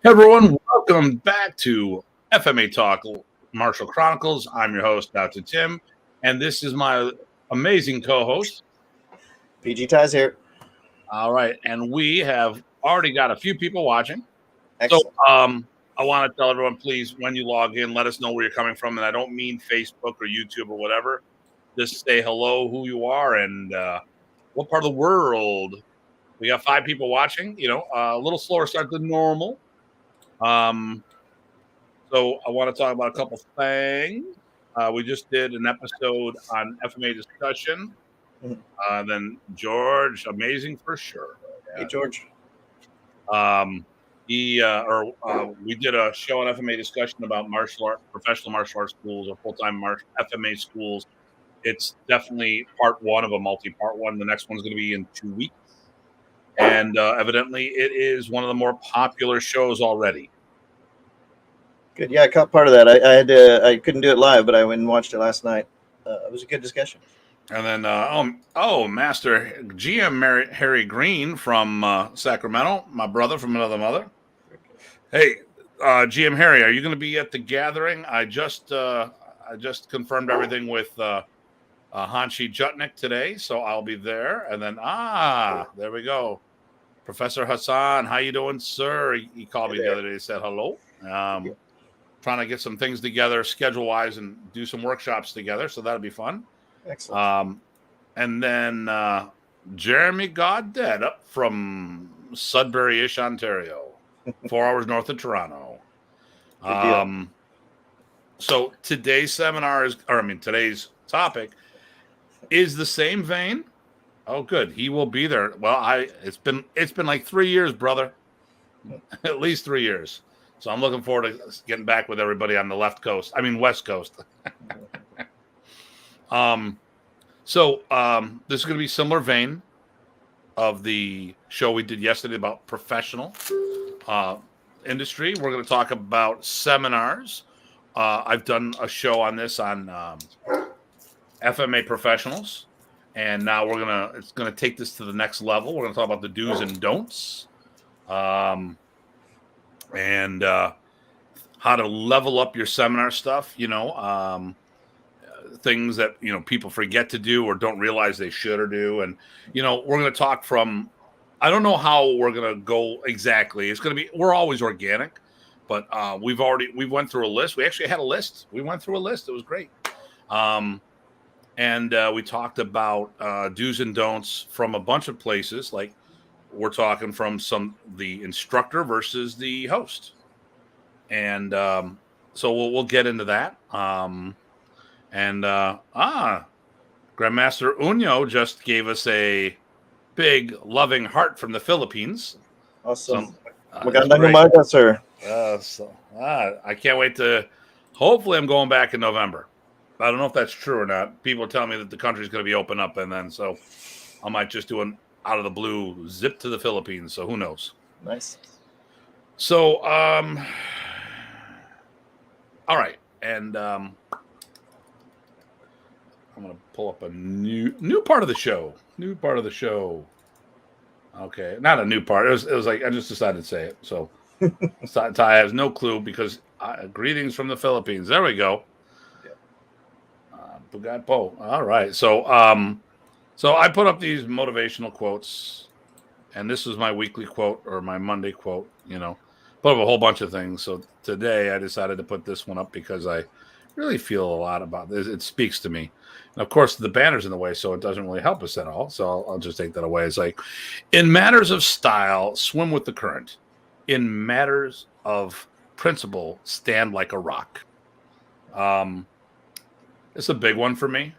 Hey everyone, welcome back to FMATalk Martial Chronicles. I'm your host, Dr. Tim, and this is my amazing co-host. PG Ties here. All right, and we have already got a few people watching. Excellent. So I want to tell everyone, please, when you log in, let us know where you're coming from. And I don't mean Facebook or YouTube or whatever. Just say hello, who you are, and what part of the world. We got 5 people watching, a little slower start than normal. So I want to talk about a couple things. We just did an episode on FMA discussion. Then George, amazing for sure. Hey, George. We did a show on FMA discussion about professional martial arts schools or full-time FMA schools. It's definitely part 1 of a multi-part one. The next one's going to be in 2 weeks. And evidently it is one of the more popular shows already. Good. Yeah, I caught part of that. I couldn't do it live, but I went and watched it last night. It was a good discussion. And then, Master GM Harry Green from Sacramento, my brother from another mother. Hey, GM Harry, are you going to be at the gathering? I just confirmed everything with Hanshi Jutnik today, so I'll be there. And then, there we go. Professor Hassan, how you doing, sir? He called me the other day, said hello. Trying to get some things together schedule-wise and do some workshops together, so that'll be fun. Excellent. And then Jeremy Goddead up from Sudbury-ish, Ontario, 4 hours north of Toronto. So today's today's topic is the same vein. Oh, good. He will be there. Well, it's been like 3 years, brother. At least 3 years. So I'm looking forward to getting back with everybody on the West Coast. So this is going to be similar vein of the show we did yesterday about professional industry. We're going to talk about seminars. I've done a show on this on FMA professionals, and now it's going to take this to the next level. We're going to talk about the do's and don'ts, and how to level up your seminar stuff. Things that people forget to do or don't realize they should or do. And we're going to talk from, I don't know how we're going to go exactly. It's going to be, we're always organic, but we went through a list. We actually had a list. We went through a list. It was great. And we talked about do's and don'ts from a bunch of places. Like we're talking from the instructor versus the host. And so we'll get into that. Grandmaster Unyo just gave us a big loving heart from the Philippines. Awesome. Magandang umaga, sir. I can't wait to. Hopefully, I'm going back in November. I don't know if that's true or not. People tell me that the country's going to be open up, and then so I might just do an out of the blue zip to the Philippines. So who knows? Nice. So, all right, and I'm going to pull up a new part of the show. New part of the show. Okay, not a new part. It was like I just decided to say it. So Ty has no clue because greetings from the Philippines. There we go. Bugat-po. All right. So I put up these motivational quotes, and this was my weekly quote or my Monday quote. Put up a whole bunch of things. So today I decided to put this one up because I really feel a lot about this. It speaks to me. And of course, the banner's in the way, so it doesn't really help us at all. So I'll just take that away. It's like, in matters of style, swim with the current. In matters of principle, stand like a rock. It's a big one for me.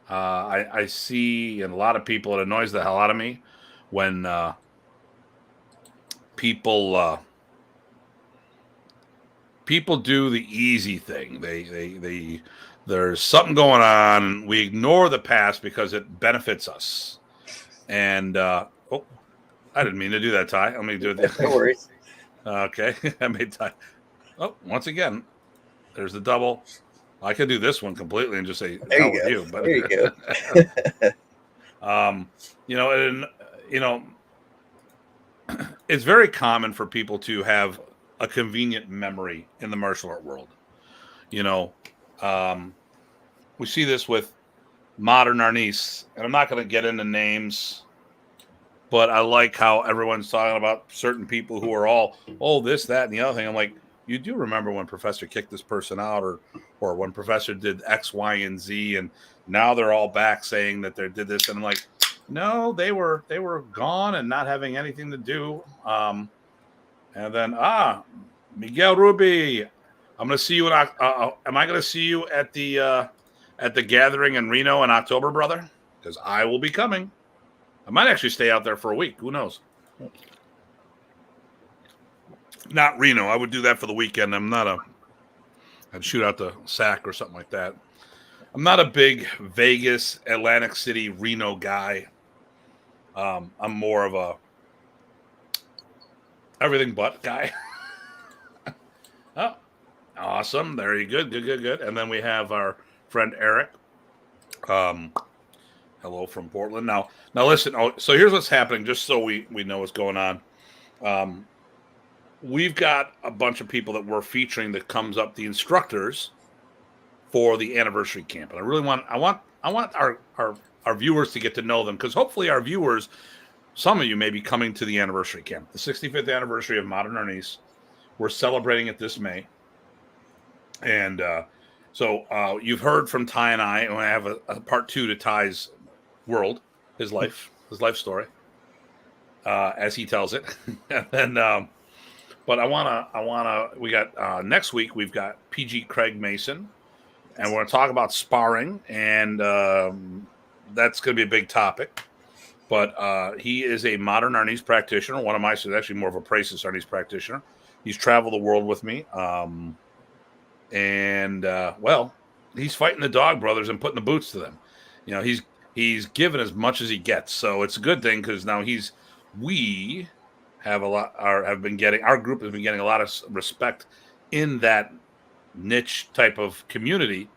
I see in a lot of people, it annoys the hell out of me when people do the easy thing. There's something going on. We ignore the past because it benefits us. And I didn't mean to do that, Ty. Let me do it. No worries. Okay, I made Ty. Oh, once again, there's the double. I could do this one completely and just say there you go. You, but there you go. It's very common for people to have a convenient memory in the martial art world. We see this with modern arnis, and I'm not going to get into names, but I like how everyone's talking about certain people who are all, oh, this, that, and the other thing. I'm like, you do remember when Professor kicked this person out, or when Professor did X, Y, and Z, and now they're all back saying that they did this, and I'm like, no, they were gone and not having anything to do. And then Miguel Ruby, I'm going to see you am I going to see you at the gathering in Reno in October, brother? Because I will be coming. I might actually stay out there for a week. Who knows? Not Reno. I would do that for the weekend. I'd shoot out the SAC or something like that. I'm not a big Vegas, Atlantic City, Reno guy. I'm more of a everything but guy. Oh, awesome. There you go. Good. And then we have our friend Eric. Hello from Portland. Now listen. So here's what's happening, just so we know what's going on. We've got a bunch of people that we're featuring that comes up, the instructors for the anniversary camp, and I want our viewers to get to know them, because hopefully our viewers, some of you may be coming to the anniversary camp, the 65th anniversary of Modern Arnis. We're celebrating it this May, and so you've heard from Ty and I have a part 2 to Ty's world, his life story, as he tells it. And then, but we got next week, we've got PG Craig Mason, and we're going to talk about sparring, and that's going to be a big topic. But he is a modern Arnis practitioner. One of my, so actually more of a Prasis Arnis practitioner. He's traveled the world with me. Well, he's fighting the dog brothers and putting the boots to them. He's given as much as he gets, so it's a good thing, because now we have our group has been getting a lot of respect in that niche type of community,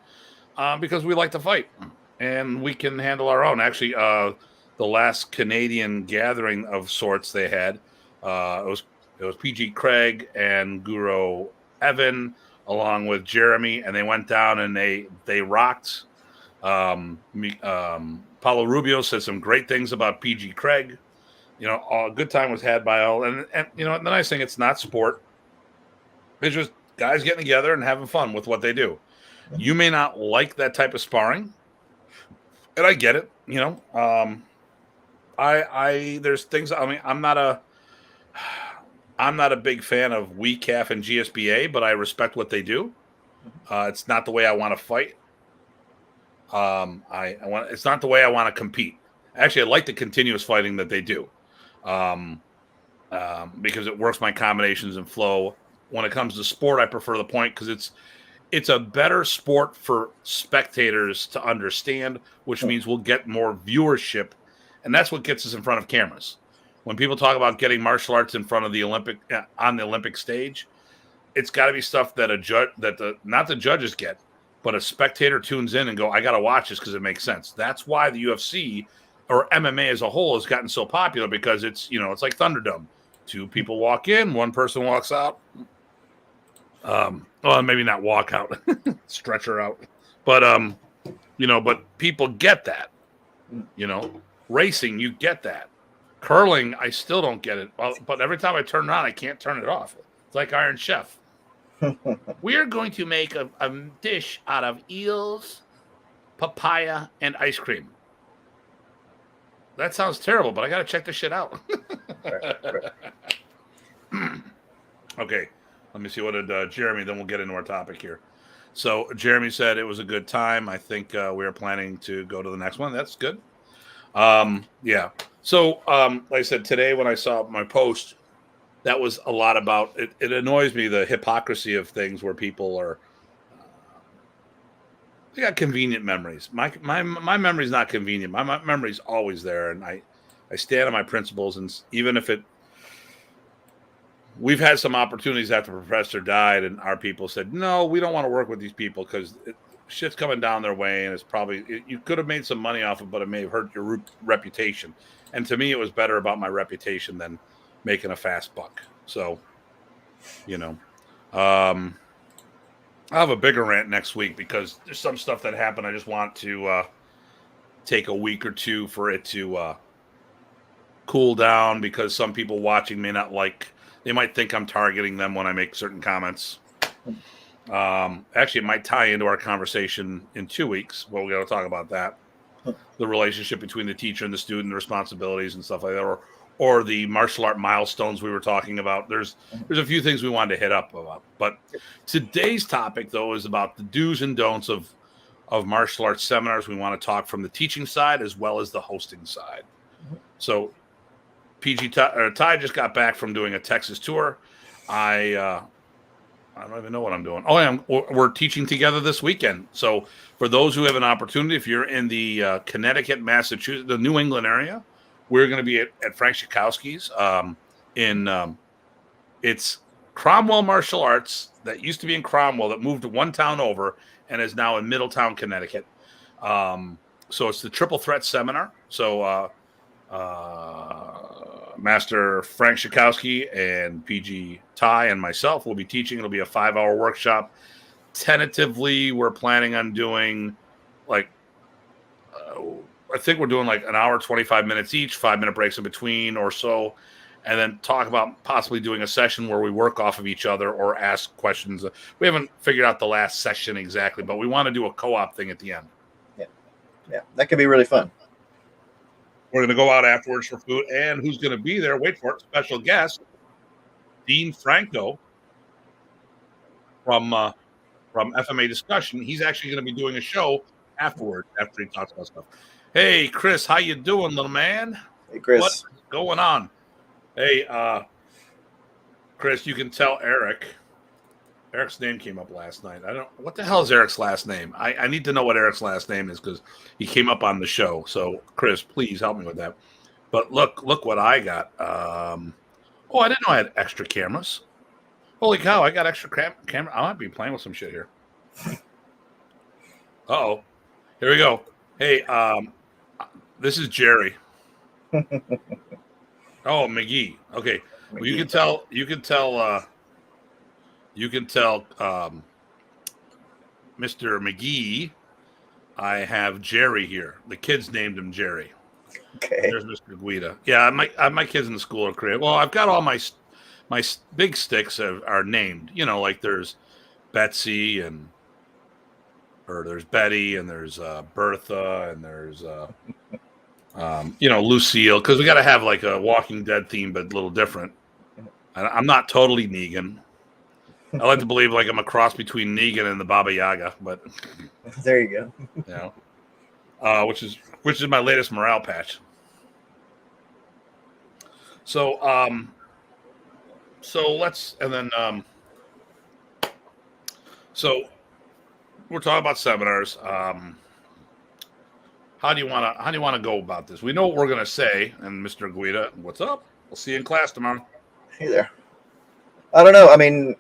because we like to fight and we can handle our own. Actually, the last Canadian gathering of sorts they had, it was PG Craig and Guro Evan along with Jeremy, and they went down and they rocked. Paulo Rubio said some great things about PG Craig. A good time was had by all. And the nice thing, it's not sport. It's just guys getting together and having fun with what they do. You may not like that type of sparring, and I get it. There's things. I mean, I'm not a big fan of WECAF and GSBA, but I respect what they do. It's not the way I want to fight. It's not the way I want to compete. Actually, I like the continuous fighting that they do, because it works my combinations and flow. When it comes to sport, I prefer the point, because it's a better sport for spectators to understand, which means we'll get more viewership, and that's what gets us in front of cameras. When people talk about getting martial arts in front of the on the Olympic stage, it's got to be stuff that not the judges get, but a spectator tunes in and go, I got to watch this because it makes sense. That's why the UFC or MMA as a whole has gotten so popular, because it's like Thunderdome. 2 people walk in, 1 person walks out. Well, maybe not walk out, stretcher out, but but people get that. Racing, you get that. Curling, I still don't get it. But every time I turn it on, I can't turn it off. It's like Iron Chef. We're going to make a dish out of eels, papaya, and ice cream. That sounds terrible, but I got to check this shit out. Okay, let me see what did Jeremy, then we'll get into our topic here. So Jeremy said it was a good time. I think we are planning to go to the next one. That's good. Yeah. So like I said, today when I saw my post, that was a lot about it. It annoys me, the hypocrisy of things where people are they got convenient memories. My memory's not convenient. My memory's always there, and I stand on my principles. And even if we've had some opportunities after the professor died, and our people said, no, we don't want to work with these people because shit's coming down their way, and it's probably you could have made some money off it, but it may have hurt your reputation. And to me, it was better about my reputation than making a fast buck. So You know, I'll have a bigger rant next week because there's some stuff that happened. I just want to take a week or two for it to cool down because some people watching may not like. They might think I'm targeting them when I make certain comments. Actually, it might tie into our conversation in 2 weeks, but we got to talk about that. The relationship between the teacher and the student, the responsibilities and stuff like that, or the martial art milestones we were talking about. There's a few things we wanted to hit up about. But today's topic, though, is about the do's and don'ts of martial arts seminars. We want to talk from the teaching side as well as the hosting side. So Ty just got back from doing a Texas tour. I don't even know what I'm doing. Oh, yeah, we're teaching together this weekend. So for those who have an opportunity, if you're in the Connecticut, Massachusetts, the New England area, we're going to be at Frank Schakowski's it's Cromwell Martial Arts that used to be in Cromwell that moved one town over and is now in Middletown, Connecticut. So it's the Triple Threat Seminar. So Master Frank Schakowski and PG Ty and myself will be teaching. It'll be a 5-hour workshop. Tentatively, we're planning on doing I think we're doing like an hour, 25 minutes each, 5-minute breaks in between or so, and then talk about possibly doing a session where we work off of each other or ask questions. We haven't figured out the last session exactly, but we want to do a co-op thing at the end. Yeah, that could be really fun. We're going to go out afterwards for food, and who's going to be there? Wait for it. Special guest, Dean Franco from FMA Discussion. He's actually going to be doing a show afterwards after he talks about stuff. Hey, Chris, how you doing, little man? Hey, Chris. What's going on? Hey, Chris, you can tell Eric's name came up last night. What the hell is Eric's last name? I need to know what Eric's last name is because he came up on the show. So, Chris, please help me with that. But look what I got. I didn't know I had extra cameras. Holy cow, I got extra camera. I might be playing with some shit here. Uh-oh. Here we go. Hey, this is Jerry. Oh, McGee. Okay. Well, you can tell Mr. McGee, I have Jerry here. The kids named him Jerry. Okay. There's Mr. Guida. Yeah, my kids in the school are creative. Well, I've got all my big sticks are named. You know, like there's Betsy or there's Betty and there's Bertha and there's Lucille, because we got to have like a Walking Dead theme, but a little different. I'm not totally Negan. I like to believe like I'm a cross between Negan and the Baba Yaga, but there you go. Which is my latest morale patch. So we're talking about seminars. How do you want to go about this? We know what we're going to say, and Mr. Guida, what's up? We'll see you in class tomorrow. Hey there. I don't know. I mean,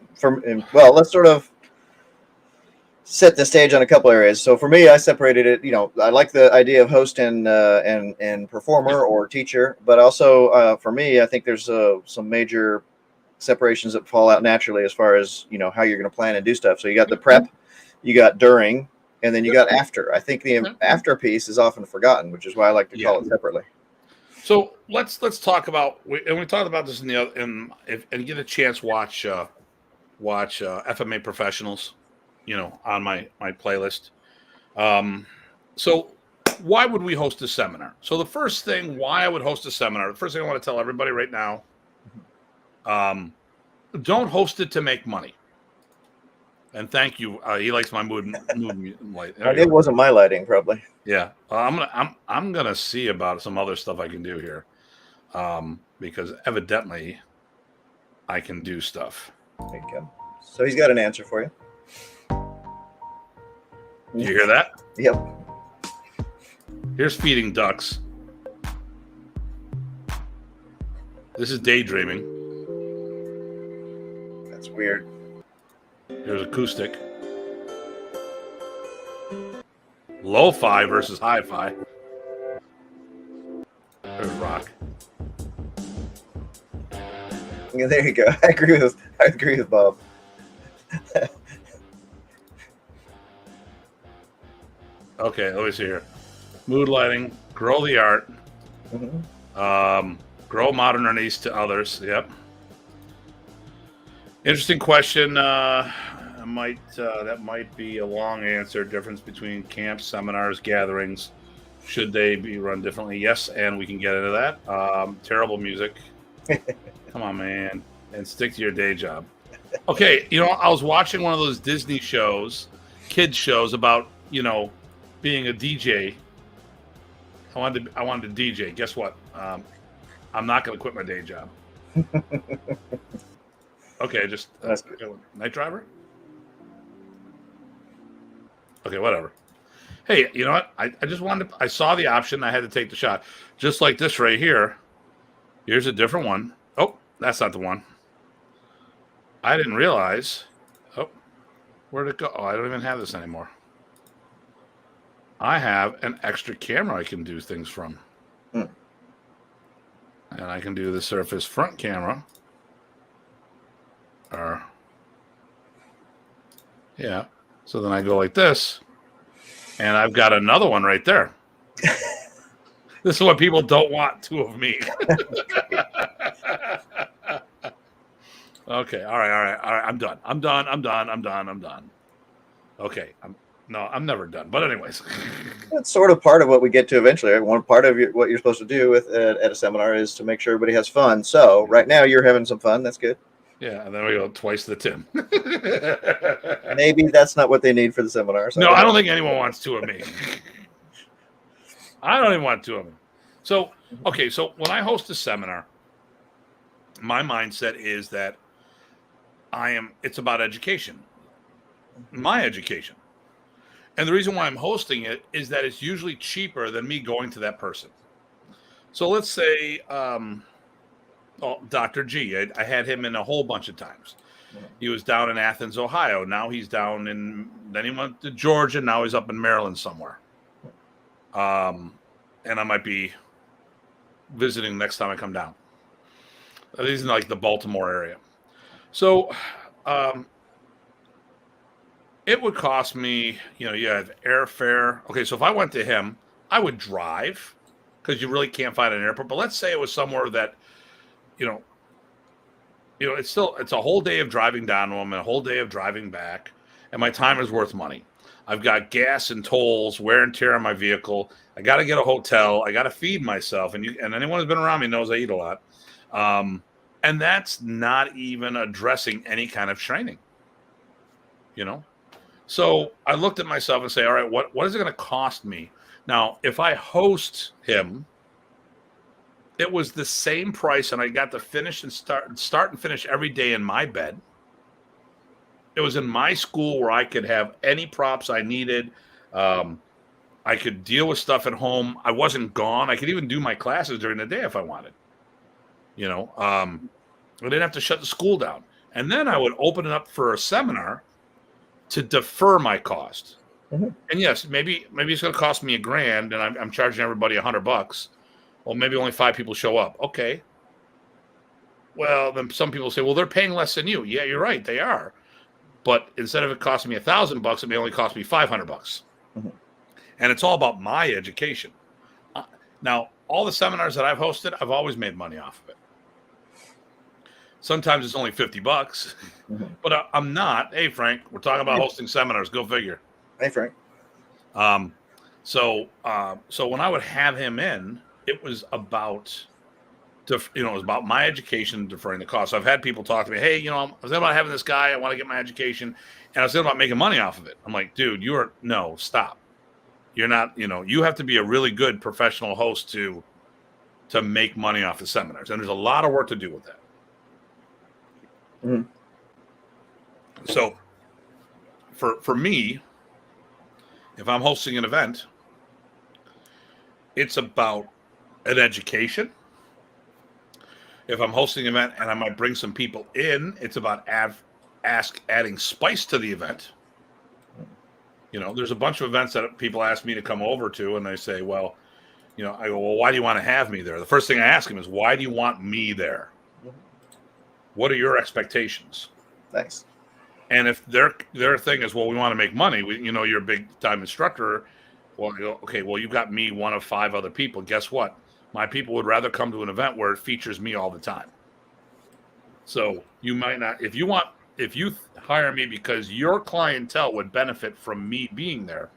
let's sort of set the stage on a couple areas. So for me, I separated it. You know, I like the idea of host and performer or teacher, but also for me, I think there's some major separations that fall out naturally as far as how you're going to plan and do stuff. So you got the prep, you got during, and then you got after. I think the after piece is often forgotten, which is why I like to call it separately. So let's talk about, and we talked about this and get a chance watch FMA Professionals, on my playlist. So why would we host a seminar? So the first thing why I would host a seminar, the first thing I want to tell everybody right now, don't host it to make money. And thank you. He likes my mood light. It wasn't my lighting, probably. Yeah, I'm gonna see about some other stuff I can do here, because evidently I can do stuff. There you go. So he's got an answer for you. Do you hear that? Yep. Here's feeding ducks. This is daydreaming. That's weird. Here's acoustic. Lo-fi versus hi-fi. There's rock. Yeah, there you go. I agree with Bob. Okay, let me see here. Mood lighting, grow the art, grow modernities to others. Yep. Interesting question. That might be a long answer. Difference between camps, seminars, gatherings. Should they be run differently? Yes, and we can get into that. Terrible music. Come on, man, and stick to your day job. Okay, I was watching one of those Disney shows, kids shows about being a DJ. I wanted to DJ. Guess what? I'm not going to quit my day job. Okay, just night driver. Okay, whatever. Hey, you know what? I just wanted to, I saw the option. I had to take the shot. Just like this right here. Here's a different one. Oh, that's not the one. I didn't realize. Oh, where'd it go? Oh, I don't even have this anymore. I have an extra camera I can do things from. And I can do the Surface front camera. Yeah. So then I go like this. And I've got another one right there. This is what people don't want, two of me. Okay. All right. I'm done. Okay. I'm never done. But anyways. That's sort of part of what we get to eventually. One part of what you're supposed to do at a seminar is to make sure everybody has fun. So right now you're having some fun. That's good. Yeah, and then we go twice the Tim. Maybe that's not what they need for the seminar. So no, I don't think anyone wants two of me. I don't even want two of them. So, okay, so when I host a seminar, my mindset is that it's about education, my education. And the reason why I'm hosting it is that it's usually cheaper than me going to that person. So let's say, Dr. G, I had him in a whole bunch of times. He was down in Athens, Ohio. Now he's then he went to Georgia. Now he's up in Maryland somewhere. And I might be visiting next time I come down. He's in like the Baltimore area. So, it would cost me, you have airfare. Okay, so if I went to him, I would drive because you really can't find an airport. But let's say it was somewhere that, it's a whole day of driving down to him and a whole day of driving back, and my time is worth money. I've got gas and tolls, wear and tear on my vehicle. I got to get a hotel. I got to feed myself, and anyone who's been around me knows I eat a lot. And that's not even addressing any kind of training. So I looked at myself and say, all right, what is it going to cost me? Now, if I host him, it was the same price, and I got to finish and start and finish every day in my bed. It was in my school where I could have any props I needed. I could deal with stuff at home. I wasn't gone. I could even do my classes during the day if I wanted. I didn't have to shut the school down. And then I would open it up for a seminar to defer my cost. And yes, maybe it's going to cost me $1,000, and I'm charging everybody $100. Well, maybe only 5 people show up. Okay. Well, then some people say, well, they're paying less than you. Yeah, you're right. They are. But instead of it costing me $1,000, it may only cost me $500. And it's all about my education. Now, all the seminars that I've hosted, I've always made money off of it. Sometimes it's only $50, but I'm not. Hey, Frank, we're talking about hosting seminars. Go figure. Hey, Frank. So when I would have him in, it was about, it was about my education deferring the cost. So I've had people talk to me, hey, I was thinking about having this guy. I want to get my education. And I was thinking about making money off of it. I'm like, dude, stop. You're not, you have to be a really good professional host to make money off the seminars. And there's a lot of work to do with that. So for me, if I'm hosting an event, it's about an education. If I'm hosting an event and I might bring some people in, it's about adding spice to the event. There's a bunch of events that people ask me to come over to, and they say, well, I go, well, why do you want to have me there? The first thing I ask them is, why do you want me there? What are your expectations? Nice. And if their thing is, well, we want to make money, you're a big time instructor. Well, you go, okay, well, you've got me, one of 5 other people. Guess what? My people would rather come to an event where it features me all the time. So you might not, if you hire me because your clientele would benefit from me being there,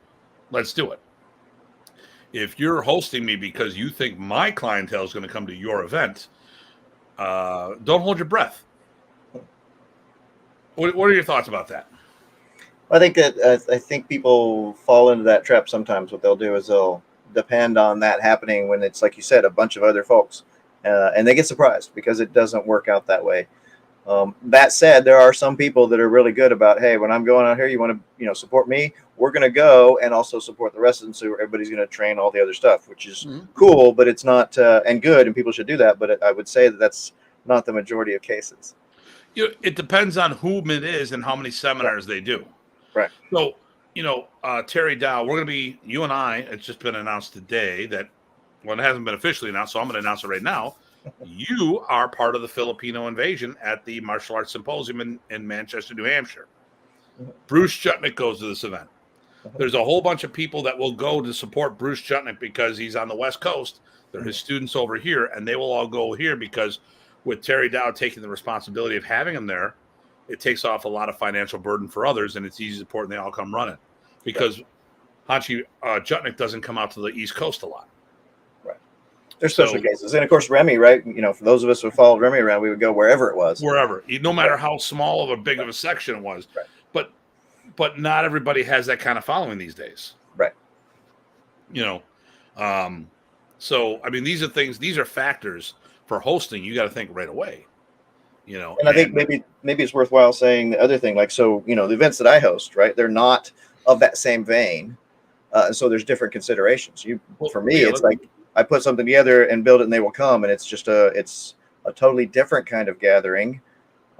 let's do it. If you're hosting me because you think my clientele is going to come to your event, don't hold your breath. What are your thoughts about that? I think people fall into that trap sometimes. What they'll do is they'll depend on that happening when it's, like you said, a bunch of other folks, and they get surprised because it doesn't work out that way. That said, there are some people that are really good about, hey, when I'm going out here, you want to support me, we're going to go and also support the rest of them. So everybody's going to train all the other stuff, which is cool, but it's not and good, and people should do that. But I would say that that's not the majority of cases. It depends on whom it is and how many seminars they do. Right. So, Terry Dow, we're going to be, you and I, it's just been announced today that, well, it hasn't been officially announced, so I'm going to announce it right now. You are part of the Filipino invasion at the Martial Arts Symposium in Manchester, New Hampshire. Bruce Chutnick goes to this event. There's a whole bunch of people that will go to support Bruce Chutnick because he's on the West Coast. They're his students over here, and they will all go here because with Terry Dow taking the responsibility of having him there, it takes off a lot of financial burden for others, and it's easy to support, and they all come running. Because Hanshi Chutnick doesn't come out to the East Coast a lot. There's special cases. And of course, Remy, right? For those of us who followed Remy around, we would go wherever it was. Wherever. No matter how small of a big of a section it was. Right. But not everybody has that kind of following these days. Right. So, I mean, these are factors for hosting you got to think right away. And I think maybe it's worthwhile saying the other thing, like, so, the events that I host, right, they're not of that same vein. So there's different considerations. For me, it's like, I put something together and build it and they will come. And it's just it's a totally different kind of gathering.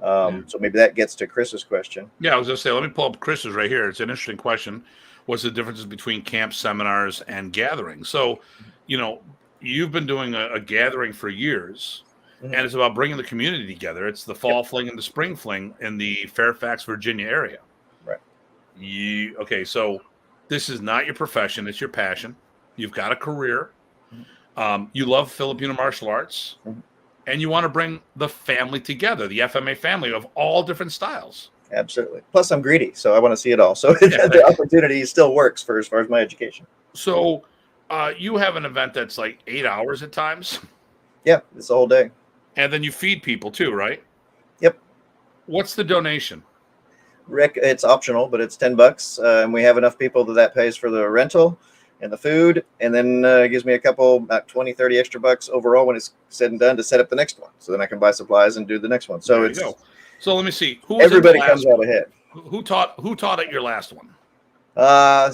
So maybe that gets to Chris's question. Yeah, I was going to say, let me pull up Chris's right here. It's an interesting question. What's the differences between camp, seminars, and gatherings? So, you've been doing a gathering for years, and it's about bringing the community together. It's the fall fling and the spring fling in the Fairfax, Virginia area. Right. Okay, so this is not your profession. It's your passion. You've got a career. You love Filipino martial arts, and you want to bring the family together, the FMA family of all different styles. Absolutely. Plus, I'm greedy, so I want to see it all. So the opportunity still works as far as my education. So you have an event that's like 8 hours at times. Yeah, it's the whole day. And then you feed people too, right? Yep. What's the donation? Rick, it's optional, but it's $10, and we have enough people that pays for the rental and the food, and then it gives me about 20, 30 extra bucks overall when it's said and done to set up the next one. So then I can buy supplies and do the next one. So go. So let me see. Everybody comes out ahead. Who taught at your last one?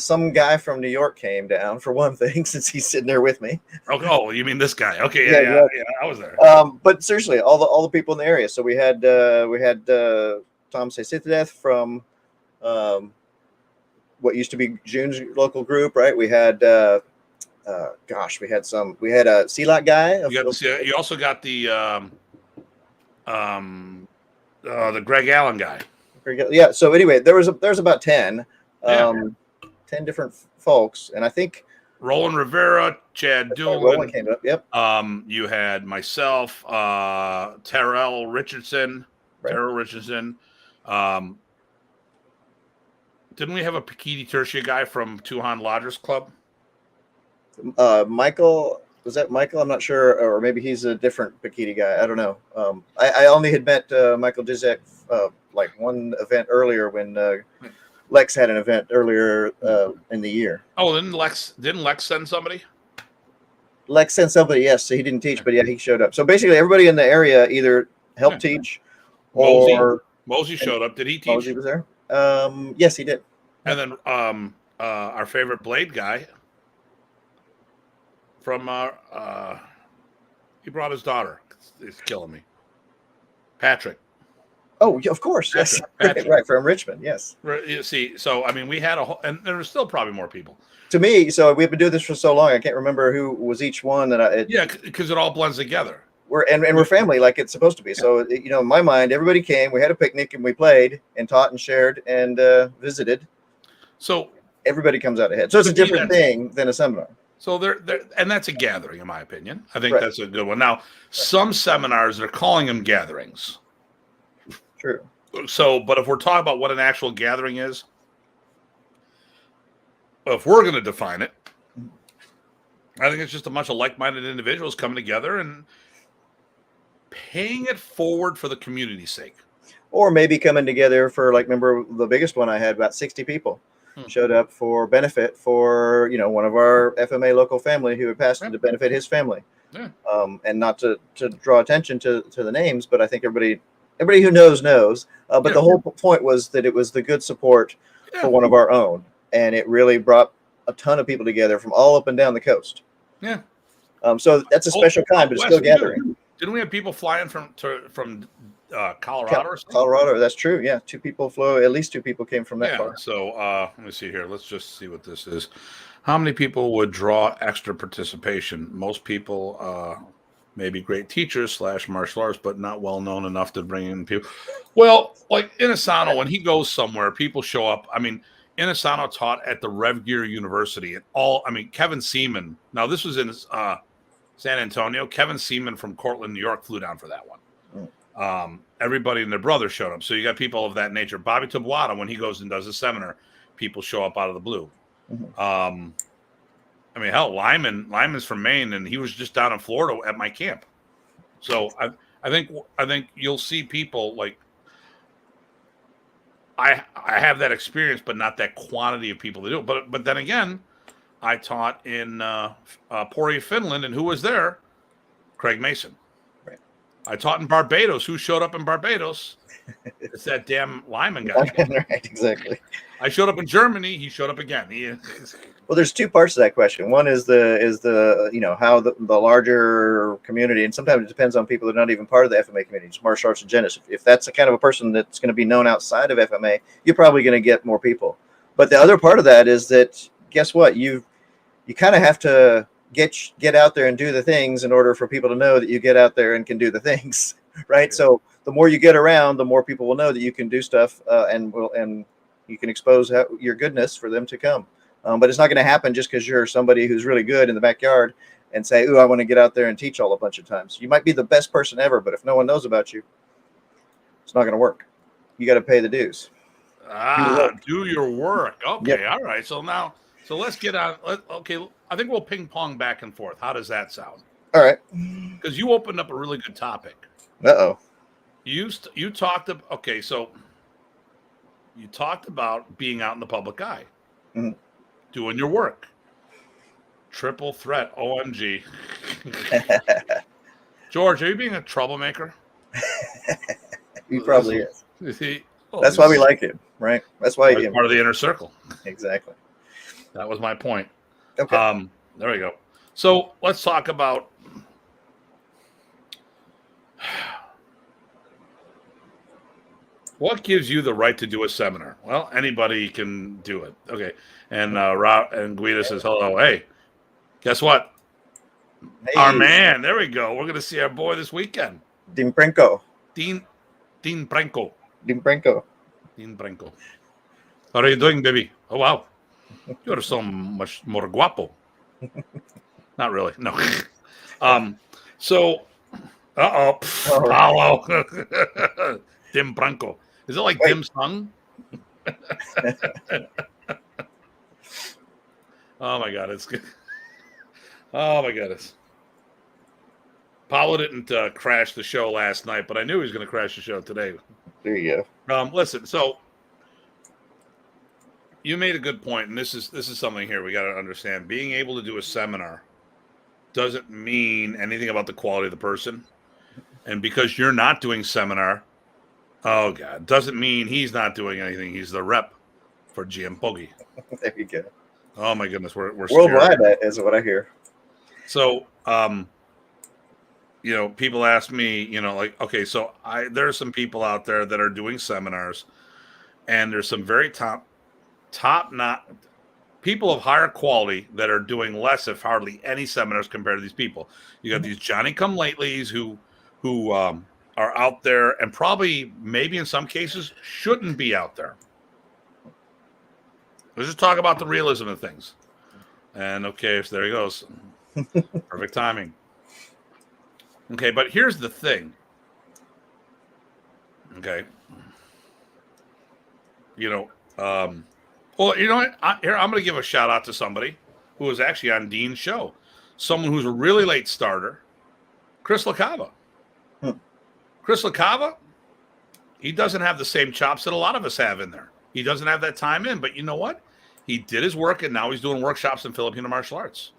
Some guy from New York came down for one thing, since he's sitting there with me. Oh, you mean this guy? Okay, yeah, I was there. But seriously, all the people in the area. So we had Tom Sesitadeth from what used to be June's local group, right? We had we had a CELAC guy. You also got the Greg Allen guy. Yeah. So anyway, there's about 10 different folks, and I think Roland Rivera, Chad Doolin. Roland came up. Yep. You had myself, Terrell Richardson. Didn't we have a Pakiti Tertia guy from Tuhan Lodgers Club? Michael, was that Michael? I'm not sure, or maybe he's a different Pakiti guy. I don't know. I only had met Michael Dizek like one event earlier when Lex had an event earlier in the year. Oh, didn't Lex send somebody? Lex sent somebody, yes. So he didn't teach, but yeah, he showed up. So basically, everybody in the area either helped teach or Mosey showed up. Did he teach? Mosey was there. Yes, he did. And then our favorite Blade guy from he brought his daughter. It's killing me. Patrick. Oh, yeah, of course. Patrick. Yes. Right, from Richmond. Yes. You see, so I mean, we had and there were still probably more people. To me, so we've been doing this for so long, I can't remember who was each one that because it all blends together. we're family like it's supposed to be. So in my mind, everybody came. We had a picnic and we played and taught and shared and visited. So everybody comes out ahead. So it's a different thing than a seminar. So and that's a gathering, in my opinion. I think Right. that's a good one. Now, some seminars, they're calling them gatherings. True. So, but if we're talking about what an actual gathering is, if we're going to define it, I think it's just a bunch of like-minded individuals coming together and paying it forward for the community's sake. Or maybe coming together for, like, remember the biggest one I had, about 60 people showed up for benefit for, one of our FMA local family who had passed to benefit his family. Yeah. And not to draw attention to the names, but I think everybody who knows. But the whole point was that it was the good support for one of our own. And it really brought a ton of people together from all up and down the coast. Yeah. So that's a special kind, but it's still gathering. Didn't we have people flying from Colorado or something? Colorado, that's true. Yeah, at least two people came from that far. So let me see here. Let's just see what this is. How many people would draw extra participation? Most people maybe great teachers / martial arts, but not well known enough to bring in people. Well, like Inisano, when he goes somewhere, people show up. I mean, Inisano taught at the Rev Gear University, and Kevin Seaman. Now this was in San Antonio. Kevin Seaman from Cortland, New York, flew down for that one. Everybody and their brother showed up. So you got people of that nature. Bobby Tabuada, when he goes and does a seminar, people show up out of the blue. Hell, Lyman's from Maine, and he was just down in Florida at my camp. So I think you'll see people like I have that experience, but not that quantity of people that do it. But then again, I taught in Pori, Finland, and who was there? Craig Mason. Right. I taught in Barbados. Who showed up in Barbados? It's that damn Lyman guy. Right, exactly. I showed up in Germany. He showed up again. Well, there's two parts to that question. One is the how the larger community, and sometimes it depends on people that are not even part of the FMA community, just martial arts and gymnasts. If that's the kind of a person that's going to be known outside of FMA, you're probably going to get more people. But the other part of that is that, guess what? You kind of have to get out there and do the things in order for people to know that you get out there and can do the things, right? Yeah. So the more you get around, the more people will know that you can do stuff, and you can expose your goodness for them to come. But it's not going to happen just because you're somebody who's really good in the backyard and say, "Ooh, I want to get out there and teach all a bunch of times." You might be the best person ever, but if no one knows about you, it's not going to work. You got to pay the dues. Do your work. Okay, yep. All right. So let's get on. Okay, I think we'll ping pong back and forth. How does that sound? All right. Because you opened up a really good topic. Uh-oh. You talked about, okay, so you talked about being out in the public eye, doing your work. Triple threat, OMG. George, are you being a troublemaker? He probably is. Oh, that's why we like him, right? That's why he's part of the inner circle. Exactly. That was my point. Okay. There we go. So let's talk about what gives you the right to do a seminar. Well, anybody can do it. Okay. And Guida says, hello. Hey, guess what? Hey. Our man. There we go. We're going to see our boy this weekend. Dean Prenko. Dean Prenko. Dean Prenko. How are you doing, baby? Oh, wow. You're so much more guapo. Not really. No. So, Paulo. Dim Branco. Is it like Dim Sung? Oh, my God. It's good. Oh, my goodness. Paulo didn't crash the show last night, but I knew he was going to crash the show today. There you go. Listen, so you made a good point, and this is something here we got to understand. Being able to do a seminar doesn't mean anything about the quality of the person. And because you're not doing seminar, oh God, doesn't mean he's not doing anything. He's the rep for GM Pogi. There you go. Oh my goodness, we're worldwide. That is what I hear. So, people ask me, like, okay, so there are some people out there that are doing seminars, and there's some very top not people of higher quality that are doing less, if hardly any, seminars compared to these people. You got these Johnny-come-latelys who are out there and probably, maybe in some cases, shouldn't be out there. Let's just talk about the realism of things. And okay, so there he goes. Perfect timing. Okay, but here's the thing. Okay. Well, you know what? I'm going to give a shout out to somebody who was actually on Dean's show. Someone who's a really late starter, Chris LaCava. Chris LaCava, he doesn't have the same chops that a lot of us have in there. He doesn't have that time in, but you know what? He did his work, and now he's doing workshops in Filipino martial arts.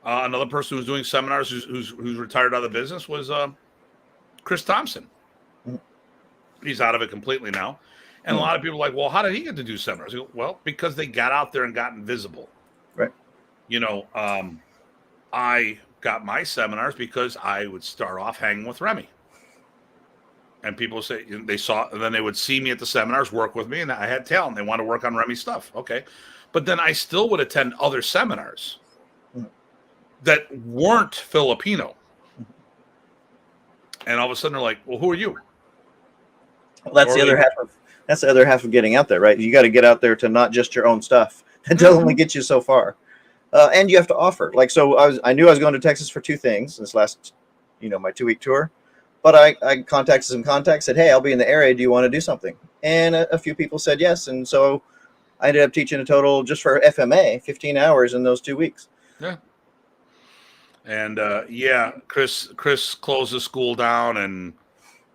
Another person who's doing seminars who's retired out of the business was Chris Thompson. He's out of it completely now. And a lot of people are like, well, how did he get to do seminars? Well, because they got out there and got invisible. Right. I got my seminars because I would start off hanging with Remy. And people say they saw, and then they would see me at the seminars, work with me, and I had talent. They want to work on Remy's stuff. Okay. But then I still would attend other seminars that weren't Filipino. And all of a sudden they're like, well, who are you? Well, that's the other half of getting out there, right? You got to get out there to not just your own stuff. It doesn't only get you so far. And you have to offer. Like, so I knew I was going to Texas for two things this last, my 2-week tour. But I contacted some contacts, said, hey, I'll be in the area. Do you want to do something? And a few people said yes. And so I ended up teaching a total, just for FMA, 15 hours in those 2 weeks. Yeah. And Chris closed the school down, and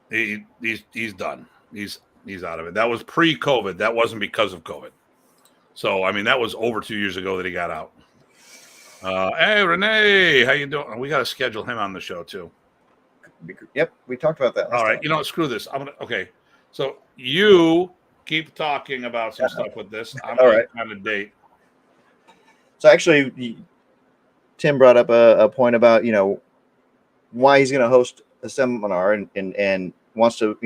he's done. He's out of it. That was pre-COVID. That wasn't because of COVID. So I mean, that was over 2 years ago that he got out. Hey, Renee, how you doing? We got to schedule him on the show too. Yep, we talked about that. All right, screw this. Okay. So you keep talking about some stuff with this. I'm all right. On a date. So actually, Tim brought up a point about why he's going to host a seminar and wants to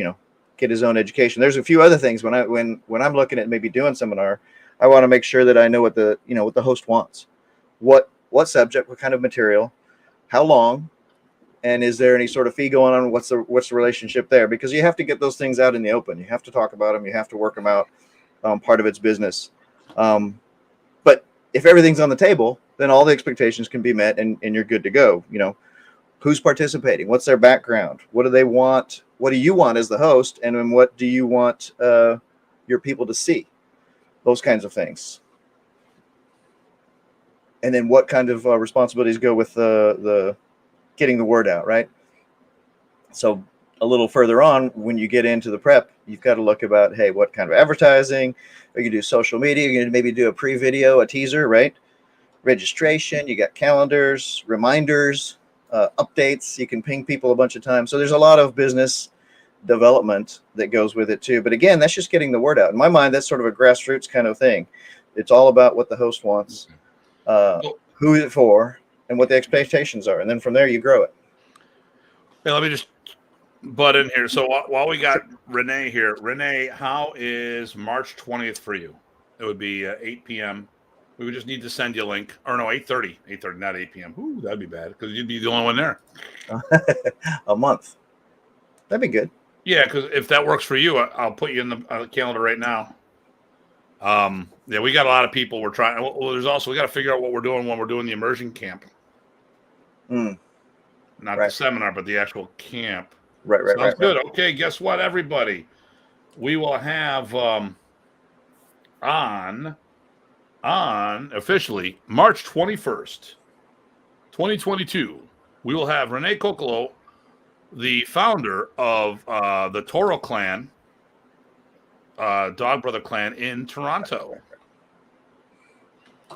get his own education. There's a few other things when I'm looking at maybe doing seminar, I want to make sure that I know what the host wants, what subject, what kind of material, how long, and is there any sort of fee going on? What's the relationship there? Because you have to get those things out in the open. You have to talk about them. You have to work them out. Part of it's business. But if everything's on the table, then all the expectations can be met and you're good to go. Who's participating? What's their background? What do they want? What do you want as the host? And then what do you want your people to see? Those kinds of things. And then what kind of responsibilities go with the getting the word out, right? So a little further on, when you get into the prep, you've got to look about, hey, what kind of advertising? Are you going to do social media? You're going to maybe do a pre-video, a teaser, right? Registration, you got calendars, reminders, updates. You can ping people a bunch of times. So there's a lot of business development that goes with it too. But again, that's just getting the word out. In my mind, that's sort of a grassroots kind of thing. It's all about what the host wants, who is it for, and what the expectations are. And then from there, you grow it. Hey, let me just butt in here. So while we got Renee here, Renee, how is March 20th for you? It would be 8 p.m. We would just need to send you a link. Or no, 8:30. 8:30, not 8 p.m. Ooh, that'd be bad because you'd be the only one there. A month. That'd be good. Yeah, because if that works for you, I'll put you in the calendar right now. Yeah, we got a lot of people we're trying. Well, we got to figure out what we're doing when we're doing the immersion camp. Not the seminar, but the actual camp. Right. Sounds good. Right. Okay, guess what, everybody? We will have on officially March 21st, 2022, we will have Renee Kokolo, the founder of the Toro Clan, Dog Brother Clan in Toronto.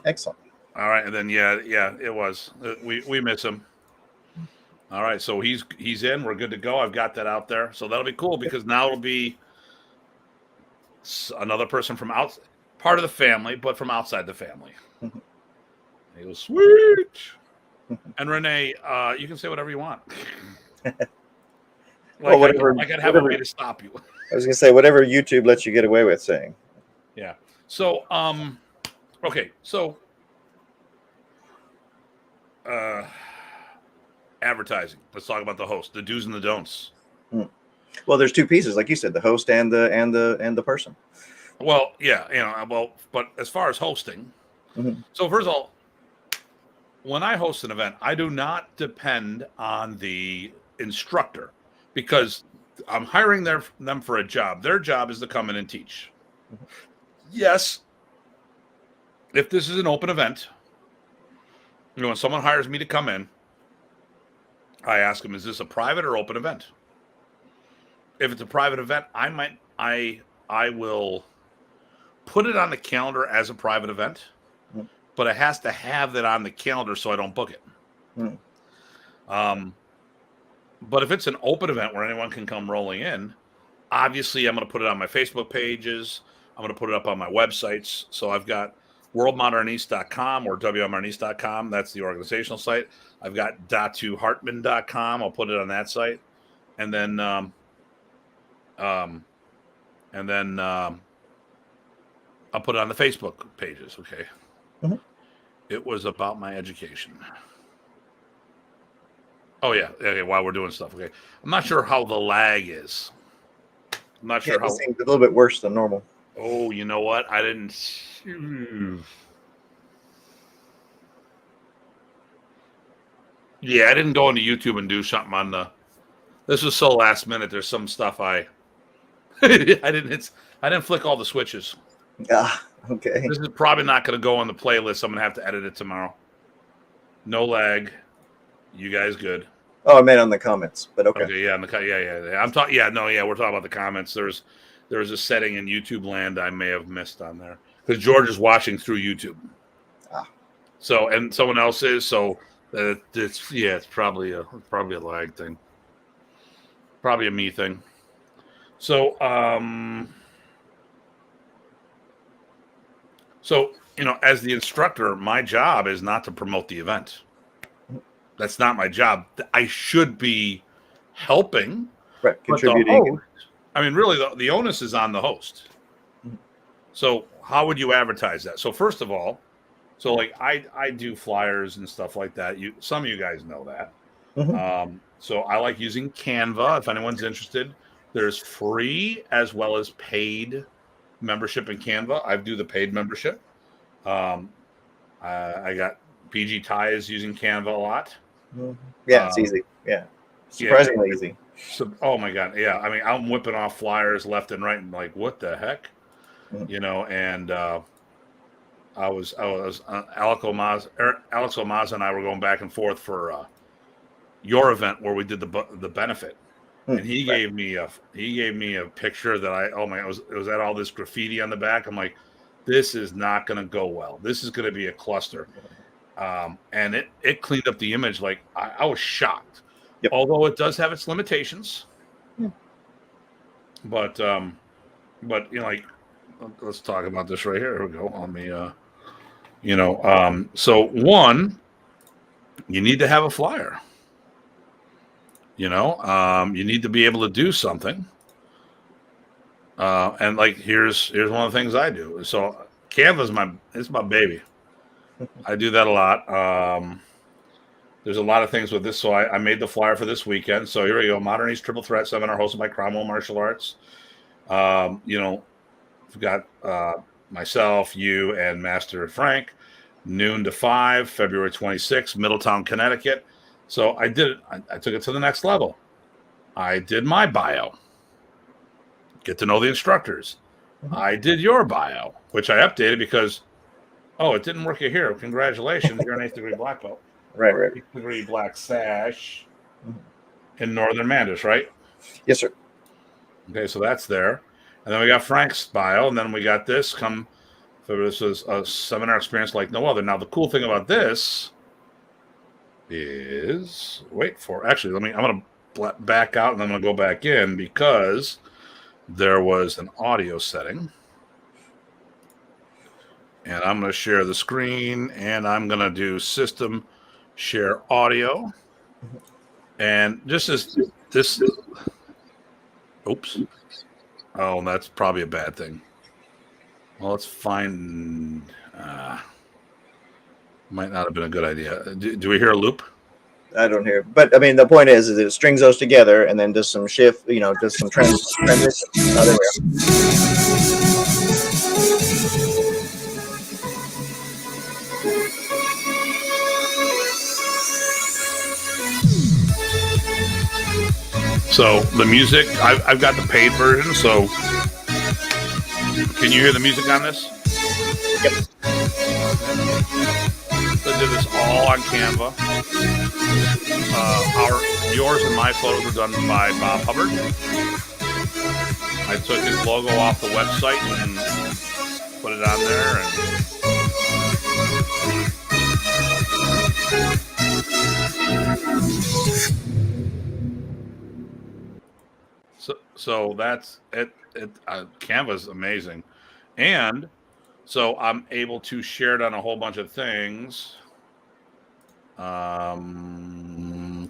Excellent. All right, and then yeah, it was. We miss him. All right, so he's in. We're good to go. I've got that out there, so that'll be cool because now it'll be another person from part of the family, but from outside the family. He was sweet. And Renee, you can say whatever you want. Whatever. I gotta have a way to stop you. I was gonna say whatever YouTube lets you get away with saying. Yeah. So Okay, so advertising. Let's talk about the host, the do's and the don'ts. Well, there's two pieces, like you said, the host and the person. Well, yeah, but as far as hosting, so first of all, when I host an event, I do not depend on the instructor because I'm hiring them for a job. Their job is to come in and teach. Yes, if this is an open event, when someone hires me to come in, I ask them, is this a private or open event? If it's a private event, I will put it on the calendar as a private event, but it has to have that on the calendar so I don't book it. But if it's an open event where anyone can come rolling in, obviously I'm going to put it on my Facebook pages. I'm going to put it up on my websites. So I've got worldmodernist.com or wmodernist.com. That's the organizational site. I've got datuhartman.com. I'll put it on that site. And then I'll put it on the Facebook pages. Okay. It was about my education. Oh yeah. Okay. While we're doing stuff. Okay. I'm not sure how the lag is. I'm not sure how. It seems a little bit worse than normal. Oh, you know what? I didn't. Yeah, I didn't go into YouTube and do something on the. This was so last minute. There's some stuff I didn't flick all the switches. Okay. This is probably not going to go on the playlist. I'm going to have to edit it tomorrow. No lag. You guys good? Oh, I meant on the comments, but okay. Okay, yeah, yeah. I'm talking. Yeah, no, yeah, we're talking about the comments. There's a setting in YouTube land I may have missed on there because George is watching through YouTube. So and someone else is. So it's probably a lag thing. Probably a me thing. So as the instructor, my job is not to promote the event. That's not my job. I should be helping, right? Contributing. I mean, really, the onus is on the host. So how would you advertise that? So first of all, I do flyers and stuff like that. Some of you guys know that. So I like using Canva. If anyone's interested, there's free as well as paid membership in Canva. I do the paid membership. I got PG Ties using Canva a lot. Yeah, it's easy. Yeah, surprisingly easy. So, oh my god, yeah. I mean, I'm whipping off flyers left and right, and like, what the heck, And I was Alex Omaz and I were going back and forth for your event where we did the benefit, and he gave me a picture that it was at all this graffiti on the back. I'm like, this is not going to go well. This is going to be a cluster. And it cleaned up the image. Like I was shocked, although it does have its limitations. But let's talk about this right here. Here we go on the, so one, you need to have a flyer. You need to be able to do something. And like here's one of the things I do. So Canva's it's my baby. I do that a lot. There's a lot of things with this. So I made the flyer for this weekend. So here we go. Modern East Triple Threat Seminar hosted by Cromwell Martial Arts. We've got myself, you, and Master Frank, noon to 5, February 26th, Middletown, Connecticut. So I did it. I took it to the next level. I did my bio. Get to know the instructors. I did your bio, which I updated because it didn't work here. Congratulations. You're an 8th degree black belt. Right. 8th degree black sash in Northern Mandus, right? Yes, sir. Okay, so that's there. And then we got Frank's bio, and then we got this. This was a seminar experience like no other. Now, the cool thing about this is, I'm going to back out, and I'm going to go back in because there was an audio setting. And I'm going to share the screen, and I'm going to do system share audio. And just as this, oops. Oh, that's probably a bad thing. Well, let's find, Might not have been a good idea. Do we hear a loop? I don't hear, but I mean, the point is it strings those together and then does some shift, does some transition. Oh, there we go. So the music, I've got the paid version. So can you hear the music on this? Yep. So I did this all on Canva. Yours and my photos were done by Bob Hubbard. I took his logo off the website and put it on there. So that's it. Canva's amazing, and so I'm able to share it on a whole bunch of things.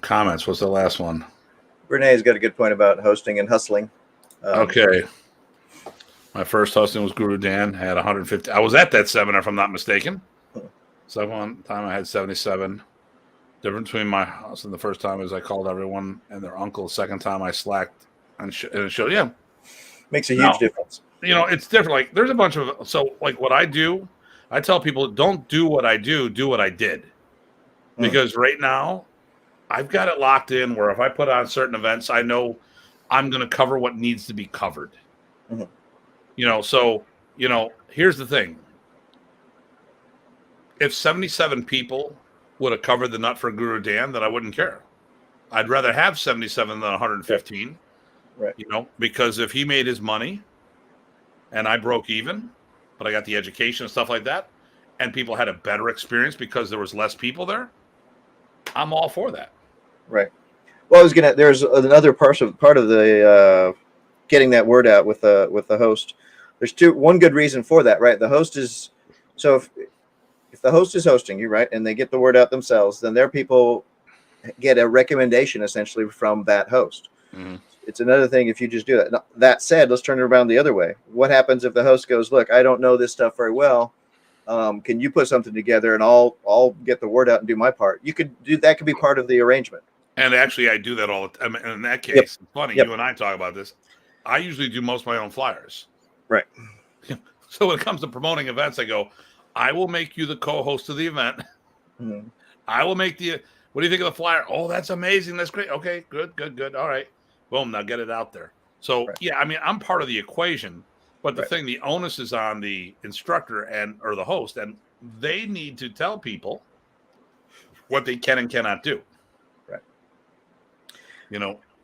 Comments. What's the last one? Renee's got a good point about hosting and hustling. Okay. My first hosting was Guru Dan. I had 150. I was at that seminar, if I'm not mistaken. So one time I had 77. Difference between my house and the first time is I called everyone and their uncle. The second time I slacked and it showed. Yeah, makes a huge difference. It's different. Like there's a bunch of like what I do. I tell people don't do what I do what I did, because right now I've got it locked in where if I put on certain events, I know I'm going to cover what needs to be covered. So here's the thing. If 77 people would have covered the nut for Guru Dan, then I wouldn't care. I'd rather have 77 than 115. Right. Because if he made his money and I broke even, but I got the education and stuff like that, and people had a better experience because there was less people there, I'm all for that. Right. Well, there's another part of the getting that word out with the host. There's one good reason for that, right? The host is, so if the host is hosting you, right, and they get the word out themselves, then their people get a recommendation essentially from that host. Mm-hmm. It's another thing if you just do that. Now, that said, let's turn it around the other way. What happens if the host goes, look, I don't know this stuff very well. Can you put something together and I'll get the word out and do my part? You could do that. Could be part of the arrangement. And actually, I do that all the time. In that case, It's funny. You and I talk about this. I usually do most of my own flyers. Right. So when it comes to promoting events, I go, I will make you the co-host of the event. Mm-hmm. I will make what do you think of the flyer? Oh, that's amazing. That's great. Okay, good. All right. Boom, now get it out there. So, Yeah, I mean, I'm part of the equation, but the onus is on the instructor or the host, and they need to tell people what they can and cannot do. Right.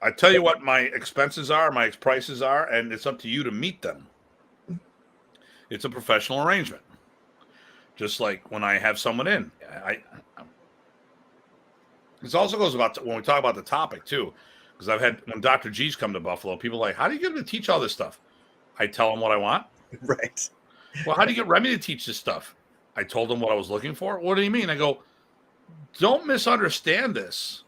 I tell you what my expenses are, my prices are, and it's up to you to meet them. It's a professional arrangement. Just like when I have someone in, this also goes about when we talk about the topic too, because I've had when Dr. G's come to Buffalo, people are like, how do you get him to teach all this stuff? I tell them what I want. Right. Well, how do you get Remy to teach this stuff? I told him what I was looking for. What do you mean? I go, don't misunderstand this.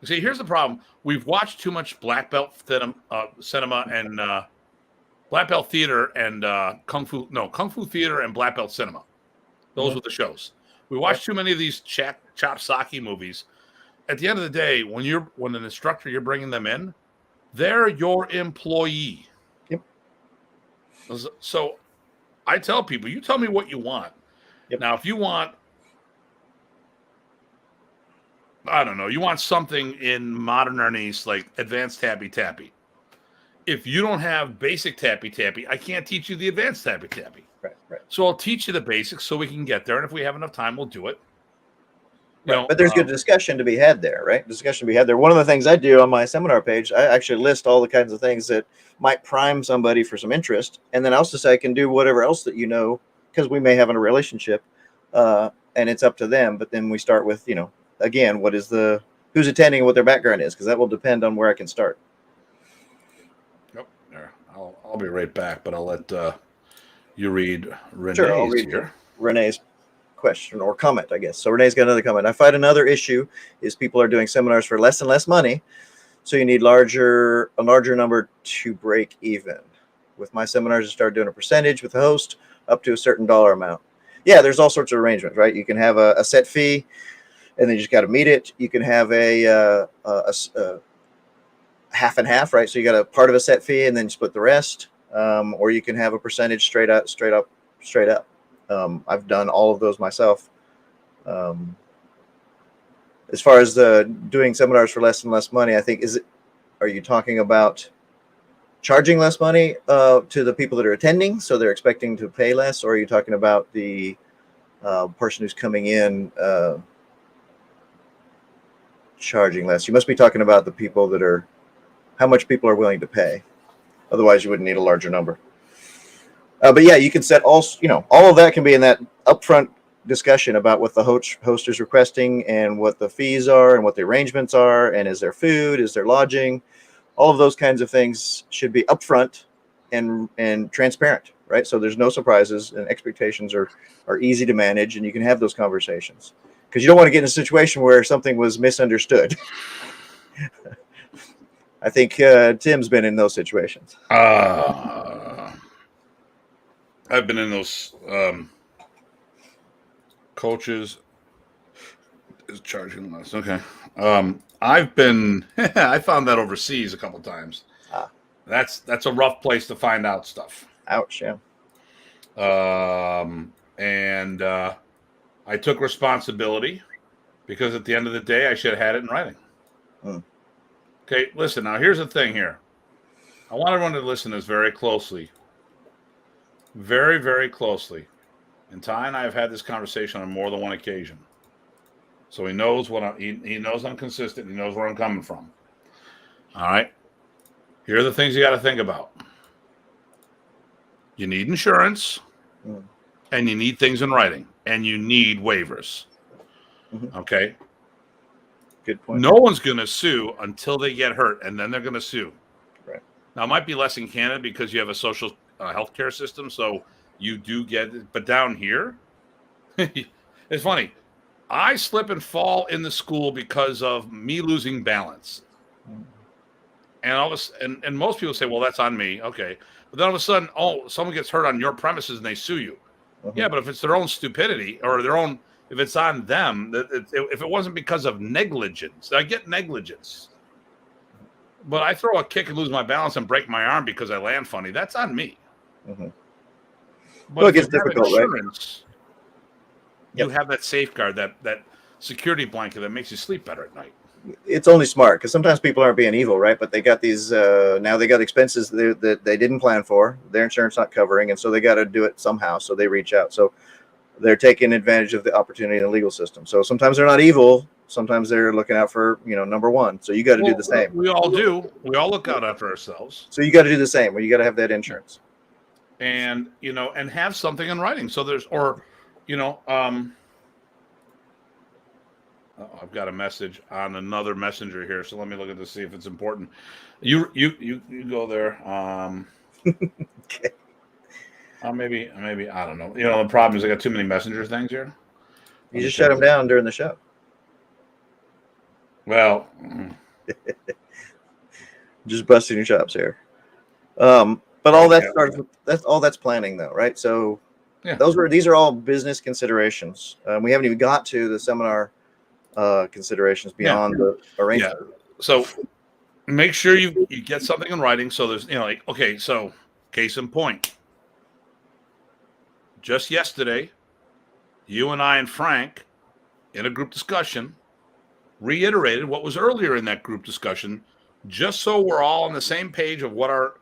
See, here's the problem. We've watched too much black belt cinema and black belt theater and kung fu theater and black belt cinema. Those were the shows. We watched too many of these chop sake movies. At the end of the day, when an instructor, you're bringing them in, they're your employee. Yep. So I tell people, you tell me what you want. Yep. Now, if you want, I don't know, you want something in modern Ernest, like advanced tappy-tappy. If you don't have basic tappy-tappy, I can't teach you the advanced tappy-tappy. Right. So I'll teach you the basics so we can get there. And if we have enough time, we'll do it. But there's good discussion to be had there, right? Discussion to be had there. One of the things I do on my seminar page, I actually list all the kinds of things that might prime somebody for some interest. And then I also say I can do whatever else that because we may have a relationship and it's up to them. But then we start with, again, who's attending and what their background is, because that will depend on where I can start. Yep. There. I'll be right back, but I'll let you read Renee's Sure, I'll read here. Renee's question or comment, I guess. So Renee's got another comment. I find another issue is people are doing seminars for less and less money, so you need a larger number to break even. With my seminars, I started doing a percentage with the host up to a certain dollar amount. yeah, there's all sorts of arrangements, right? You can have a set fee, and then you just got to meet it. You can have a half and half, right? So you got a part of a set fee, and then you split the rest, or you can have a percentage straight up. I've done all of those myself. As far as doing seminars for less and less money, I think are you talking about charging less money to the people that are attending, so they're expecting to pay less, or are you talking about the person who's coming in charging less? You must be talking about the people that are how much people are willing to pay. Otherwise, you wouldn't need a larger number. But yeah, you can set all of that can be in that upfront discussion about what the host is requesting and what the fees are and what the arrangements are, and is there food, is there lodging. All of those kinds of things should be upfront and transparent, right? So there's no surprises, and expectations are easy to manage, and you can have those conversations, because you don't want to get in a situation where something was misunderstood. I think Tim's been in those situations. I've been in those coaches is charging less. Okay. I've been I found that overseas a couple times. That's a rough place to find out stuff. Ouch, yeah. And I took responsibility, because at the end of the day, I should have had it in writing. Okay, listen, now here's the thing here. I want everyone to listen to this very closely. Very, very closely. And Ty and I have had this conversation on more than one occasion. So he knows he knows I'm consistent. He knows where I'm coming from. All right. Here are the things you got to think about. You need insurance, and you need things in writing, and you need waivers. Okay. Good point. No one's going to sue until they get hurt, and then they're going to sue. Right. Now, it might be less in Canada because you have a social health care system, so you do get it. But down here, it's funny. I slip and fall in the school because of me losing balance. And most people say, well, that's on me. Okay. But then all of a sudden, someone gets hurt on your premises and they sue you. Yeah, but if it's their own stupidity or if it's on them, if it wasn't because of negligence, I get negligence. But I throw a kick and lose my balance and break my arm because I land funny. That's on me. But it gets difficult, right? You have that safeguard, that security blanket that makes you sleep better at night. It's only smart, because sometimes people aren't being evil, right? But they got these now they got expenses that they didn't plan for, their insurance not covering, and so they got to do it somehow. So they reach out. So they're taking advantage of the opportunity in the legal system. So sometimes they're not evil. Sometimes they're looking out for number one. So you got to do the same. We all do. We all look out after ourselves. So you got to do the same. Well, you got to have that insurance, and and have something in writing. So I've got a message on another messenger here, so let me look at this, see if it's important. You go there. Okay. Maybe I don't know. The problem is I got too many messenger things here. You just shut them down during the show. Well, just busting your chops here. But all that starts with that's planning, though, right? So yeah, these are all business considerations. We haven't even got to the seminar considerations beyond the arrangement. Yeah. So make sure you get something in writing. So there's okay. So case in point. Just yesterday, you and I and Frank, in a group discussion, reiterated what was earlier in that group discussion, just so we're all on the same page of what are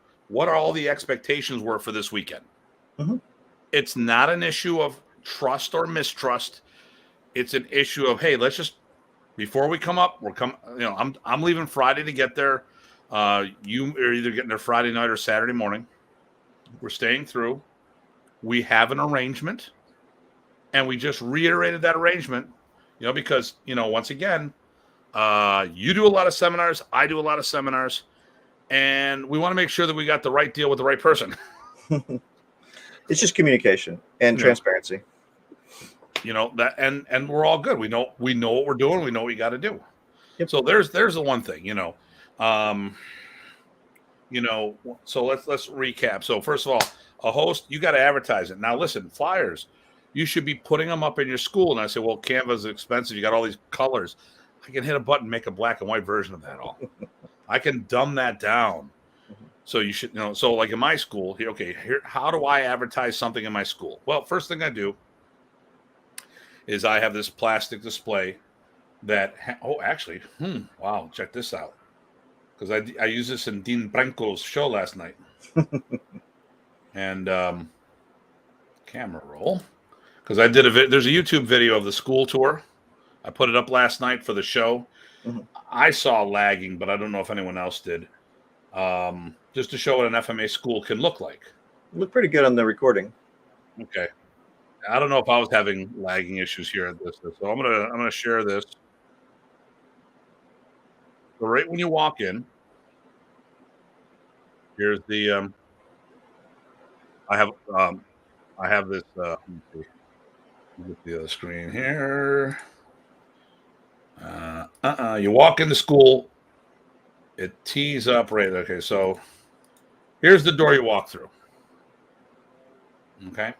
all the expectations were for this weekend. It's not an issue of trust or mistrust. It's an issue of, hey, let's just, before we come up, I'm leaving Friday to get there. You are either getting there Friday night or Saturday morning. We're staying through. We have an arrangement, and we just reiterated that arrangement, because, once again, you do a lot of seminars, I do a lot of seminars, and we want to make sure that we got the right deal with the right person. It's just communication and transparency. That, and we're all good. We know what we're doing. We know what we got to do. Yep. So there's the one thing, so let's recap. So first of all, a host, you got to advertise it. Now listen, flyers, You should be putting them up in your school. And I say, well, Canva's expensive. You got all these colors. I can hit a button, make a black and white version of that all. I can dumb that down. So you should, so like in my school, here, how do I advertise something in my school? Well, first thing I do is I have this plastic display that, wow, check this out. Because I used this in Dean Branco's show last night. And camera roll. Because I did there's a YouTube video of the school tour. I put it up last night for the show. Mm-hmm. I saw lagging, but I don't know if anyone else did. Just to show what an FMA school can look like. Looked pretty good on the recording. Okay. I don't know if I was having lagging issues here at this. So I'm gonna share this. So right when you walk in, here's the I have this let me see. Get the other screen here. You walk into school, it tees up right. Okay, so here's the door you walk through. Okay.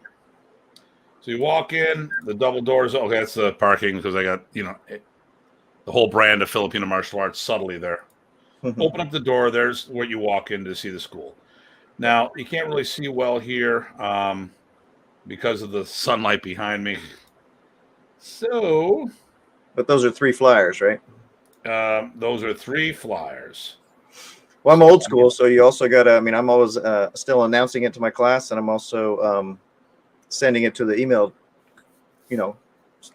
So you walk in, the double doors. Okay, that's the parking because I got, the whole brand of Filipino martial arts subtly there. Open up the door. There's where you walk in to see the school. Now, you can't really see well here because of the sunlight behind me. So. But those are 3 flyers, right? Those are 3 flyers. Well, I'm old school, so you also got to, I'm always still announcing it to my class, and I'm also sending it to the email,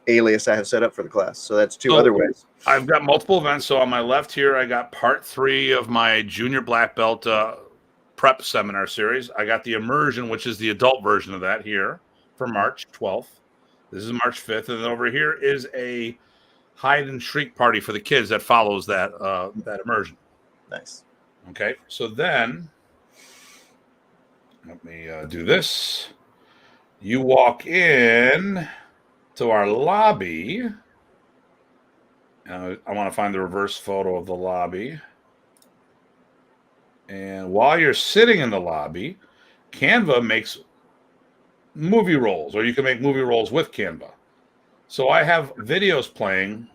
alias I have set up for the class. So that's 2 other ways. I've got multiple events. So on my left here, I got part 3 of my junior black belt prep seminar series. I got the immersion, which is the adult version of that here for March 12th. This is March 5th. And then over here is a hide and shriek party for the kids that follows that immersion. Nice. Okay. So then let me do this. You walk in to our lobby. I want to find the reverse photo of the lobby. And while you're sitting in the lobby, Canva makes movie rolls, or you can make movie rolls with Canva. So I have videos playing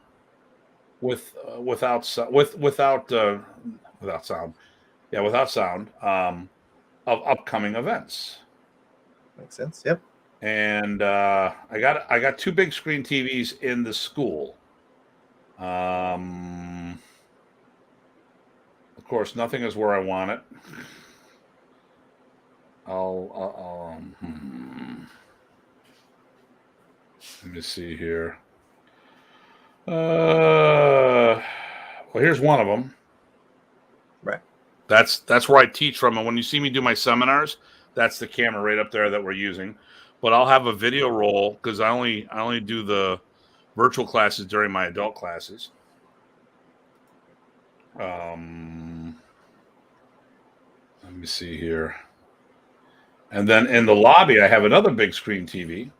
without sound of upcoming events. Makes sense. Yep. And I got 2 big screen TVs in the school. Of course, nothing is where I want it. Let me see here. Well, here's one of them. Right. That's where I teach from, and when you see me do my seminars, that's the camera right up there that we're using. But I'll have a video roll because I only do the virtual classes during my adult classes. Let me see here. And then in the lobby, I have another big screen TV,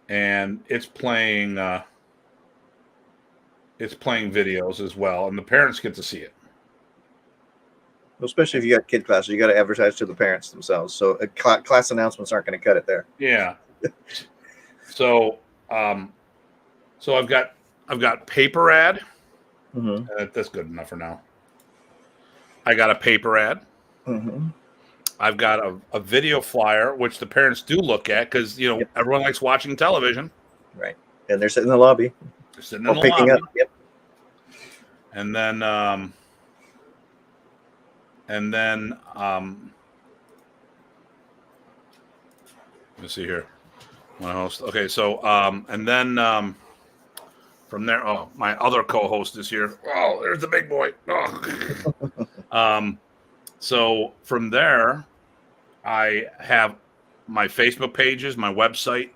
and it's playing videos as well, and the parents get to see it. Well, especially if you got kid classes, you got to advertise to the parents themselves. So class announcements aren't going to cut it there. Yeah. So I've got paper ad. Mm-hmm. That's good enough for now. I got a paper ad. Mm-hmm. I've got a video flyer, which the parents do look at because everyone likes watching television. Right, and they're sitting in the lobby. They're sitting in the lobby. Up. Yep. And then let me see here. My host. Okay, so and then from there, my other co-host is here. Oh, there's the big boy. Oh. So from there, I have my Facebook pages, my website.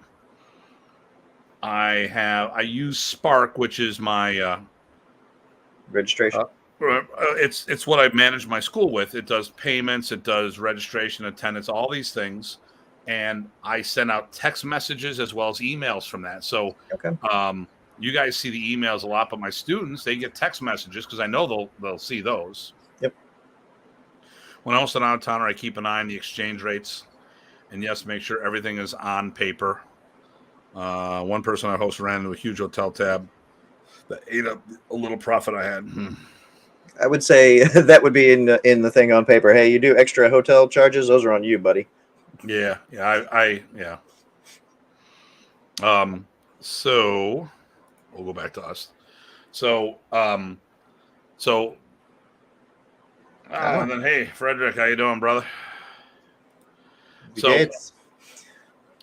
I use Spark, which is my registration. It's what I manage my school with. It does payments, it does registration, attendance, all these things, and I send out text messages as well as emails from that. So, you guys see the emails a lot, but my students, they get text messages because I know they'll see those. Yep. When I'm out of town, I keep an eye on the exchange rates, and yes, make sure everything is on paper. One person I host ran into a huge hotel tab that ate up a little profit I had. I would say that would be in the thing on paper. Hey, you do extra hotel charges; those are on you, buddy. Yeah. Yeah. So we'll go back to us. So, and then hey, Frederick, how you doing, brother?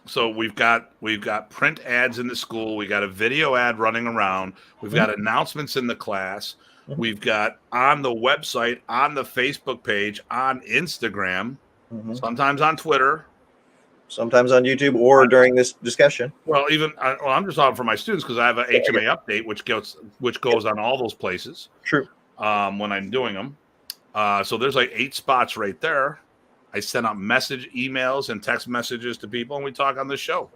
So we've got print ads in the school. We got a video ad running around. We've got announcements in the class. We've got on the website, on the Facebook page, on Instagram, sometimes on Twitter, sometimes on YouTube, or during this discussion. Well, I'm just talking for my students because I have an HMA update which goes on all those places. True. When I'm doing them, so there's like 8 spots right there. I send out emails and text messages to people, and we talk on the show.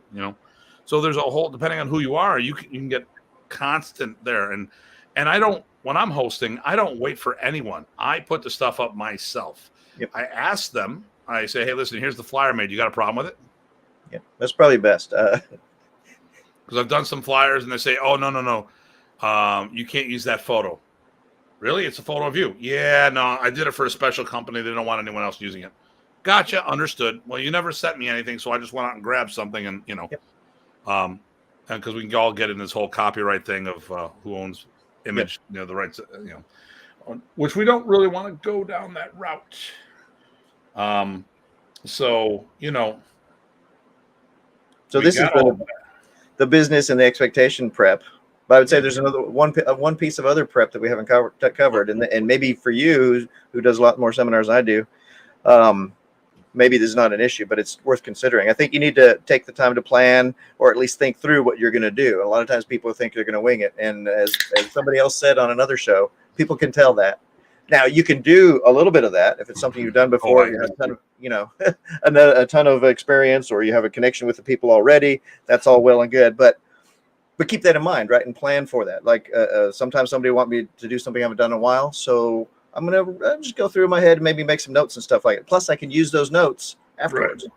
So there's a whole, depending on who you are, you can get constant there. And I don't, when I'm hosting, I don't wait for anyone. I put the stuff up myself. Yep. I ask them. I say, hey, listen, here's the flyer made. You got a problem with it? Yeah, that's probably best. Because I've done some flyers, and they say, oh, no, you can't use that photo. Really? It's a photo of you? Yeah, no, I did it for a special company. They don't want anyone else using it. Gotcha, understood. Well, you never sent me anything, so I just went out and grabbed something, and and because we can all get in this whole copyright thing of who owns image, the rights, which we don't really want to go down that route. So this is the business and the expectation prep. But I would say there's another one piece of other prep that we haven't covered, and maybe for you who does a lot more seminars than I do, maybe this is not an issue, but it's worth considering. I think you need to take the time to plan, or at least think through what you're going to do. A lot of times people think they're going to wing it, and as somebody else said on another show, people can tell that. Now you can do a little bit of that if it's something you've done before. You have a ton of, a ton of experience, or you have a connection with the people already. That's all well and good, but keep that in mind, right? And plan for that. Like sometimes somebody want me to do something I haven't done in a while, so I'm gonna just go through my head and maybe make some notes and stuff like it. Plus, I can use those notes afterwards. Right.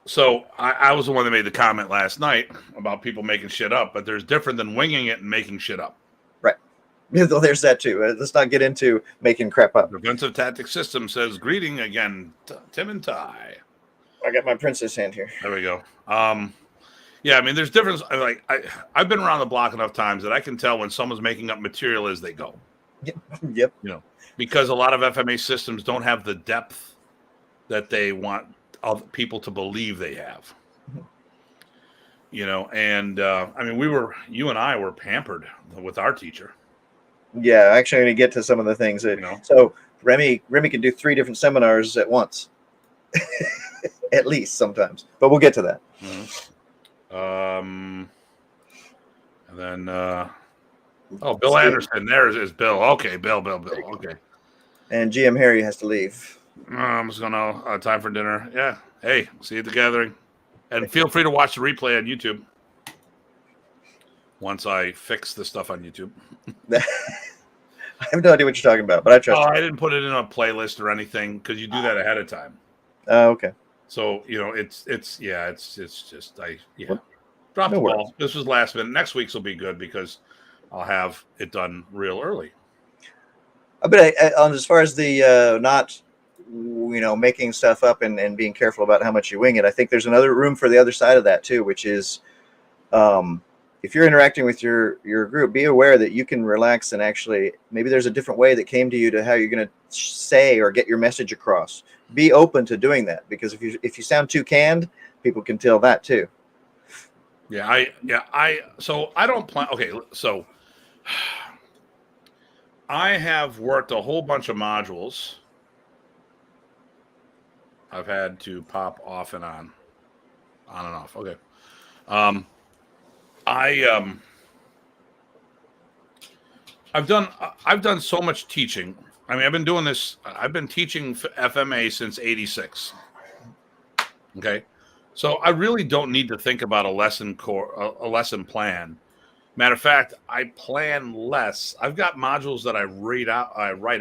So I was the one that made the comment last night about people making shit up, but there's different than winging it and making shit up. Right. There's that too. Let's not get into making crap up. Defensive Tactics System says, greeting again, Tim and Ty. I got my princess hand here. There we go. Yeah, I mean, there's difference. I've been around the block enough times that I can tell when someone's making up material as they go. Yep. Because a lot of FMA systems don't have the depth that they want other people to believe they have. And I mean, you and I were pampered with our teacher. Yeah, actually, I'm going to get to some of the things that, so Remy can do 3 different seminars at once, at least sometimes, but we'll get to that. And then, Bill Anderson, there is Bill. Okay, Bill. Okay. And GM Harry has to leave. I'm just gonna time for dinner. Yeah. Hey, see you at the gathering, and feel free to watch the replay on YouTube. Once I fix the stuff on YouTube. I have no idea what you're talking about, but I trust you. I didn't put it in a playlist or anything because you do that ahead of time. Oh, okay. So it's just drop the ball. This was last minute. Next week's will be good because I'll have it done real early. But as far as the not making stuff up and being careful about how much you wing it, I think there's another room for the other side of that too, which is if you're interacting with your group, be aware that you can relax and actually maybe there's a different way that came to you to how you're going to say or get your message across. Be open to doing that, because if you sound too canned, people can tell that too. So I don't plan. Okay, so I have worked a whole bunch of modules. I've had to pop off and on and off. Okay. I've done so much teaching. I mean, I've been teaching FMA since '86. Okay. So I really don't need to think about a lesson plan. Matter of fact, I plan less. I've got modules that I write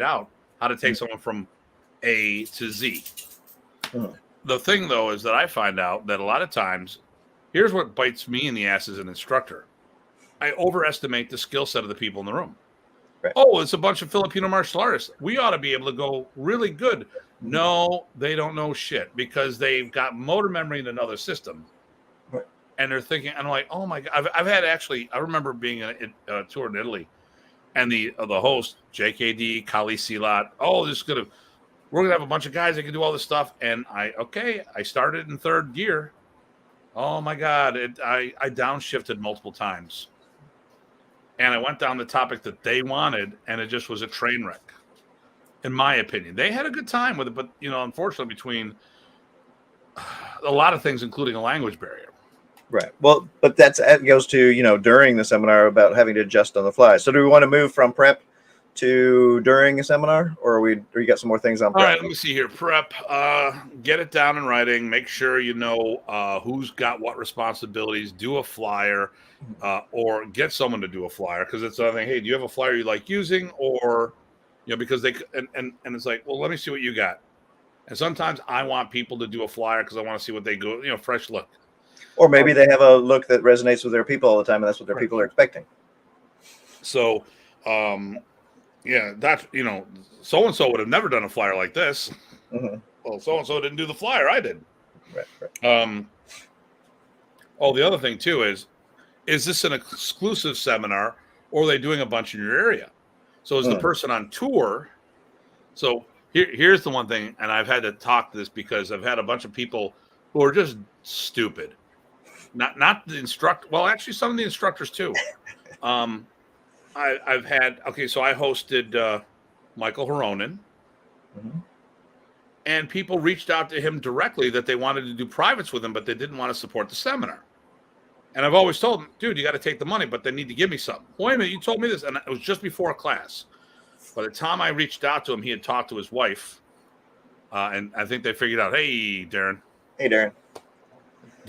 out how to take someone from A to Z. The thing, though, is that I find out that a lot of times Here's what bites me in the ass as an instructor. I overestimate the skill set of the people in the room. Right. Oh, it's a bunch of Filipino martial artists. We ought to be able to go really good. Mm-hmm. No, they don't know shit because they've got motor memory in another system. Right. And they're thinking, and I'm like, oh my God. I've had actually, I remember being in a tour in Italy, and the host, JKD, Kali Silat, we're going to have a bunch of guys that can do all this stuff. And I started in third gear. Oh my God. I downshifted multiple times. And I went down the topic that they wanted, and it just was a train wreck, in my opinion. They had a good time with it, but, unfortunately, between a lot of things, including a language barrier. Right. Well, but that goes to, during the seminar about having to adjust on the fly. So do we want to move from prep to during a seminar, or you got some more things on prep? All right, let me see here. Prep, get it down in writing. Make sure you know who's got what responsibilities. Do a flyer, or get someone to do a flyer, because it's another thing. Hey, do you have a flyer you like using? Or, because they and it's like, well, let me see what you got. And sometimes I want people to do a flyer because I want to see what they go, fresh look. Or maybe they have a look that resonates with their people all the time, and that's what their people are expecting. So, that, so-and-so would have never done a flyer like this. Mm-hmm. Well, so-and-so didn't do the flyer. I did. Right. The other thing, too, is this an exclusive seminar, or are they doing a bunch in your area? So is the person on tour? So here's the one thing, and I've had to talk to this because I've had a bunch of people who are just stupid. Not the instructor. Well, actually, some of the instructors, too. I've had, so I hosted Michael Horonen, and people reached out to him directly that they wanted to do privates with him, but they didn't want to support the seminar. And I've always told them, dude, you got to take the money, but they need to give me something. Wait a minute, you told me this, and it was just before a class. By the time I reached out to him, he had talked to his wife, and I think they figured out, hey, Darren. Hey, Darren.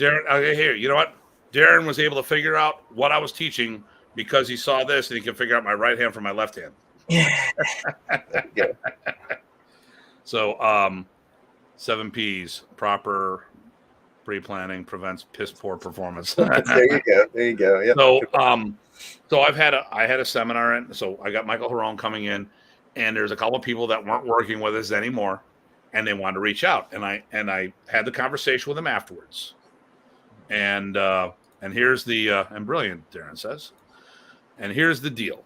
Okay, here, you know what? Darren was able to figure out what I was teaching because he saw this, and he can figure out my right hand from my left hand. Yeah. So, 7 P's, proper pre-planning prevents piss poor performance. There you go. Yep. So I had a seminar, and so I got Michael Horonen coming in, and there's a couple of people that weren't working with us anymore, and they wanted to reach out, and I had the conversation with them afterwards. And here's the and brilliant, Darren says. And here's the deal.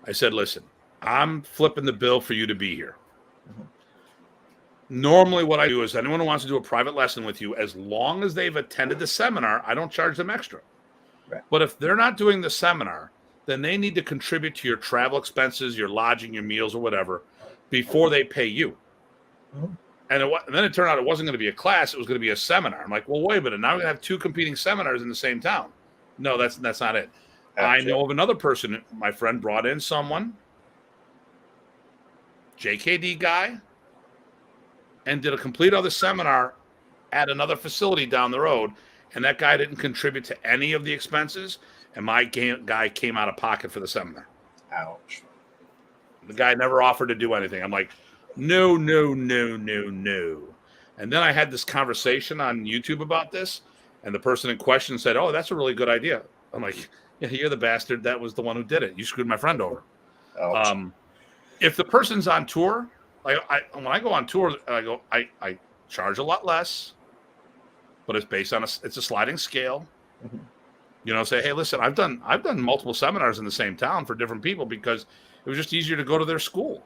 I said, listen, I'm flipping the bill for you to be here. Normally what I do is anyone who wants to do a private lesson with you, as long as they've attended the seminar, I don't charge them extra. Right. But if they're not doing the seminar, then they need to contribute to your travel expenses, your lodging, your meals, or whatever, before they pay you. Mm-hmm. And then it turned out it wasn't going to be a class, it was going to be a seminar. I'm like, well, wait a minute, now we're going to have 2 competing seminars in the same town. No, that's not it. I know of another person, my friend brought in someone, JKD guy, and did a complete other seminar at another facility down the road, and that guy didn't contribute to any of the expenses, and my guy came out of pocket for the seminar. Ouch. The guy never offered to do anything. I'm like, no. And then I had this conversation on YouTube about this, and the person in question said, oh, that's a really good idea. I'm like, yeah, you're the bastard. That was the one who did it. You screwed my friend over. If the person's on tour, when I go on tour, I charge a lot less, but it's based on it's a sliding scale. Mm-hmm. Say, hey, listen, I've done multiple seminars in the same town for different people because it was just easier to go to their school.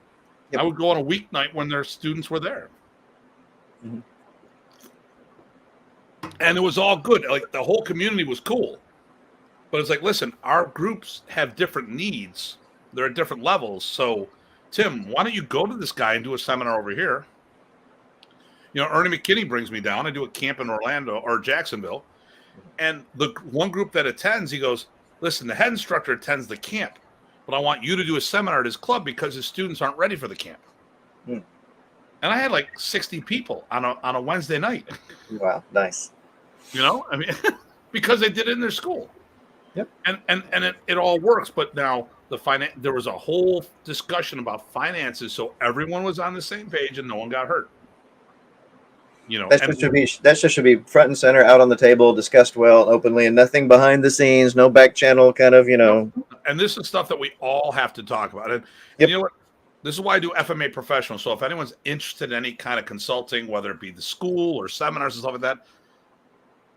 Yep. I would go on a weeknight when their students were there. Mm-hmm. And it was all good. Like the whole community was cool. But it's like, listen, our groups have different needs. They're at different levels. So, Tim, why don't you go to this guy and do a seminar over here? Ernie McKinney brings me down. I do a camp in Orlando or Jacksonville. And the one group that attends, he goes, listen, the head instructor attends the camp, but I want you to do a seminar at his club because his students aren't ready for the camp. And I had like 60 people on a Wednesday night. Wow, nice. Because they did it in their school. Yep. And it all works. But now there was a whole discussion about finances, so everyone was on the same page and no one got hurt. You know, That just should be front and center, out on the table, discussed well, openly, and nothing behind the scenes, no back channel kind of, and this is stuff that we all have to talk about. And Yep. you know what? This is why I do FMA professional. So if anyone's interested in any kind of consulting, whether it be the school or seminars and stuff like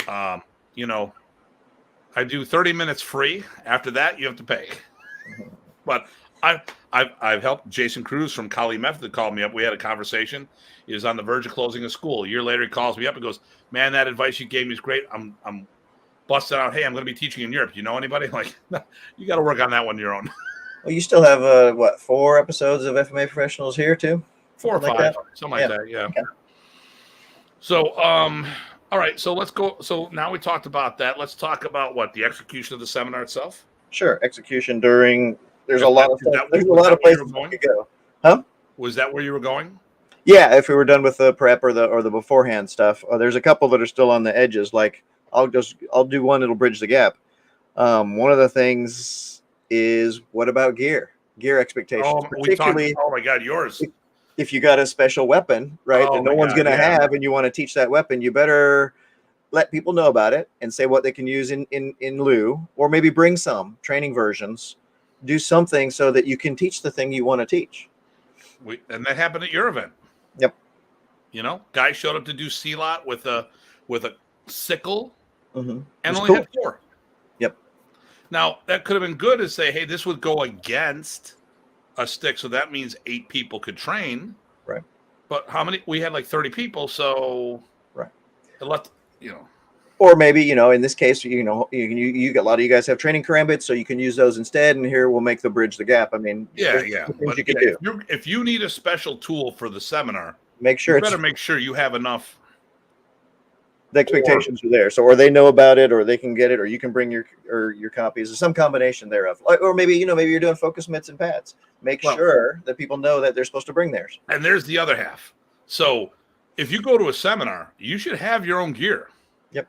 that, you know, I do 30 minutes free. After that, you have to pay. But I've helped Jason Cruz from Kali Method called me up. We had a conversation. He was on the verge of closing a school. A year later, he calls me up and goes, "Man, that advice you gave me is great. I'm busting out. Hey, I'm going to be teaching in Europe. You know anybody?" I'm like, no, you got to work on that one on your own. Well, you still have 4 episodes of FMA Professionals here too? 4 or 5, like something like that. Yeah. Okay. So, all right. So let's go. So now we talked about that. Let's talk about the execution of the seminar itself. Sure, execution during. There's a lot of stuff. There's a lot of places we could go. Huh? Was that where you were going? Yeah, if we were done with the prep or the beforehand stuff, there's a couple that are still on the edges. Like I'll do one. It'll bridge the gap. One of the things is, what about gear expectations? Particularly, oh my God, yours. If you got a special weapon, right, that no one's going to have, and you want to teach that weapon, you better let people know about it and say what they can use in lieu, or maybe bring some training versions. Do something so that you can teach the thing you want to teach. And that happened at your event. Yep. You know, guy showed up to do C-lot with a sickle, and only had 4. Yep. Now that could have been good to say, hey, this would go against a stick, so that means 8 people could train. Right. But how many? We had like 30 people, so right. Or maybe, in this case, you a lot of you guys have training karambits, so you can use those instead. And here we'll make the bridge the gap. I mean, yeah. But you can do. If you need a special tool for the seminar, make sure you have enough. The expectations are there, or they know about it, or they can get it, or you can bring your copies, or some combination thereof. Or maybe maybe you're doing focus mitts and pads. Make sure that people know that they're supposed to bring theirs. And there's the other half. So if you go to a seminar, you should have your own gear. Yep.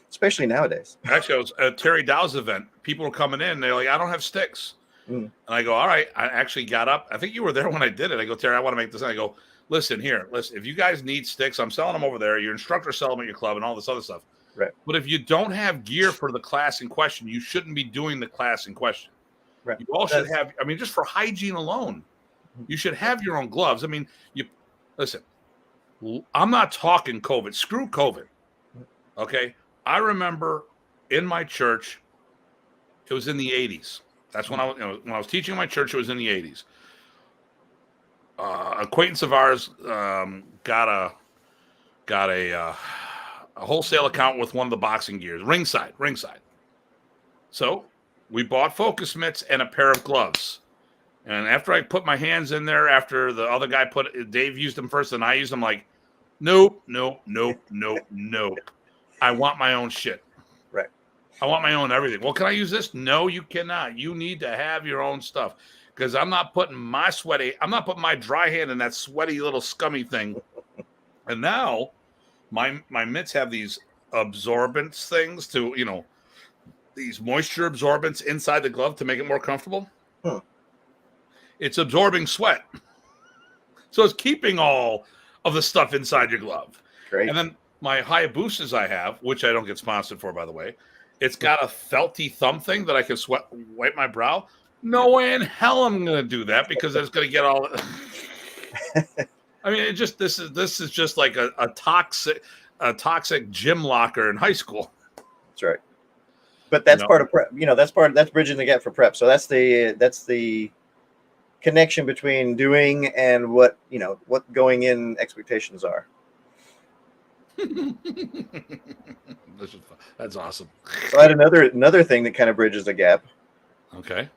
Especially nowadays. Actually, I was at Terry Dow's event. People were coming in. They're like, "I don't have sticks." And I go, "All right." I actually got up. I think you were there when I did it. I go, "Terry, I want to make this." And I go, Listen. If you guys need sticks, I'm selling them over there. Your instructors sell them at your club and all this other stuff. Right. But if you don't have gear for the class in question, you shouldn't be doing the class in question. Right. You all should have. I mean, just for hygiene alone, you should have your own gloves. I mean, listen. I'm not talking COVID. Screw COVID. Okay. I remember in my church, it was in the 80s. That's when when I was teaching my church. It was in the 80s. Acquaintance of ours got a wholesale account with one of the boxing gears, ringside. So we bought focus mitts and a pair of gloves. And after I put my hands in there, after the other guy Dave used them first, and I used them, like, nope. I want my own shit. Right. I want my own everything. Well, can I use this? No, you cannot. You need to have your own stuff. Because I'm not putting my dry hand in that sweaty little scummy thing. And now my mitts have these absorbance things to, these moisture absorbents inside the glove to make it more comfortable. It's absorbing sweat. So it's keeping all of the stuff inside your glove. Great. And then my Hayabusas I have, which I don't get sponsored for, by the way, it's got a felty thumb thing that I can wipe my brow. No way in hell I'm going to do that, because it's going to get all. I mean, this is just like a toxic gym locker in high school. That's right. But that's part of prep. That's bridging the gap for prep. So that's the connection between doing and what going in expectations are. That's awesome. So I had another thing that kind of bridges the gap. Okay.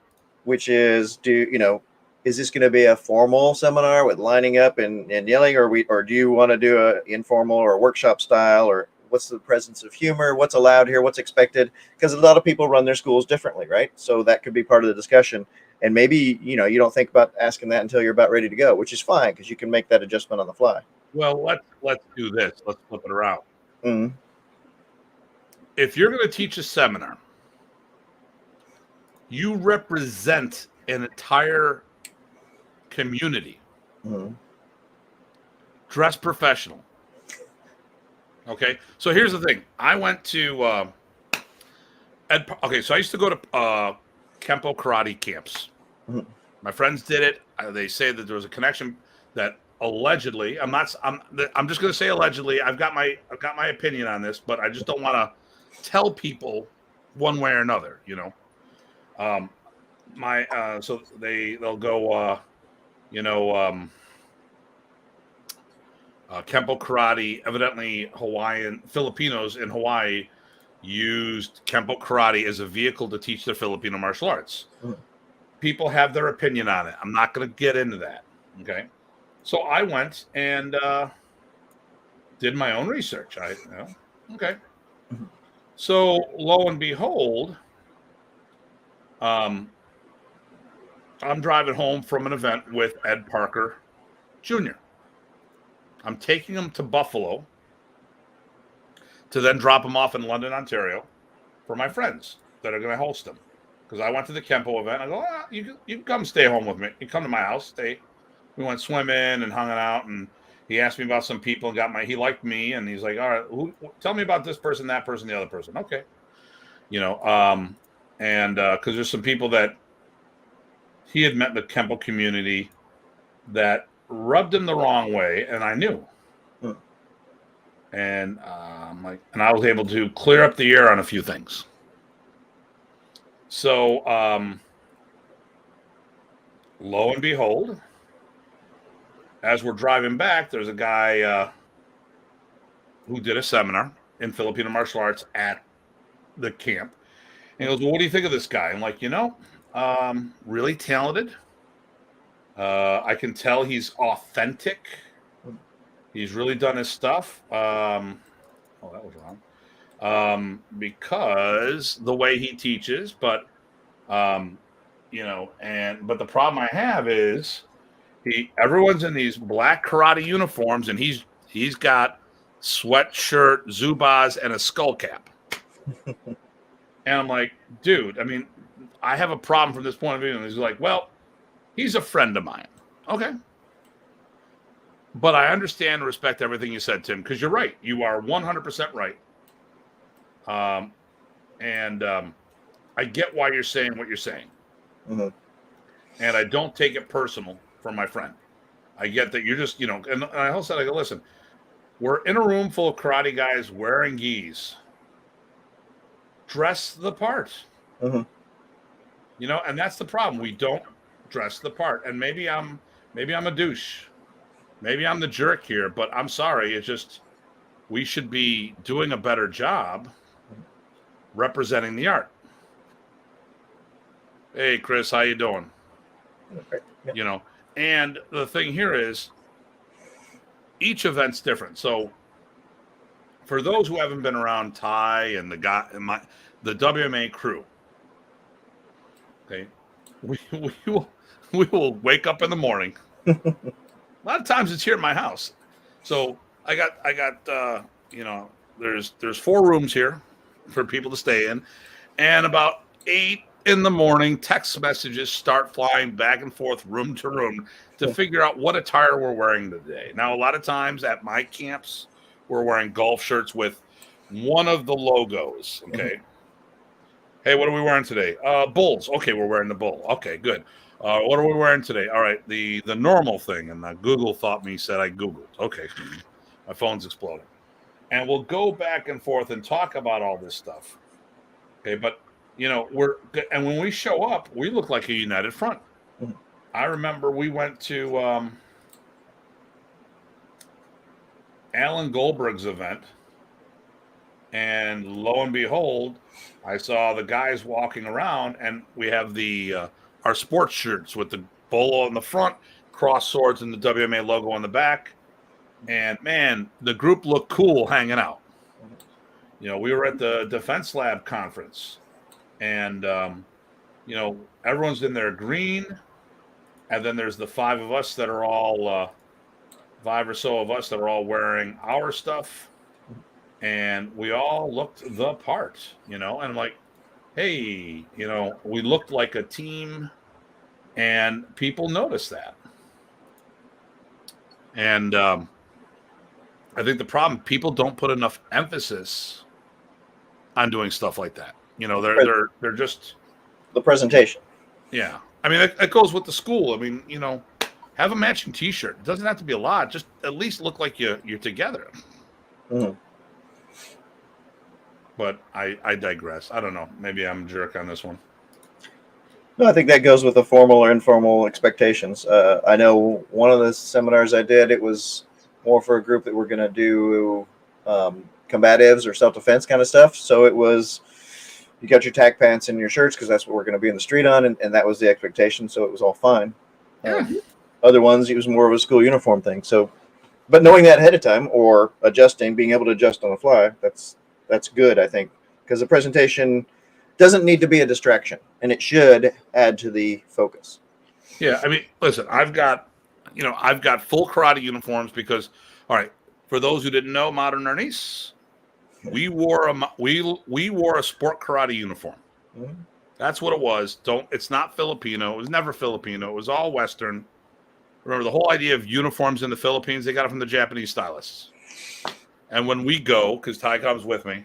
Which is, is this going to be a formal seminar with lining up and yelling, or do you want to do a informal or workshop style, or what's the presence of humor, what's allowed here, what's expected? Because a lot of people run their schools differently, right? So that could be part of the discussion. And maybe, you don't think about asking that until you're about ready to go, which is fine, because you can make that adjustment on the fly. Well, let's do this. Let's flip it around. Mm-hmm. If you're going to teach a seminar, you represent an entire community. Mm-hmm. Dress professional. Okay, so here's the thing. I went to okay, so I used to go to Kempo karate camps. Mhm. My friends did it. They say that there was a connection that allegedly. I'm just going to say allegedly. I've got my opinion on this, but I just don't want to tell people one way or another. Um, so they'll go. You know, Kempo karate. Evidently, Filipinos in Hawaii used Kempo karate as a vehicle to teach their Filipino martial arts. Mhm. People have their opinion on it. I'm not going to get into that. Okay. So I went and did my own research. Okay. Mhm. So lo and behold, um, I'm driving home from an event with Ed Parker Jr. I'm taking him to Buffalo to then drop him off in London, Ontario for my friends that are going to host him. Because I went to the Kempo event. I go, you can come stay home with me. You come to my house, stay. We went swimming and hung out, and he asked me about some people and he liked me, and he's like, all right, tell me about this person, that person, the other person. Okay. And because there's some people that he had met in the Kempo community that rubbed him the wrong way, and I knew. Mhm. And and I was able to clear up the air on a few things. So lo and behold, as we're driving back, there's a guy who did a seminar in Filipino martial arts at the camp. And he goes, well, what do you think of this guy? I'm like, really talented. I can tell he's authentic. He's really done his stuff. Oh, that was wrong. Because the way he teaches, but but the problem I have is everyone's in these black karate uniforms, and he's got sweatshirt, Zubaz, and a skull cap. And I'm like, dude, I mean, I have a problem from this point of view. And he's like, well, he's a friend of mine. Okay. But I understand and respect everything you said, Tim, because you're right. You are 100% right. And I get why you're saying what you're saying. Mhm. And I don't take it personal from my friend. I get that you're just, and I also said, I go, listen, we're in a room full of karate guys wearing gis. Dress the part. Mhm. And that's the problem. We don't dress the part. And maybe I'm a douche. Maybe I'm the jerk here, but I'm sorry. It's just we should be doing a better job representing the art. Hey, Chris, how you doing? Okay. Yeah. And the thing here is each event's different. So for those who haven't been around Ty and the WMA crew, okay, we will wake up in the morning. A lot of times it's here at my house. So I got there's 4 rooms here for people to stay in, and about 8 in the morning, text messages start flying back and forth room to room to figure out what attire we're wearing today. Now, a lot of times at my camps, we're wearing golf shirts with one of the logos. Okay. Hey, what are we wearing today? Bulls. Okay, we're wearing the bull. Okay, good. What are we wearing today? All right, the normal thing. And Google said I Googled. Okay, my phone's exploding. And we'll go back and forth and talk about all this stuff. Okay, but and when we show up, we look like a united front. Mhm. I remember we went to Alan Goldberg's event, and lo and behold, I saw the guys walking around, and we have our sports shirts with the bolo on the front, cross swords, and the WMA logo on the back. And man, the group looked cool hanging out. We were at the Defense Lab conference, and everyone's in their green, and then there's the 5 of us that are all 5 or so of us that are all wearing our stuff, and we all looked the part, and I'm like, hey, we looked like a team, and people noticed that. And I think the problem, people don't put enough emphasis on doing stuff like that. You know, they're just the presentation. yeah. I mean, it goes with the school. I mean, you know, have a matching T-shirt. It doesn't have to be a lot. Just at least look like you're together. Mm-hmm. But I digress. I don't know. Maybe I'm a jerk on this one. No, I think that goes with the formal or informal expectations. I know one of the seminars I did, it was more for a group that were going to do combatives or self-defense kind of stuff. So it was, you got your tack pants and your shirts because that's what we're going to be in the street on, and that was the expectation. So it was all fine. Yeah. Other ones, it was more of a school uniform thing. So, but knowing that ahead of time or adjusting, being able to adjust on the fly, that's good, I think, because the presentation doesn't need to be a distraction, and it should add to the focus. Yeah, I mean, listen, I've got full karate uniforms because, all right, for those who didn't know, Modern Ernice, we wore a sport karate uniform. Mm-hmm. That's what it was. It's not Filipino. It was never Filipino. It was all Western. Remember the whole idea of uniforms in the Philippines? They got it from the Japanese stylists. And when we go, because Ty comes with me,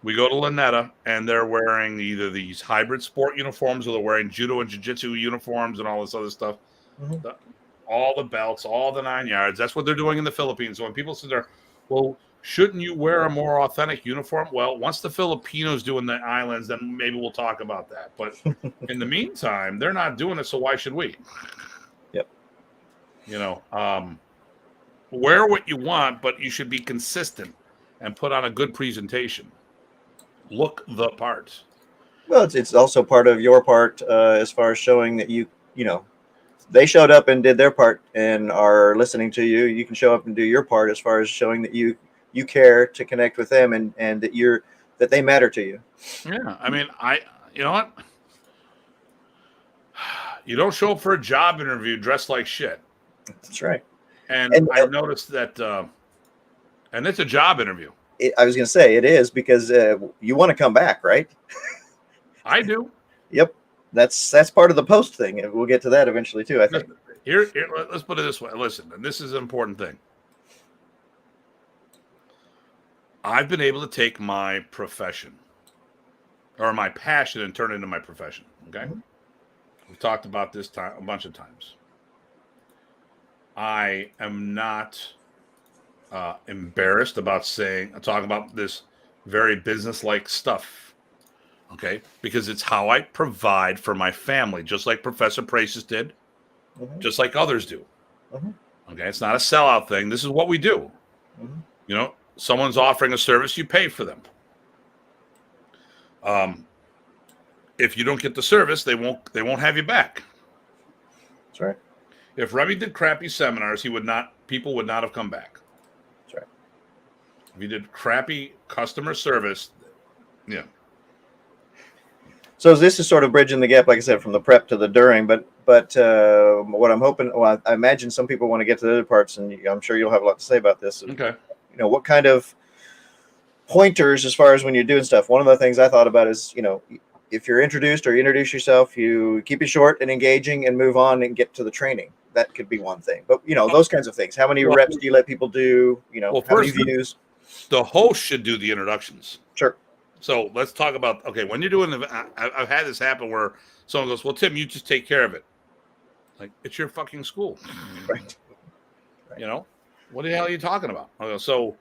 we go to Lynetta, and they're wearing either these hybrid sport uniforms or they're wearing judo and jiu-jitsu uniforms and all this other stuff. Mm-hmm. All the belts, all the 9 yards. That's what they're doing in the Philippines. So when people sit there, well, shouldn't you wear a more authentic uniform? Well, once the Filipinos do in the islands, then maybe we'll talk about that. But in the meantime, they're not doing it, so why should we? Yep. You know, wear what you want, but you should be consistent and put on a good presentation. Look the part. Well, it's also part of your part as far as showing that you know, they showed up and did their part and are listening to you. You can show up and do your part as far as showing that you care to connect with them and that they matter to you. Yeah, I mean, you know what? You don't show up for a job interview dressed like shit. That's right. And I noticed that, and it's a job interview. I was going to say it is because you want to come back, right? I do. Yep. That's part of the post thing. And we'll get to that eventually too, I think. Here, let's put it this way. Listen, and this is an important thing. I've been able to take my profession or my passion and turn it into my profession. Okay. Mm-hmm. We've talked about this a bunch of times. I am not embarrassed about talking about this very business-like stuff, okay? Because it's how I provide for my family, just like Professor Praces did, mm-hmm. just like others do. Mm-hmm. Okay, it's not a sellout thing. This is what we do. Mm-hmm. You know, someone's offering a service, you pay for them. If you don't get the service, they won't have you back. That's right. If Remy did crappy seminars, people would not have come back. That's right. If he did crappy customer service, yeah. So this is sort of bridging the gap, like I said, from the prep to the during. But what I'm hoping, well, I imagine some people want to get to the other parts, and I'm sure you'll have a lot to say about this. Okay. You know, what kind of pointers as far as when you're doing stuff? One of the things I thought about is, you know, if you're introduced or you introduce yourself, you keep it short and engaging and move on and get to the training. That could be one thing. But, you know, those kinds of things. How many reps do you let people do? You know, how many views? The host should do the introductions. Sure. So let's talk about, okay, when you're doing I've had this happen where someone goes, well, Tim, you just take care of it. Like, it's your fucking school. Right. You know, what the hell are you talking about? So,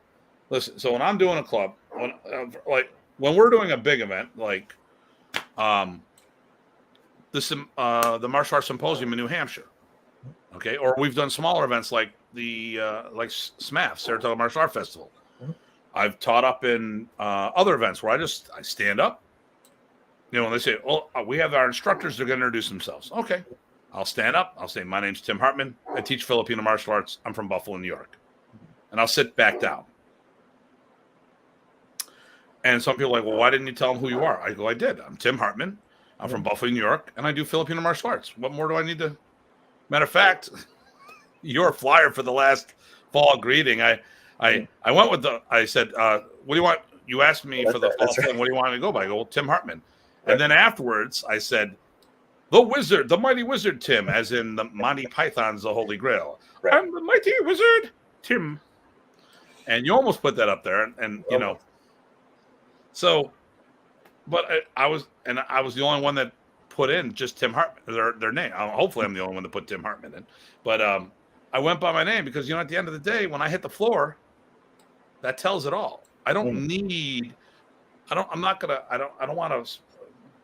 listen, so when I'm doing a club, when we're doing a big event, like the Martial Arts Symposium in New Hampshire, okay, or we've done smaller events like the SMAF, Saratoga Martial Art Festival. Mm-hmm. I've taught up in other events where I stand up, you know, and they say, oh, we have our instructors, they're going to introduce themselves. Okay, I'll stand up, I'll say, my name's Tim Hartman, I teach Filipino martial arts, I'm from Buffalo, New York, and I'll sit back down. And some people are like, well, why didn't you tell them who you are? I go, I did. I'm Tim Hartman. I'm from Buffalo, New York, and I do Filipino martial arts. What more do I need to? Matter of fact, your flyer for the last fall greeting, I went with I said, what do you want? You asked me for the fall thing. What do you want me to go by? I go, well, Tim Hartman. Right. And then afterwards, I said, the wizard, the mighty wizard, Tim, as in the Monty Python's The Holy Grail. Right. I'm the mighty wizard, Tim. And you almost put that up there, and you know, so, but I was the only one that put in just Tim Hartman, their name. Hopefully, I'm the only one that put Tim Hartman in. But I went by my name because, you know, at the end of the day, when I hit the floor, that tells it all. I don't need. I'm not gonna. I don't want to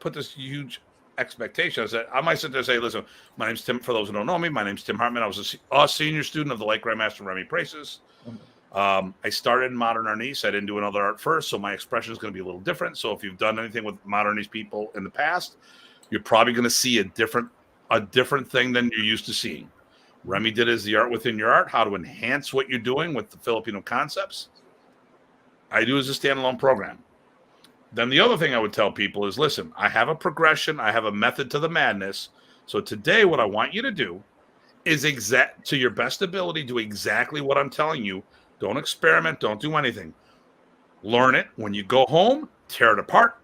put this huge expectation. I might sit there and say, listen, my name's Tim. For those who don't know me, my name's Tim Hartman. I was a senior student of the late Grandmaster Remy Praces. I started in modern arnis. I didn't do another art first, so my expression is going to be a little different. So if you've done anything with modern arnis people in the past, you're probably going to see a different thing than you're used to seeing. Remy did is the art within your art, how to enhance what you're doing with the Filipino concepts. I do as a standalone program. Then the other thing I would tell people is, listen, I have a progression. I have a method to the madness. So today what I want you to do is to your best ability, do exactly what I'm telling you. Don't experiment. Don't do anything. Learn it. When you go home, tear it apart.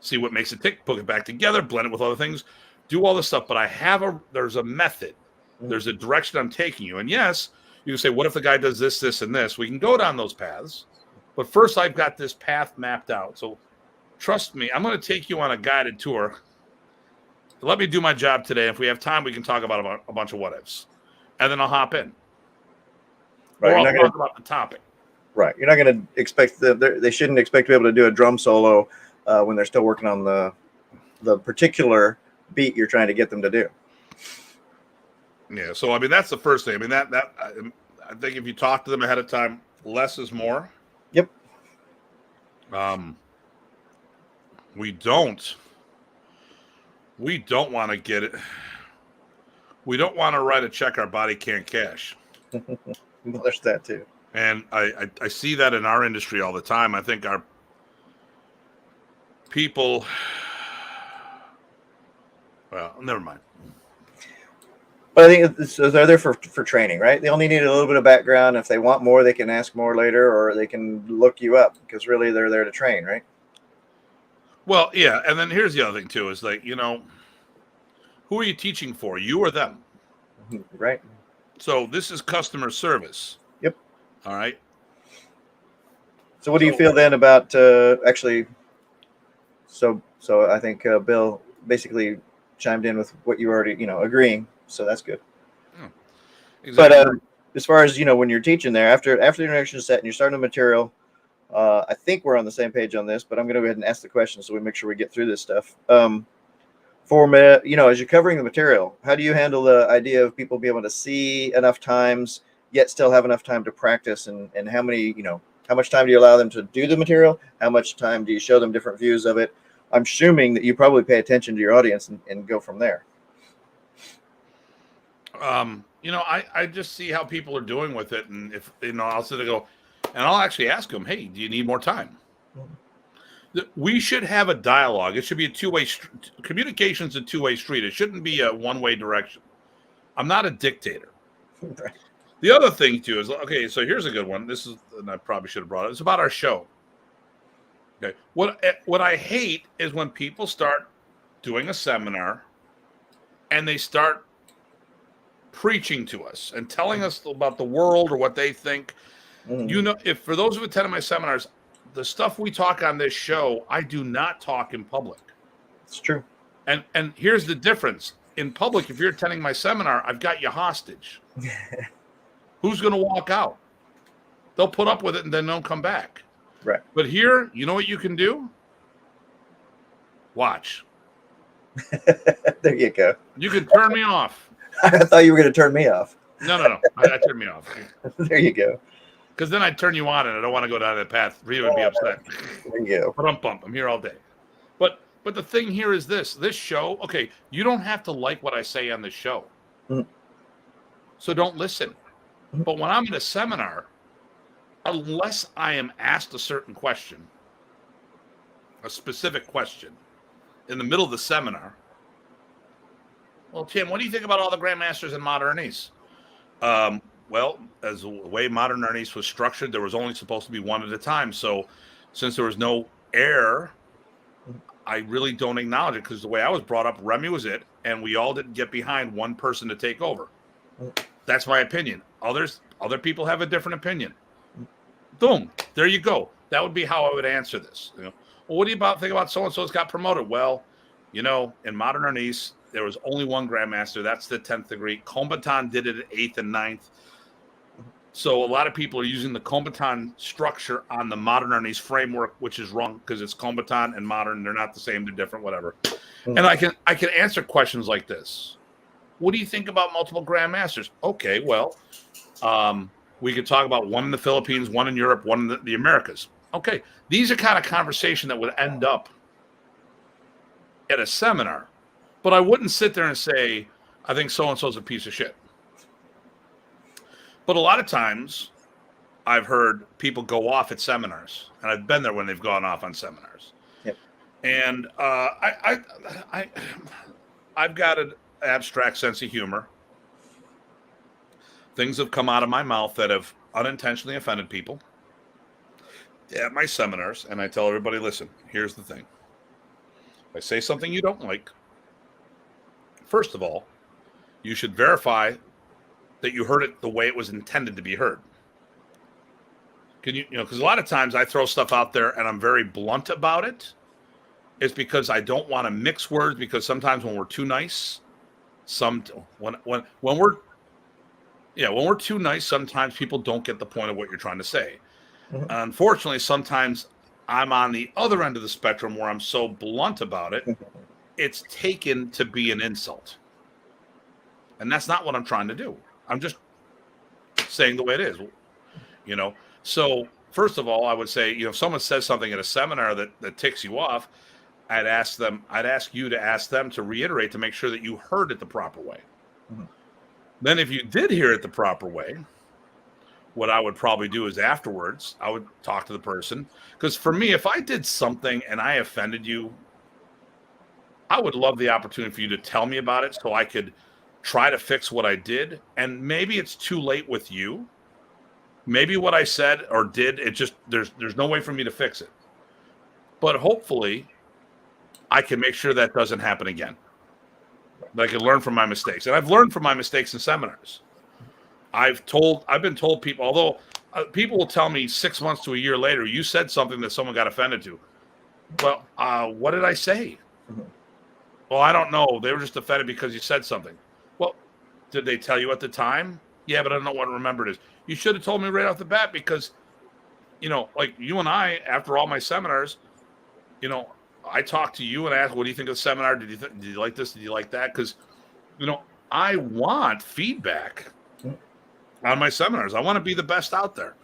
See what makes it tick. Put it back together. Blend it with other things. Do all this stuff. But there's a method. There's a direction I'm taking you. And yes, you can say, what if the guy does this, this, and this? We can go down those paths. But first, I've got this path mapped out. So trust me, I'm going to take you on a guided tour. Let me do my job today. If we have time, we can talk about a bunch of what ifs. And then I'll hop in. Right, or I'll talk about the topic. Right. You're not going to expect they shouldn't expect to be able to do a drum solo when they're still working on the particular beat you're trying to get them to do. Yeah. So, I mean, that's the first thing. I mean, I think if you talk to them ahead of time, less is more. Yep. We don't want to get it. We don't want to write a check our body can't cash. Well, there's that too. And I see that in our industry all the time. I think our people, well, never mind. But I think they're there for training, right? They only need a little bit of background. If they want more, they can ask more later, or they can look you up, because really they're there to train, right? Well, yeah. And then here's the other thing too, is like, you know, who are you teaching for? You or them? Right. So this is customer service. Yep. All right. So what do you feel then about actually? So I think Bill basically chimed in with what you already, agreeing. So that's good. Exactly. But as far as, when you're teaching there, after the introduction set and you're starting the material, I think we're on the same page on this, but I'm going to go ahead and ask the question so we make sure we get through this stuff. As you're covering the material, how do you handle the idea of people being able to see enough times, yet still have enough time to practice? And how much time do you allow them to do the material? How much time do you show them different views of it? I'm assuming that you probably pay attention to your audience and go from there. I just see how people are doing with it. And if, I'll sit there and go, and I'll actually ask them, hey, do you need more time? We should have a dialogue. It should be a two-way. Communication's a two-way street. It shouldn't be a one-way direction. I'm not a dictator. Right. The other thing too is, okay, so here's a good one. This is, and I probably should have brought it. It's about our show. Okay, what I hate is when people start doing a seminar and they start preaching to us and telling us about the world or what they think. If for those who attended my seminars, the stuff we talk on this show, I do not talk in public. It's true. And here's the difference. In public, if you're attending my seminar, I've got you hostage. Who's going to walk out? They'll put up with it and then don't come back. Right. But here, you know what you can do? Watch. There you go. You can turn me off. I thought you were going to turn me off. No. I turn me off. There you go. Because then I'd turn you on, and I don't want to go down that path. Rita would be upset. There you go. But I'm here all day. But the thing here is this show, okay, you don't have to like what I say on this show. So don't listen. But when I'm in a seminar, unless I am asked a certain question, a specific question, in the middle of the seminar, well, Tim, what do you think about all the grandmasters in modern arnis? Well, as the way modern arnis was structured, there was only supposed to be one at a time. So since there was no air, I really don't acknowledge it, because the way I was brought up, Remy was it, and we all didn't get behind one person to take over. That's my opinion. Other people have a different opinion. Boom. There you go. That would be how I would answer this. Well, what do you think about so-and-so's got promoted? Well, in modern Arnis, there was only one grandmaster. That's the 10th degree. Combatant did it at 8th and 9th. So a lot of people are using the combatant structure on the modern Arnis framework, which is wrong because it's combatant and modern. They're not the same. They're different, whatever. And I can answer questions like this. What do you think about multiple grandmasters? Okay, well, we could talk about one in the Philippines, one in Europe, one in the Americas. Okay, these are kind of conversation that would end up at a seminar. But I wouldn't sit there and say, I think so-and-so's a piece of shit. But a lot of times I've heard people go off at seminars, and I've been there when they've gone off on seminars. Yep. And I've got an abstract sense of humor. Things have come out of my mouth that have unintentionally offended people at my seminars, and I tell everybody, listen, here's the thing. If I say something you don't like, first of all, you should verify that you heard it the way it was intended to be heard. Because a lot of times I throw stuff out there and I'm very blunt about it. It's because I don't want to mix words, because sometimes when we're too nice, when we're too nice, sometimes people don't get the point of what you're trying to say. Mm-hmm. Unfortunately, sometimes I'm on the other end of the spectrum where I'm so blunt about it, it's taken to be an insult. And that's not what I'm trying to do. I'm just saying the way it is, So first of all, I would say, if someone says something at a seminar that ticks you off, I'd ask you to ask them to reiterate to make sure that you heard it the proper way. Mm-hmm. Then if you did hear it the proper way, what I would probably do is afterwards, I would talk to the person. Because for me, if I did something and I offended you, I would love the opportunity for you to tell me about it so I could try to fix what I did. And maybe it's too late with you. Maybe what I said or did, there's no way for me to fix it. But hopefully I can make sure that doesn't happen again. That I can learn from my mistakes. And I've learned from my mistakes in seminars. I've been told people, although people will tell me 6 months to a year later, you said something that someone got offended to. Well, what did I say? Mm-hmm. Well, I don't know. They were just offended because you said something. Well, did they tell you at the time? Yeah, but I don't know what remembered is. You should have told me right off the bat, because, like you and I, after all my seminars, I talked to you and asked, what do you think of the seminar? Did you like this? Did you like that? Because, I want feedback on my seminars. I want to be the best out there.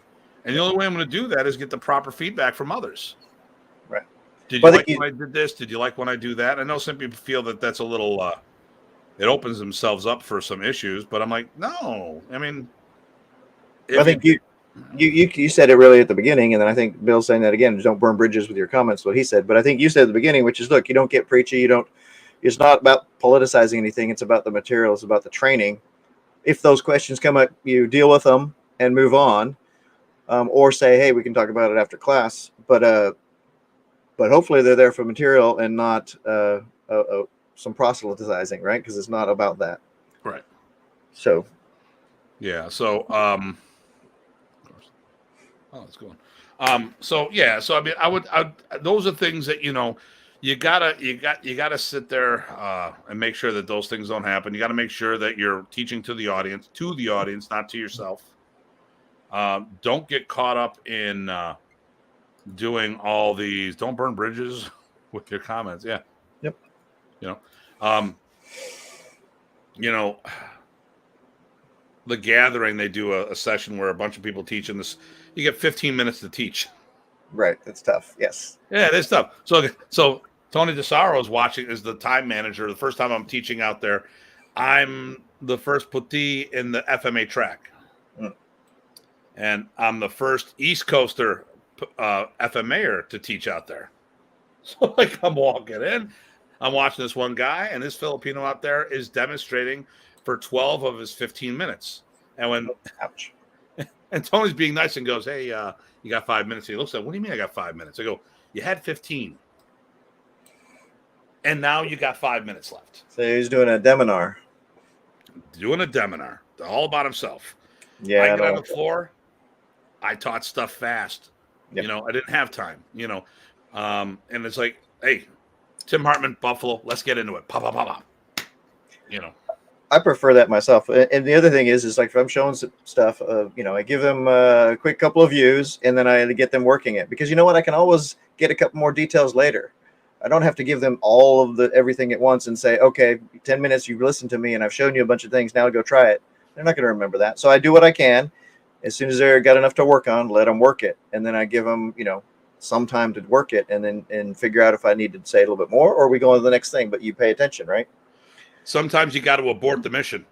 And the only way I'm going to do that is get the proper feedback from others. Right. Did you like when I did this? Did you like when I do that? I know some people feel that that's a little, it opens themselves up for some issues, but I'm like, no. I mean, I think you said it really at the beginning, and then I think Bill's saying that again. Don't burn bridges with your comments. What he said, but I think you said at the beginning, which is, look, you don't get preachy. It's not about politicizing anything. It's about the material. It's about the training. If those questions come up, you deal with them and move on, or say, hey, we can talk about it after class. But hopefully they're there for material and not some proselytizing, right? Because it's not about that. Right. So. Yeah. So, it's going. So I mean, I would those are things that, you gotta sit there and make sure that those things don't happen. You got to make sure that you're teaching to the audience, not to yourself. Don't get caught up in doing all these. Don't burn bridges with your comments. Yeah. Yep. The gathering, they do a session where a bunch of people teach, and this, you get 15 minutes to teach. Right. That's tough. Yes. Yeah, it's tough. So Tony DeSaro is the time manager. The first time I'm teaching out there, I'm the first puttee in the FMA track. Mm. And I'm the first East Coaster FMAer to teach out there. So I'm walking in, I'm watching this one guy, and this Filipino out there is demonstrating for 12 of his 15 minutes. And when ouch. And Tony's being nice and goes, hey, you got 5 minutes. He looks at, what do you mean I got 5 minutes? I go, you had 15. And now you got 5 minutes left. So he's doing a deminar. All about himself. Yeah. I get on the floor. I taught stuff fast. Yep. You know, I didn't have time. You know, and it's like, hey, Tim Hartman, Buffalo, let's get into it. Pop, pop, pop, pop. You know. I prefer that myself. And the other thing is like if I'm showing stuff, I give them a quick couple of views and then I get them working it, because you know what? I can always get a couple more details later. I don't have to give them all of everything at once and say, okay, 10 minutes, you've listened to me and I've shown you a bunch of things. Now go try it. They're not going to remember that. So I do what I can. As soon as they've got enough to work on, let them work it. And then I give them, some time to work it and figure out if I need to say a little bit more or we go on to the next thing, but you pay attention, right? Sometimes you got to abort the mission.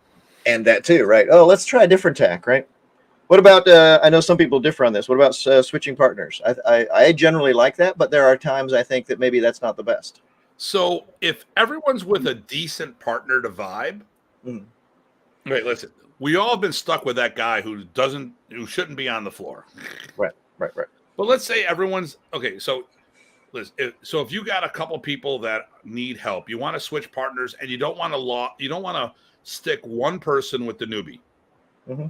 And that too, right? Oh, let's try a different tack, right? What about, I know some people differ on this. What about switching partners? I generally like that, but there are times I think that maybe that's not the best. So if everyone's with a decent partner to vibe, Wait, listen, we all have been stuck with that guy who shouldn't be on the floor. Right. But let's say everyone's, okay, so so if you got a couple people that need help, you want to switch partners, and you don't want to stick one person with the newbie. Mm-hmm.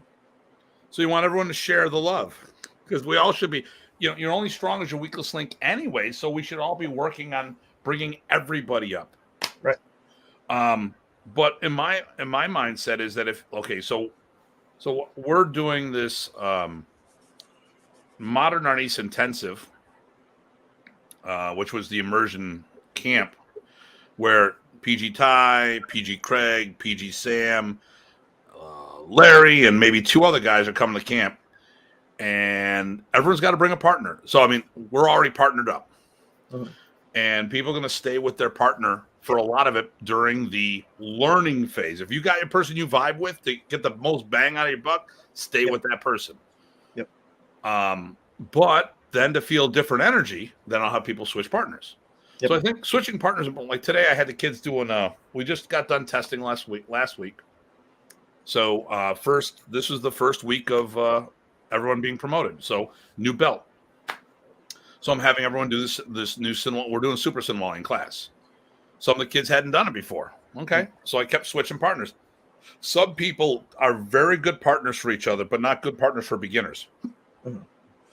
So you want everyone to share the love, because we all should be. You're only strong as your weakest link anyway. So we should all be working on bringing everybody up. Right. But in my mindset is that so we're doing this Modern Art East intensive. Which was the immersion camp where PG Ty, PG Craig, PG Sam, Larry, and maybe two other guys are coming to camp. And everyone's got to bring a partner. So, I mean, we're already partnered up. Mm-hmm. And people are going to stay with their partner for a lot of it during the learning phase. If you got your person you vibe with to get the most bang out of your buck, stay with that person. Yep. But then to feel different energy, then I'll have people switch partners. Yep. So I think switching partners, like today I had the kids doing, we just got done testing last week. So this was the first week of everyone being promoted. So new belt. So I'm having everyone do this new Sinwall. We're doing super Sinwalling class. Some of the kids hadn't done it before. Okay. So I kept switching partners. Some people are very good partners for each other, but not good partners for beginners. Mm-hmm.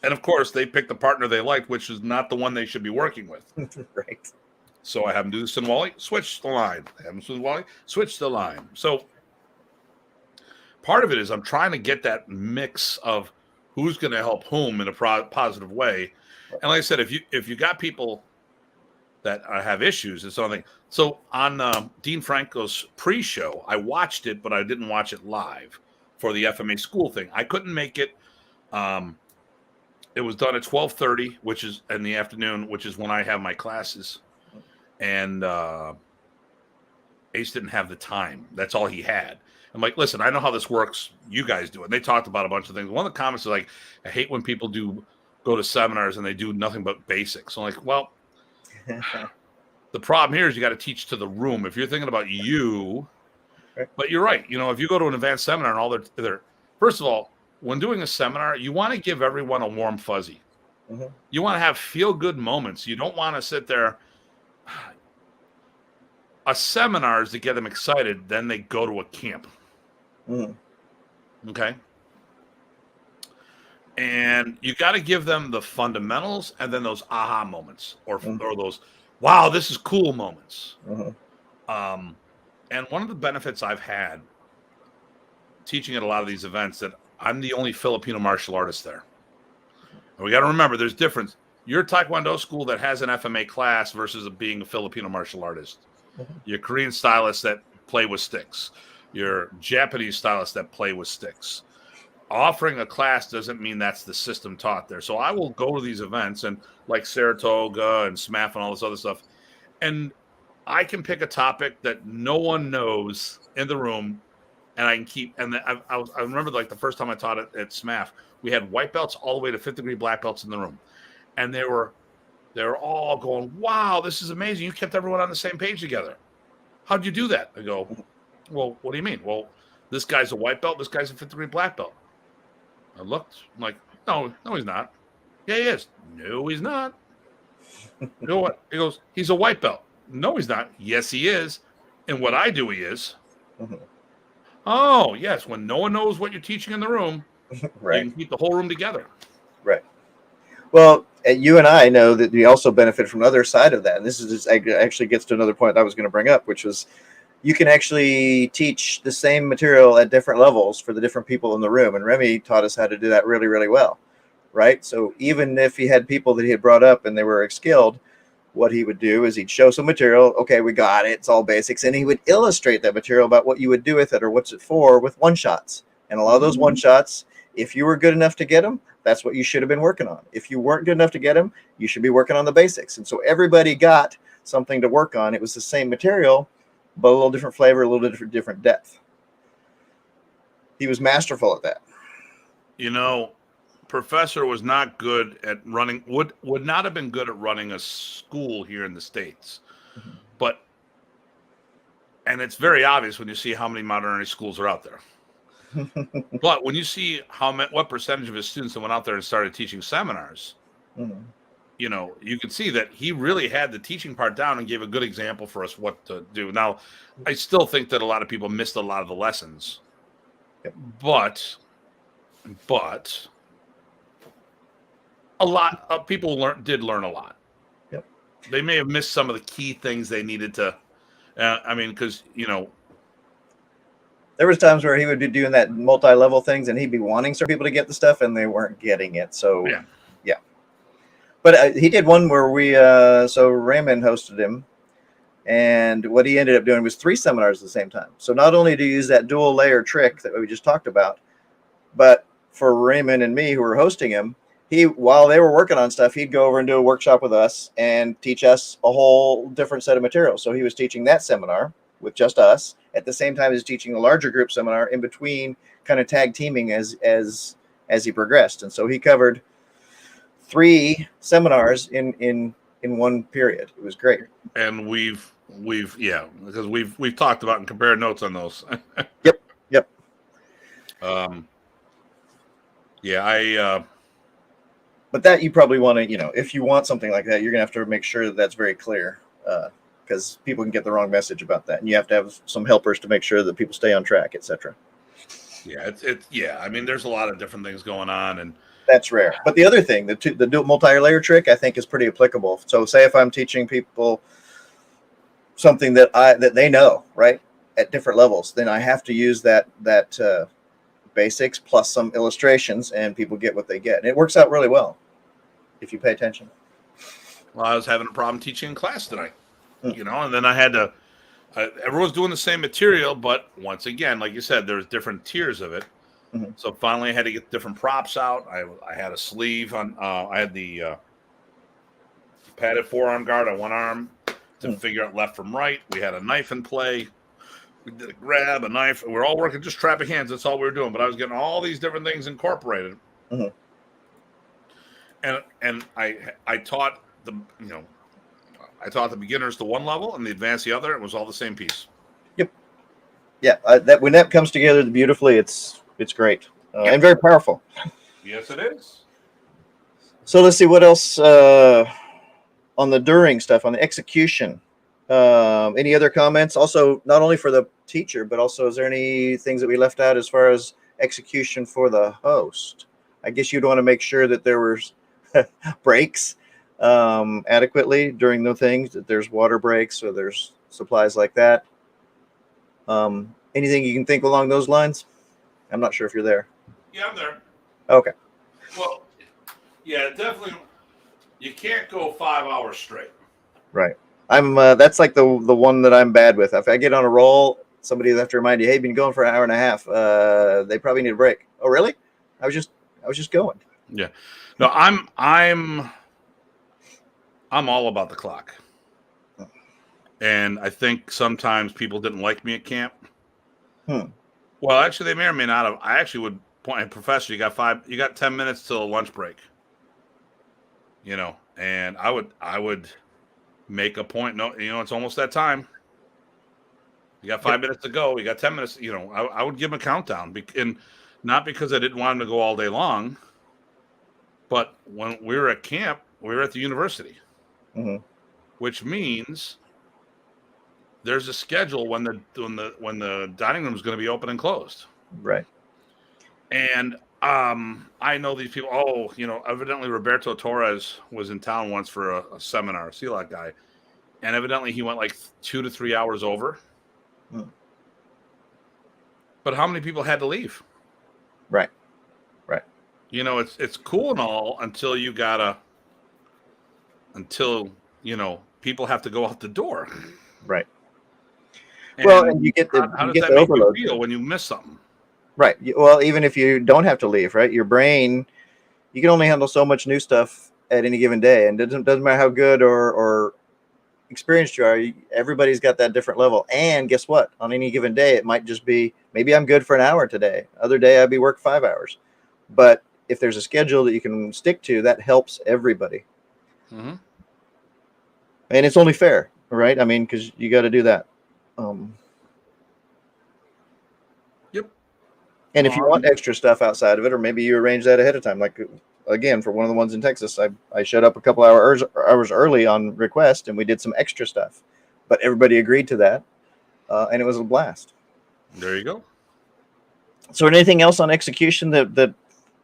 And of course, they picked the partner they liked, which is not the one they should be working with. Right. So I have them do the Sinwali, switch the line. I have them Sinwali, switch the line. So part of it is I'm trying to get that mix of who's going to help whom in a positive way. And like I said, if you got people that have issues, it's something. So on Dean Franco's pre-show, I watched it, but I didn't watch it live for the FMA school thing. I couldn't make it. It was done at 12:30, which is in the afternoon, which is when I have my classes. And Ace didn't have the time. That's all he had. I'm like, listen, I know how this works. You guys do it. And they talked about a bunch of things. One of the comments is like, I hate when people go to seminars and they do nothing but basics. So I'm like, well, the problem here is you got to teach to the room. If you're thinking about you, but you're right. If you go to an advanced seminar and all they're first of all, when doing a seminar, you want to give everyone a warm fuzzy. Mm-hmm. You want to have feel-good moments. You don't want to sit there. A seminar is to get them excited. Then they go to a camp. Mm-hmm. Okay? And you got to give them the fundamentals and then those aha moments or those, wow, this is cool moments. Mm-hmm. And one of the benefits I've had teaching at a lot of these events that I'm the only Filipino martial artist there. And we got to remember there's difference. You're a Taekwondo school that has an FMA class versus being a Filipino martial artist. Mm-hmm. Your Korean stylists that play with sticks. Your Japanese stylists that play with sticks. Offering a class doesn't mean that's the system taught there. So I will go to these events and like Saratoga and SMAF and all this other stuff. And I can pick a topic that no one knows in the room. And I can keep, and I remember like the first time I taught it at SMAF, we had white belts all the way to 5th degree black belts in the room. And they were all going, wow, this is amazing. You kept everyone on the same page together. How'd you do that? I go, well, what do you mean? Well, this guy's a white belt. This guy's a 5th degree black belt. I looked, I'm like, no, he's not. Yeah, he is. No, he's not. You know what? He goes, he's a white belt. No, he's not. Yes, he is. And what I do, he is. Mm-hmm. Oh, yes. When no one knows what you're teaching in the room, right. You can keep the whole room together. Right. Well, you and I know that we also benefit from the other side of that. And this is just, actually gets to another point I was going to bring up, which was you can actually teach the same material at different levels for the different people in the room. And Remy taught us how to do that really, really well. Right. So even if he had people that he had brought up and they were skilled, what he would do is he'd show some material. Okay, we got it. It's all basics. And he would illustrate that material about what you would do with it or what's it for with one shots. And a lot of those one shots, if you were good enough to get them, that's what you should have been working on. If you weren't good enough to get them, you should be working on the basics. And so everybody got something to work on. It was the same material, but a little different flavor, a little different depth. He was masterful at that. You know, Professor was not good at running, would not have been good at running a school here in the States. But, and it's very obvious when you see how many modernity schools are out there. But when you see what percentage of his students that went out there and started teaching seminars, you know, you can see that he really had the teaching part down and gave a good example for us what to do. Now, I still think that a lot of people missed a lot of the lessons, but a lot of people did learn a lot. Yep. They may have missed some of the key things they needed to. I mean, because there was times where he would be doing that multi-level things, and he'd be wanting certain people to get the stuff, and they weren't getting it. So yeah. But he did one where so Raymond hosted him, and what he ended up doing was 3 seminars at the same time. So not only do you use that dual layer trick that we just talked about, but for Raymond and me who were hosting him, while they were working on stuff, he'd go over and do a workshop with us and teach us a whole different set of materials. So he was teaching that seminar with just us at the same time as teaching a larger group seminar in between, kind of tag teaming as he progressed. And so he covered 3 seminars in one period. It was great. And we've because we've talked about and compared notes on those. Yep. But that you probably want to, if you want something like that, you're gonna have to make sure that that's very clear, because people can get the wrong message about that, and you have to have some helpers to make sure that people stay on track, etc. Yeah, I mean, there's a lot of different things going on, and that's rare. But the other thing, the multi-layer trick, I think is pretty applicable. So say if I'm teaching people something that they know, right, at different levels, then I have to use that basics plus some illustrations, and people get what they get. And it works out really well if you pay attention. Well, I was having a problem teaching in class tonight, and then I had to. Everyone's doing the same material, but once again, like you said, there's different tiers of it. Mm-hmm. So finally, I had to get different props out. I had a sleeve on. I had the padded forearm guard on one arm to figure out left from right. We had a knife in play. We did a grab, a knife. We're all working just trapping hands. That's all we were doing. But I was getting all these different things incorporated. Mm-hmm. And I taught the beginners to one level and the advanced the other. It was all the same piece. Yep. Yeah. That when that comes together beautifully, it's great and very powerful. Yes, it is. So let's see what else on the during stuff, on the execution. Any other comments? Also, not only for the teacher, but also, is there any things that we left out as far as execution for the host? I guess you'd want to make sure that there was breaks adequately during the things, that there's water breaks or there's supplies like that. Anything you can think along those lines? I'm not sure if you're there. Yeah, I'm there. Okay. Well, yeah, definitely. You can't go 5 hours straight. Right. I'm that's like the one that I'm bad with. If I get on a roll, somebody will have to remind you, hey, been going for an hour and a half. They probably need a break. Oh, really? I was just going. Yeah. No, I'm all about the clock. And I think sometimes people didn't like me at camp. Well, actually, they may or may not have. I actually would point at Professor, you got 10 minutes till a lunch break. And I would make a point. No, it's almost that time. You got 5 minutes to go. You got 10 minutes. I would give him a countdown, and not because I didn't want him to go all day long, but when we were at camp, we were at the university, which means there's a schedule when the dining room is going to be open and closed. Right. And I know these people. Oh, evidently Roberto Torres was in town once for a seminar, CELAC guy, and evidently he went like 2 to 3 hours over. Hmm. But how many people had to leave? Right. Right. It's cool and all until people have to go out the door. Right. Well, and And how you does get that the make you overload. feel when you miss something? Right. Well, even if you don't have to leave, right? Your brain, you can only handle so much new stuff at any given day, and it doesn't matter how good or experienced you are. Everybody's got that different level. And guess what? On any given day, it might just be maybe I'm good for an hour today. Other day, I'd be work 5 hours. But if there's a schedule that you can stick to, that helps everybody. Mm-hmm. And it's only fair, right? I mean, because you got to do that. Um, Yep. and if you want extra stuff outside of it, or maybe you arrange that ahead of time, like again, for one of the ones in Texas, I showed up a couple hours early on request, and we did some extra stuff, but everybody agreed to that, and it was a blast. There you go. So, anything else on execution that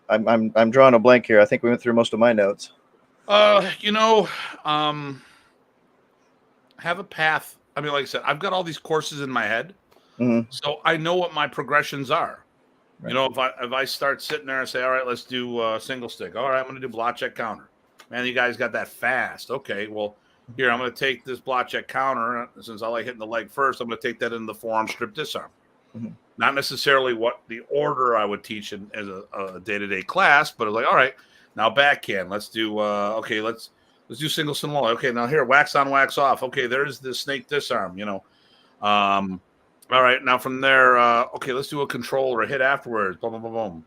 I'm drawing a blank here? I think we went through most of my notes. Um, have a path. I mean, like I said, I've got all these courses in my head, Mm-hmm. so I know what my progressions are. Right. If I start sitting there and say, all right, let's do single stick. All right, I'm going to do block check counter. Man, you guys got that fast. Okay, well, here I'm going to take this block check counter. Since I like hitting the leg first, I'm going to take that in the forearm strip disarm. Mm-hmm. Not necessarily what the order I would teach as a day-to-day class, but it's like, all right, now backhand. Let's do let's do single single. Okay, now here, wax on, wax off. Okay, there's the snake disarm. All right, now from there, okay, let's do a control or a hit afterwards. Boom, boom, boom,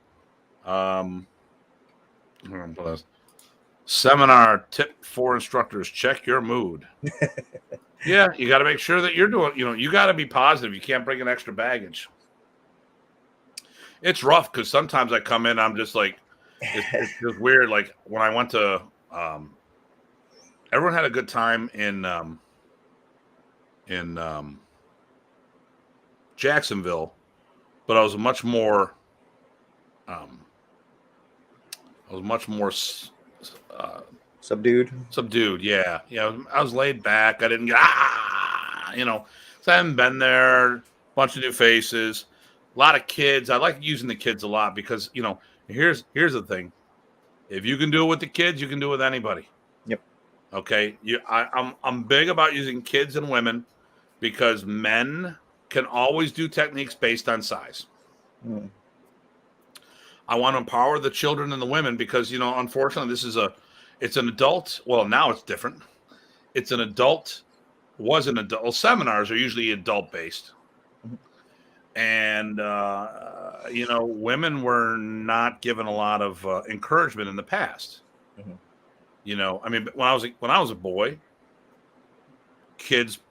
boom. Seminar tip for instructors: check your mood. Yeah, you got to make sure that you're doing. You got to be positive. You can't bring an extra baggage. It's rough because sometimes I come in, I'm just like, it's just weird. Like when I went to, everyone had a good time in Jacksonville, but I was much more, Subdued. subdued. Yeah, I was laid back. I didn't get So I haven't been there. A bunch of new faces, a lot of kids. I like using the kids a lot because here's the thing: if you can do it with the kids, you can do it with anybody. Yep. Okay, I'm big about using kids and women because men can always do techniques based on size. Mm. I want to empower the children and the women because unfortunately it's an adult. Well, now it's different. It's an adult. Was an adult. Well, seminars are usually adult based, and women were not given a lot of encouragement in the past. Mm-hmm. I mean, when I was a boy,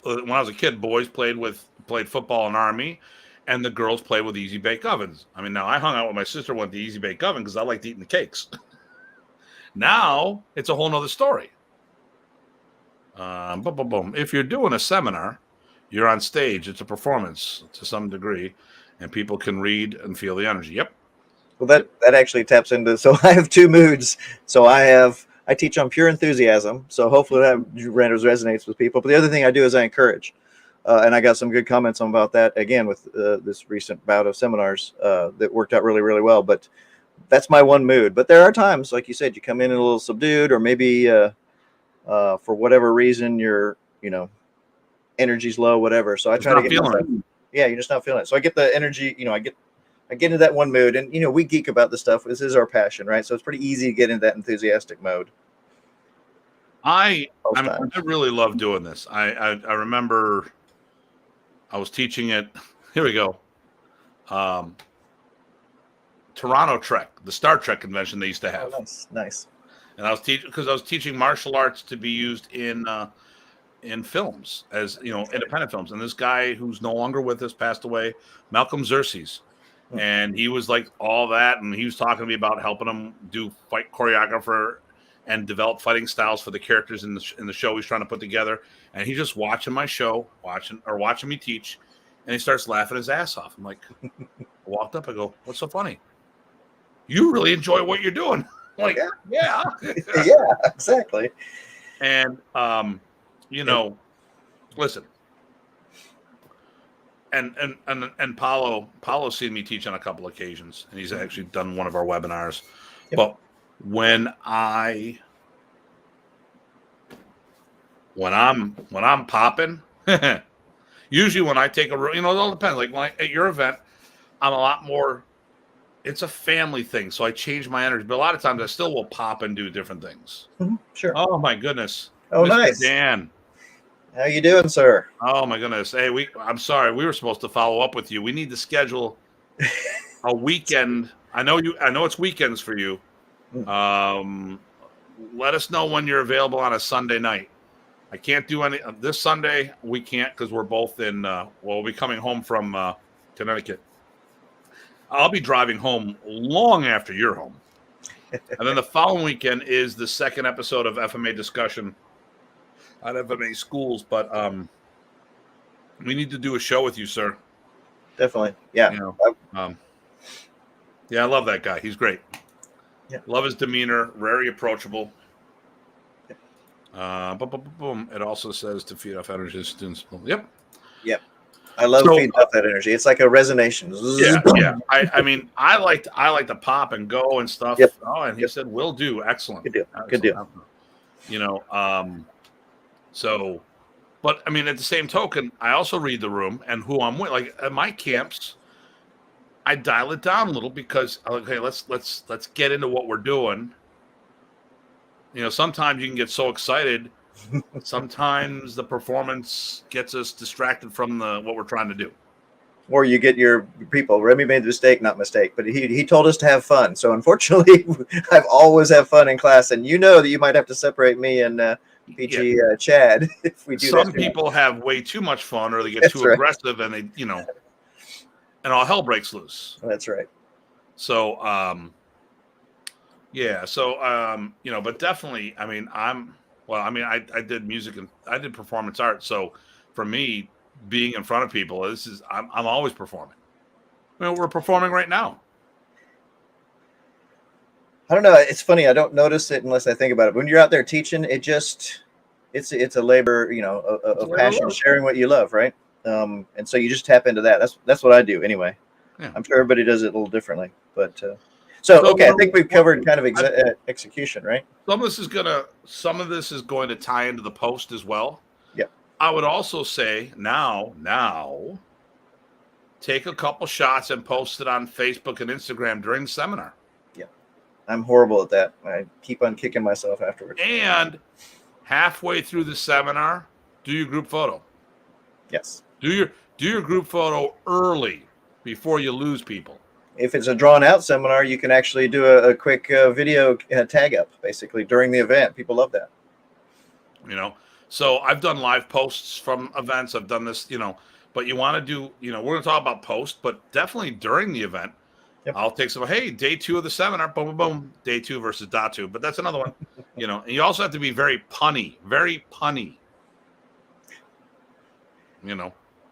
when I was a kid, boys played football in army, and the girls played with easy bake ovens. I mean, now I hung out with my sister with the easy bake oven because I liked eating the cakes. Now it's a whole nother story. Boom, boom, boom. If you're doing a seminar, you're on stage. It's a performance to some degree, and people can read and feel the energy. Yep. Well, that actually taps into. So I have two moods. So I teach on pure enthusiasm. So hopefully that resonates with people. But the other thing I do is I encourage, and I got some good comments about that again with this recent bout of seminars that worked out really, really well. But that's my one mood. But there are times, like you said, you come in a little subdued, or maybe for whatever reason your energy's low, whatever. So I try to get myself. Yeah, you're just not feeling it. So I get the energy. I get into that one mood, and we geek about this stuff. This is our passion, right? So it's pretty easy to get into that enthusiastic mode. I really love doing this. I remember I was teaching it. Here we go. Toronto Trek, the Star Trek convention they used to have. Oh, nice. And I was teaching martial arts to be used in films as independent films. And this guy who's no longer with us passed away, Malcolm Xerxes. And he was like all that, and he was talking to me about helping him do fight choreographer and develop fighting styles for the characters in the show he's trying to put together. And he's just watching my show, watching me teach, and he starts laughing his ass off. I'm like, I walked up, I go, "What's so funny?" you really enjoy what you're doing. Like, yeah. Yeah, exactly. And, listen, and Paulo's seen me teach on a couple occasions, and he's actually done one of our webinars. Yep. But when I'm popping, usually when I take it all depends. Like at your event, I'm a lot more. It's a family thing, so I change my energy. But a lot of times, I still will pop and do different things. Sure. Oh my goodness. Oh, Mr. nice. Dan. How you doing, sir? Oh my goodness. Hey, I'm sorry. We were supposed to follow up with you. We need to schedule a weekend. I know it's weekends for you. Let us know when you're available on a Sunday night. I can't do any this Sunday. We can't because we're both in. We'll be coming home from Connecticut. I'll be driving home long after you're home, and then the following weekend is the second episode of FMA discussion at FMA schools. But we need to do a show with you, sir. Definitely, yeah. Yeah, I love that guy. He's great. Yeah. Love his demeanor. Very approachable. Boom. It also says to feed off energy to students. Yep. I love feeding off that energy. It's like a resonation. Yeah. I mean, I like to pop and go and stuff. Yep. Oh, and he said, "Will do." Excellent. Good deal. So, but I mean, at the same token, I also read the room and who I'm with. Like at my camps, I dial it down a little because okay, let's get into what we're doing. Sometimes you can get so excited. Sometimes the performance gets us distracted from what we're trying to do. Or you get your people. Remy made the mistake, not mistake, but he told us to have fun. So unfortunately, I've always have fun in class, and that you might have to separate me and PG Chad if we do. Some people have way too much fun, or they get too aggressive, and they and all hell breaks loose. That's right. So but definitely, I mean, I did music and I did performance art. So for me, being in front of people, I'm always performing. We're performing right now. I don't know. It's funny. I don't notice it unless I think about it. When you're out there teaching, it's a labor, of passion, sharing what you love, right? And so you just tap into that. That's what I do anyway. Yeah. I'm sure everybody does it a little differently, but. Okay, I think we've covered kind of execution, right? Some of this is going to tie into the post as well. Yeah. I would also say now, take a couple shots and post it on Facebook and Instagram during the seminar. Yeah, I'm horrible at that. I keep on kicking myself afterwards. And halfway through the seminar, do your group photo. Yes. Do your group photo early before you lose people. If it's a drawn-out seminar, you can actually do a quick video tag up, basically, during the event. People love that. So I've done live posts from events. I've done this, but you want to do, we're going to talk about post, but definitely during the event, I'll take hey, day 2 of the seminar, boom, boom, boom, day 2 versus Datu. But that's another one, and you also have to be very punny.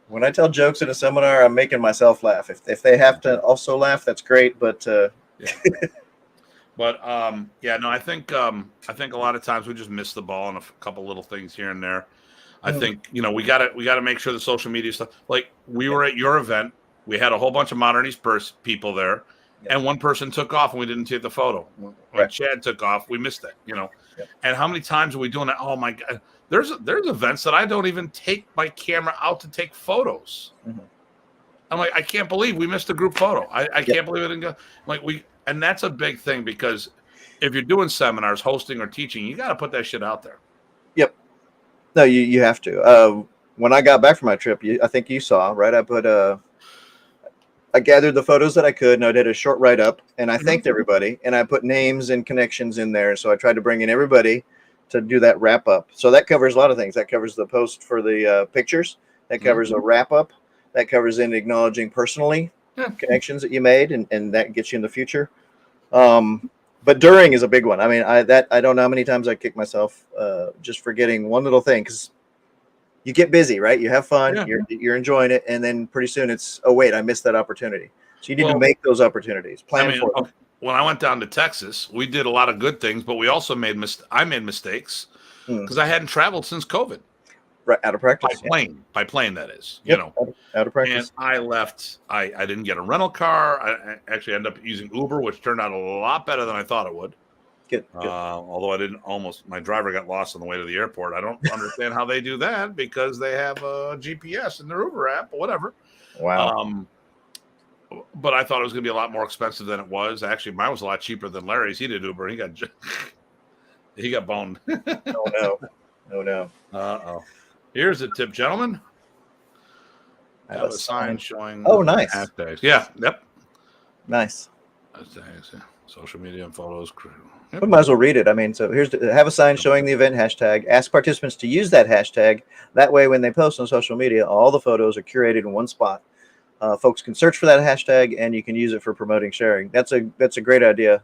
When I tell jokes in a seminar, I'm making myself laugh. If they have to also laugh, that's great. But But I think a lot of times we just miss the ball on a couple little things here and there. I think we got to make sure the social media stuff. Like we were at your event, we had a whole bunch of Modern East people there, and one person took off and we didn't take the photo. When Chad took off, we missed it. And how many times are we doing that? Oh my God. There's events that I don't even take my camera out to take photos. Mm-hmm. I'm like, I can't believe we missed a group photo. I can't believe it didn't go. And that's a big thing because if you're doing seminars, hosting or teaching, you got to put that shit out there. Yep. No, you have to. When I got back from my trip, I think you saw, right? I gathered the photos that I could, and I did a short write-up, and I thanked everybody, and I put names and connections in there. So I tried to bring in everybody to do that wrap up. So that covers a lot of things. That covers the post for the pictures. That covers a wrap up. That covers in acknowledging personally connections that you made, and that gets you in the future. But during is a big one. I mean, I don't know how many times I kick myself just forgetting one little thing, because you get busy, right? You have fun, you're enjoying it, and then pretty soon it's, oh wait, I missed that opportunity. So you need to make those opportunities, plan for them. when I went down to Texas, we did a lot of good things, but we also I made mistakes because I hadn't traveled since COVID. Right, out of practice. By plane, that is. Yep, You know, out of practice. and I left. I didn't get a rental car. I actually ended up using Uber, which turned out a lot better than I thought it would. Good. Although I didn't my driver got lost on the way to the airport. I don't understand how they do that because they have a GPS in their Uber app, but whatever. Wow. But I thought it was going to be a lot more expensive than it was. Actually, mine was a lot cheaper than Larry's. He did Uber. He got boned. Oh no. Uh-oh. Here's a tip, gentlemen. I have a sign showing. Oh, nice. Hashtags. Yeah. Yep. Nice. Hashtags, social media and photos. Yep. We might as well read it. I mean, so have a sign showing the event hashtag. Ask participants to use that hashtag. That way, when they post on social media, all the photos are curated in one spot. Folks can search for that hashtag, and you can use it for promoting sharing. That's a great idea.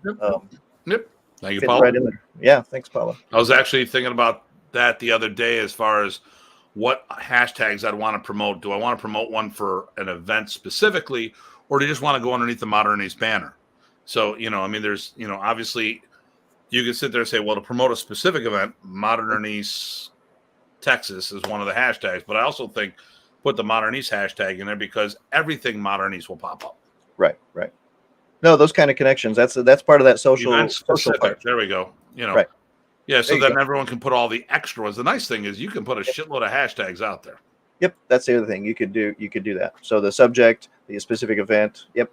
Yep. Thank you, Paula. Right in there. Yeah, thanks, Paula. I was actually thinking about that the other day as far as what hashtags I'd want to promote. Do I want to promote one for an event specifically, or do you just want to go underneath the Modern East banner? So, I mean, there's, obviously you can sit there and say, well, to promote a specific event, Modern East Texas is one of the hashtags, but I also think put the Modern East hashtag in there because everything Modern East will pop up. Right. No, those kind of connections. That's part of that social part. There we go. Right. Yeah, so then everyone can put all the extra ones. The nice thing is you can put a shitload of hashtags out there. Yep, that's the other thing you could do that. So the subject, the specific event. Yep.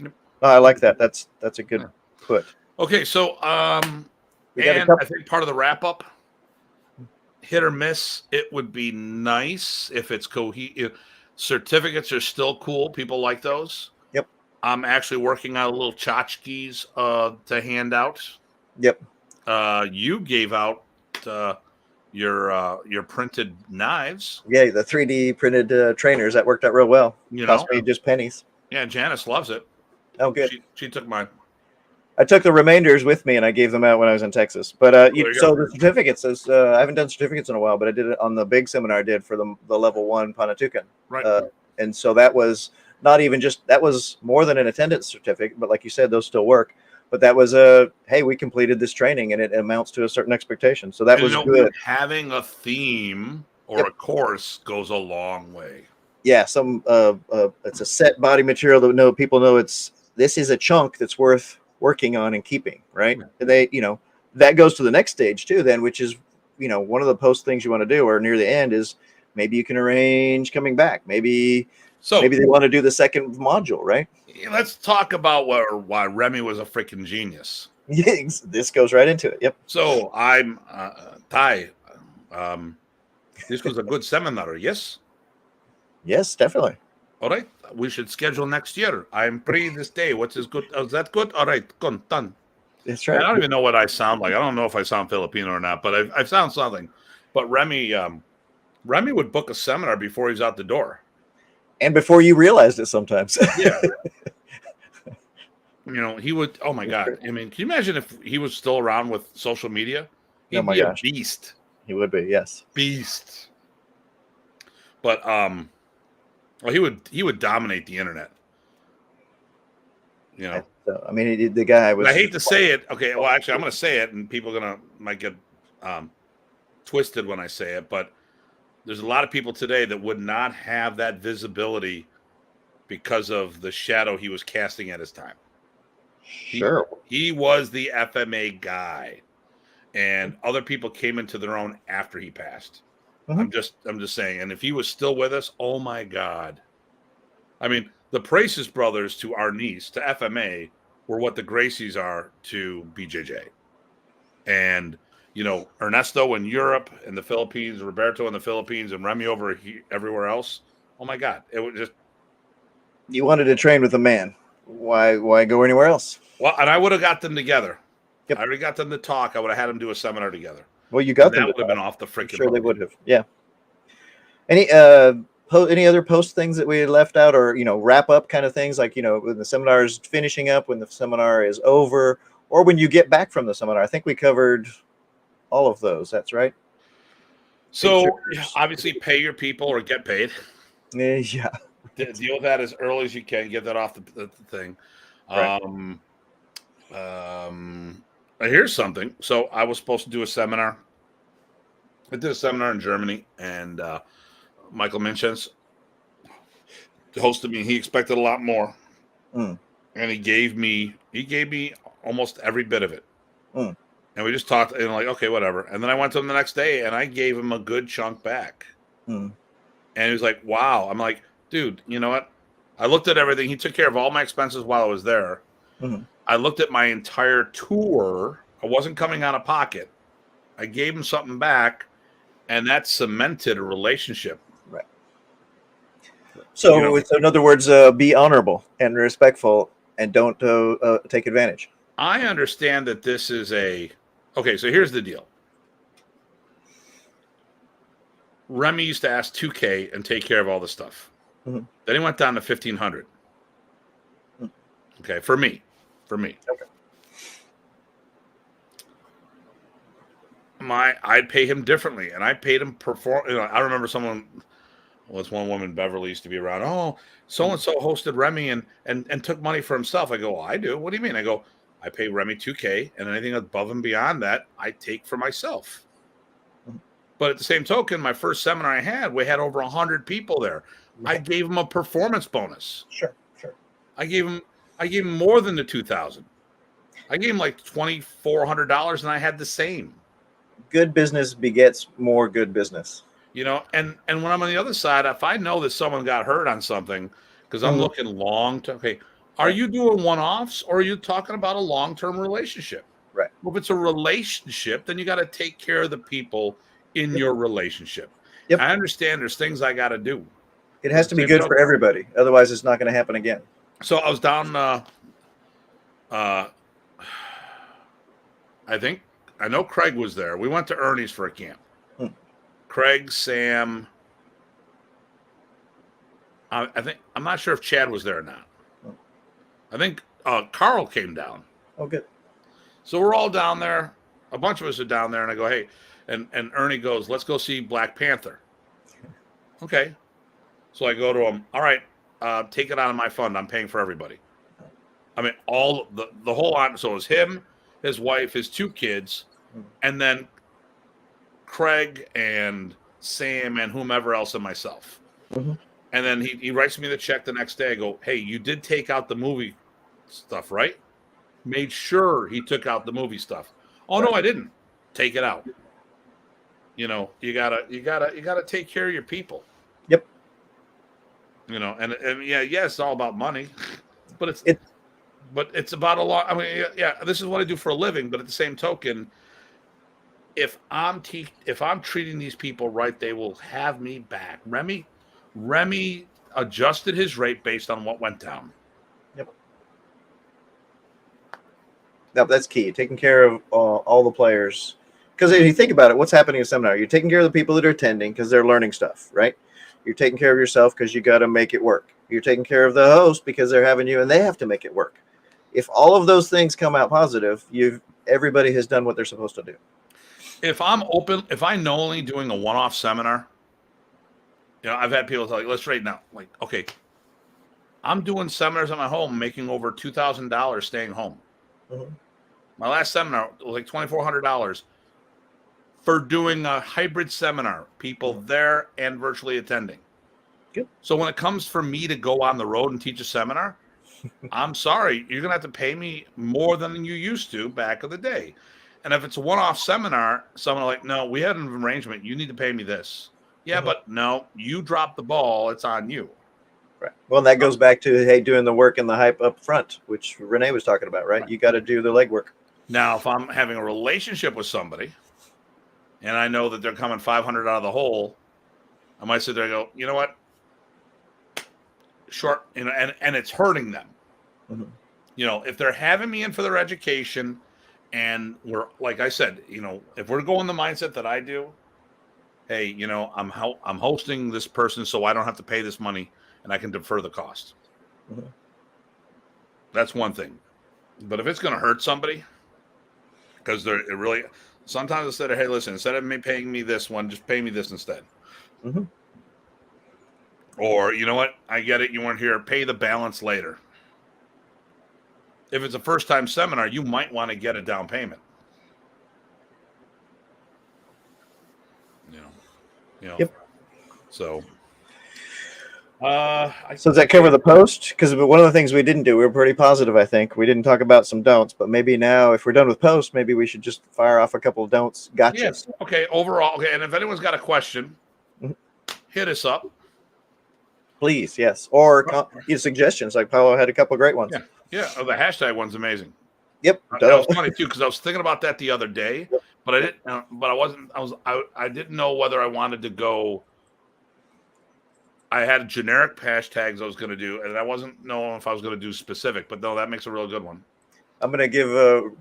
Oh, I like that. That's a good put. Okay, so I think part of the wrap up, hit or miss, it would be nice if it's certificates are still cool. People like those. Yep. I'm actually working on little tchotchkes to hand out. Yep. You gave out your printed knives. Yeah, the 3D printed trainers that worked out real well. Cost me just pennies. Yeah, Janice loves it. Oh, good. She took mine. I took the remainders with me and I gave them out when I was in Texas. But the certificates, I haven't done certificates in a while, but I did it on the big seminar I did for the level 1 Panatukan. Right. And so that was not even that was more than an attendance certificate, but like you said, those still work. But that was hey, we completed this training and it amounts to a certain expectation. So that was good. Having a theme or a course goes a long way. Yeah, it's a set body material that people know this is a chunk that's worth working on and keeping, right? And they, that goes to the next stage too, then, which is, one of the post things you want to do or near the end is maybe you can arrange coming back. Maybe they want to do the second module, right? Let's talk about why Remy was a freaking genius. Yeah, this goes right into it. Yep. So I'm Tye. This was a good seminar, yes? Yes, definitely. All right. We should schedule next year. I'm free this day. What is good? Is that good? All right. Done. That's right. I don't even know what I sound like. I don't know if I sound Filipino or not, but I sound something. But Remy would book a seminar before he's out the door. And before you realized it sometimes. Yeah. He would, oh my God. I mean, can you imagine if he was still around with social media? He'd be a beast. He would be, yes. Beast. But he would dominate the internet. I mean, the guy was. I hate to say it. Okay, well, actually, I'm going to say it, and people might get twisted when I say it. But there's a lot of people today that would not have that visibility because of the shadow he was casting at his time. Sure, he was the FMA guy, and other people came into their own after he passed. Mm-hmm. I'm just saying, and if he was still with us, oh my God! I mean, the Praces brothers to our niece to FMA were what the Gracies are to BJJ, and Ernesto in Europe and the Philippines, Roberto in the Philippines, and Remy everywhere else. Oh my God! It was just you wanted to train with a man. Why go anywhere else? Well, and I would have got them together. Yep. I already got them to talk. I would have had them do a seminar together. Well, you got them. That would have been off the freaking. Sure, they would have. Yeah. Any other post things that we had left out, or wrap up kind of things, like when the seminar is finishing up, when the seminar is over, or when you get back from the seminar? I think we covered all of those. That's right. So obviously, pay your people or get paid. Yeah. Deal with that as early as you can. Get that off the thing. Right. Here's something. So I was supposed to do a seminar. I did a seminar in Germany, and Michael Minchens hosted me. He expected a lot more, Mm. and he gave me almost every bit of it. Mm. And we just talked, and like, okay, whatever. And then I went to him the next day, and I gave him a good chunk back. Mm. And he was like, "Wow." I'm like, "Dude, you know what? I looked at everything. He took care of all my expenses while I was there. Mm. I looked at my entire tour. I wasn't coming out of pocket. I gave him something back, and that cemented a relationship." Right. You So, know, in other words, be honorable and respectful, and don't take advantage. I understand that this is okay. So here's the deal. Remy used to ask 2K and take care of all the stuff. Mm-hmm. Then he went down to 1,500. Mm-hmm. Okay, for me. Okay. I'd pay him differently, and I paid him perform. I remember someone. Well, it's one woman, Beverly, used to be around. Oh, so and so hosted Remy and took money for himself. I go, well, I do. What do you mean? I go, I pay Remy 2K, and anything above and beyond that, I take for myself. Mm-hmm. But at the same token, my first seminar I had, we had over 100 people there. I gave him a performance bonus. Sure. I gave him more than the 2,000. I gave him like $2,400, and I had the same. Good business begets more good business. And when I'm on the other side, if I know that someone got hurt on something, because I'm looking long term, okay, are you doing one-offs or are you talking about a long-term relationship? Right. Well, if it's a relationship, then you got to take care of the people in your relationship. Yep. I understand there's things I got to do. It has to be good for everybody. Otherwise, it's not going to happen again. So I was down, I know Craig was there. We went to Ernie's for a camp. Craig, Sam, I'm not sure if Chad was there or not. I think Carl came down. Oh, good. So we're all down there. A bunch of us are down there, and I go, hey, and Ernie goes, let's go see Black Panther. Okay. So I go to him. All right, take it out of my fund. I'm paying for everybody. I mean, all the whole lot. So it was him, his wife, his 2 kids, and then Craig and Sam and whomever else and myself. Mm-hmm. And then he writes me the check the next day. I go, hey, you did take out the movie stuff, right? Made sure he took out the movie stuff. Oh, no, I didn't. Take it out. You gotta take care of your people. Yep. And yeah, it's all about money, but it's about a lot. I mean, yeah, this is what I do for a living. But at the same token, if I'm treating these people right, they will have me back. Remy adjusted his rate based on what went down. Yep. No, that's key. Taking care of all the players. Because if you think about it, what's happening in a seminar? You're taking care of the people that are attending because they're learning stuff, right? You're taking care of yourself because you got to make it work. You're taking care of the host because they're having you and they have to make it work. If all of those things come out positive, everybody has done what they're supposed to do. If I know only doing a one-off seminar, I've had people tell you, let's rate now. Like, okay, I'm doing seminars at my home, making over $2,000 staying home. Mm-hmm. My last seminar was like $2,400 for doing a hybrid seminar, people there and virtually attending. Good. So when it comes for me to go on the road and teach a seminar, I'm sorry, you're going to have to pay me more than you used to back in the day. And if it's a one-off seminar, someone like, no, we had an arrangement. You need to pay me this. Yeah, but no, you dropped the ball. It's on you. Right. Well, and that goes back to, hey, doing the work and the hype up front, which Renee was talking about, right? You got to do the legwork. Now, if I'm having a relationship with somebody and I know that they're coming 500 out of the hole, I might sit there and go, you know what? Short, and it's hurting them. Mm-hmm. If they're having me in for their education and we're, like I said, if we're going the mindset that I do, hey, I'm hosting this person so I don't have to pay this money and I can defer the cost. Mm-hmm. That's one thing. But if it's going to hurt somebody, because sometimes instead of, hey, listen, instead of me paying me this one, just pay me this instead. Mm-hmm. Or, you know what? I get it. You weren't here. Pay the balance later. if it's a first-time seminar, you might want to get a down payment. Yep. So, so does that cover the post? Because one of the things we didn't do, we were pretty positive, I think. We didn't talk about some don'ts, but maybe now, if we're done with post, maybe we should just fire off a couple of don'ts. Gotcha. Yes. Okay. Overall. Okay. And if anyone's got a question, hit us up. Please, yes. Or suggestions. Like Paolo had a couple of great ones. Yeah. Yeah. Oh, the hashtag one's amazing. Yep. That was funny too, because I was thinking about that the other day, but I didn't. But I wasn't. I didn't know whether I wanted to go. I had generic hashtags I was going to do, and I wasn't knowing if I was going to do specific. But no, that makes a real good one. I'm going to give